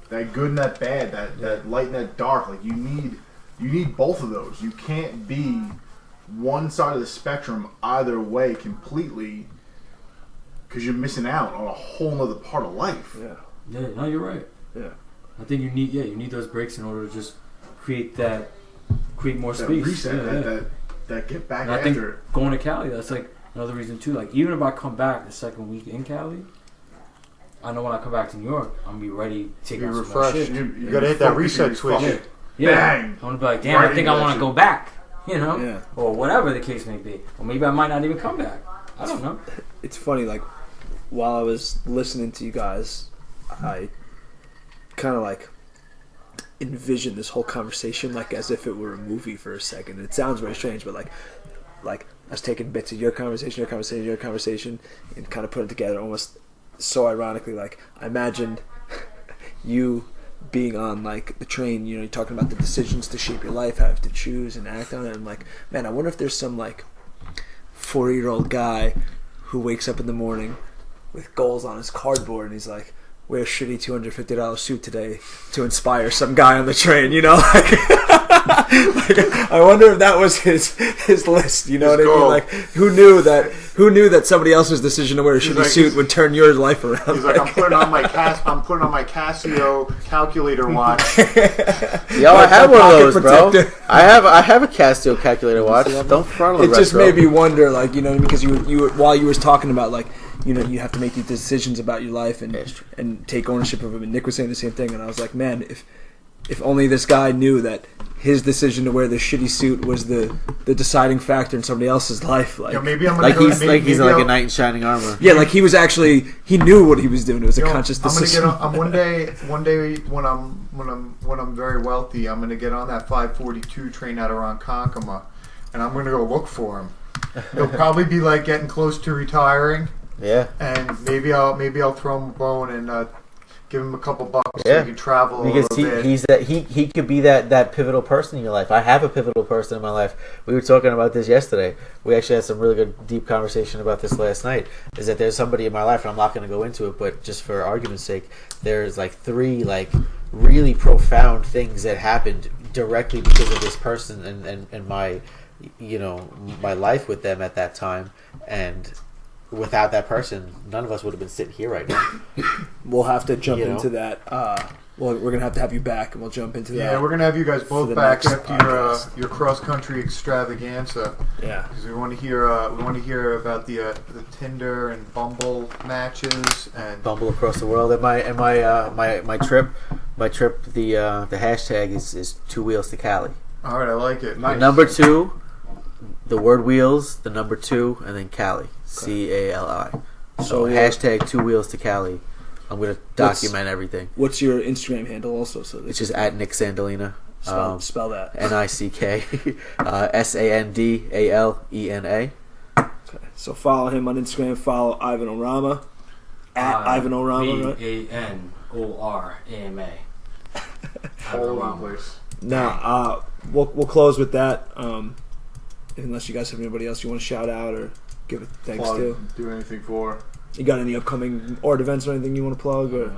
that good and that bad, that light and that dark. Like you need both of those. You can't be one side of the spectrum either way completely, because you're missing out on a whole other part of life. yeah. No, you're right. Yeah. I think you need those breaks in order to just create that create more That space. reset, Yeah. that get back And I think after. going to Cali, that's like another reason too. Like even if I come back the second week in Cali, I know when I come back to New York, I'm gonna be ready to take Be on some more refreshed. shit. You gotta hit that reset switch. Yeah, Bang! I'm gonna be like, damn, Right I think into I that want shit. to go back. You know, Yeah. or whatever the case may be, or maybe I might not even come back. I don't know. It's funny, like, while I was listening to you guys, I kind of, like, envisioned this whole conversation, like, as if it were a movie for a second. It sounds very strange, but, like I was taking bits of your conversation, and kind of putting it together almost so ironically. Like, I imagined you being on, like, the train, you know, you're talking about the decisions to shape your life, how you have to choose and act on it. I'm like, man, I wonder if there's some, like, 40-year-old guy who wakes up in the morning with goals on his cardboard and he's like, wear a shitty $250 suit today to inspire some guy on the train, you know? Like, I wonder if that was his list, you know His what I mean? goal. Like, who knew that somebody else's decision to wear a shitty like, suit would turn your life around? He's like, I'm putting on my Casio calculator watch. Yo, I have one of those, bro. protector. I have a Casio calculator watch. Don't front on It the just retro. made me wonder, like, you know, because you while you was talking about, like, you know, you have to make these decisions about your life and take ownership of them. And Nick was saying the same thing, and I was like, man, if only this guy knew that his decision to wear the shitty suit was the deciding factor in somebody else's life. Like, Yo, maybe I'm gonna Like go, he's maybe, he's maybe like a I'll- knight in shining armor. yeah, like he knew what he was doing. It was a Yo, conscious I'm gonna decision. get on, one day when I'm very wealthy, I'm gonna get on that 542 train out of Ronkonkoma, and I'm gonna go look for him. He'll probably be like getting close to retiring, Yeah. and maybe I'll throw him a bone and give him a couple bucks so Yeah. he can travel a Because little bit. he could be that pivotal person in your life. I have a pivotal person in my life. We were talking about this yesterday. We actually had some really good deep conversation about this last night. Is that there's somebody in my life, and I'm not going to go into it, but just for argument's sake, there's like 3 like really profound things that happened directly because of this person and my, you know, my life with them at that time. And without that person, none of us would have been sitting here right now. We'll have to jump You know? into that. Well, we're gonna have to have you back, and we'll jump into that. Yeah, we're gonna have you guys For both the back next after podcast. your cross country extravaganza. Yeah. Because we want to hear about the Tinder and Bumble matches and Bumble across the world. And my trip, the hashtag is 2 wheels to Cali. all right, I like it. Nice. Number 2, the word wheels, the number 2, and then Cali, CALI. So So, hashtag 2 wheels to Cali. I'm gonna document everything. What's your Instagram handle also? So It's just at Nick Sandalina. spell that. NICK SANDALENA. Okay. So follow him on Instagram. Follow Ivan Orama at Ivan Orama. Right? VANORAMA. All over the place. Now, we'll close with that. Unless you guys have anybody else you want to shout out or give a thanks Plug, to. do anything for. You got any upcoming art events or anything you want to plug, or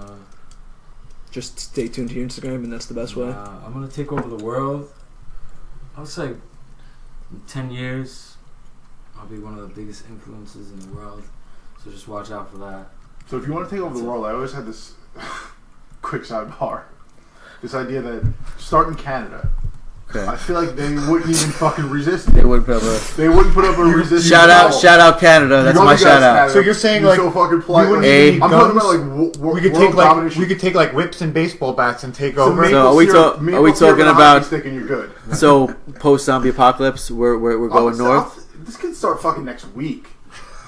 just stay tuned to your Instagram and that's the best way? I'm gonna take over the world. I would say, in 10 years, I'll be one of the biggest influences in the world. So just watch out for that. So if you want to take over the world, I always had this quick sidebar. This idea that start in Canada. Okay. I feel like they wouldn't even fucking resist They it. wouldn't put up They wouldn't put up a resistance. shout at out all. Canada. That's You know my you guys, shout out. Canada, So you're saying, you're like, so fucking polite. we wouldn't even need I'm talking guns? about like We could world take like domination. whips and baseball bats and take So over. maple So are we syrup- are maple we syrup talking and a hockey about- stick and you're good? So post zombie apocalypse, we're going north. This can start fucking next week.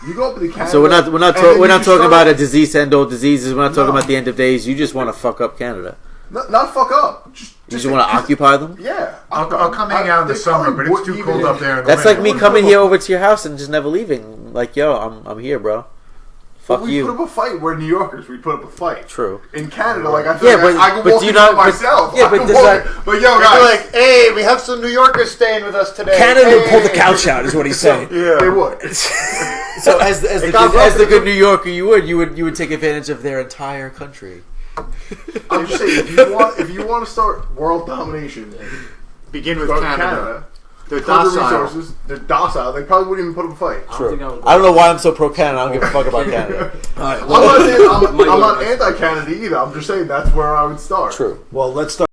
You go up to the Canada. So we're not and then you talking start- about a disease to end all diseases. We're not talking No. about the end of days. You just want to fuck up Canada. Not fuck up. You just want to occupy them. Yeah. I'll come hang out in the They summer, probably but it's too wouldn't cold even- up there. In the That's winter. like me coming here over to your house and just never leaving. Like, yo, I'm here, bro. Fuck we put you. up a fight. We're New Yorkers. We put up a fight. True. In Canada, like I feel Yeah, like but- I can but walk do you in not- by myself. yeah, I but can does walk that- in- But yo, You're guys, like, hey, we have some New Yorkers staying with us today. Canada hey. will pull the couch out, is what he's saying. Yeah. they would. So as the got good New Yorker, you would take advantage of their entire country. I'm just saying, if you want to start world domination, Begin with start Canada. Canada. They're Tons of docile. resources. They're docile. They probably wouldn't even put up a fight. True. I don't know why I'm so pro Canada. I don't give a fuck about Canada. All right. I'm not anti-Canada either. I'm just saying that's where I would start. True. Well, let's start.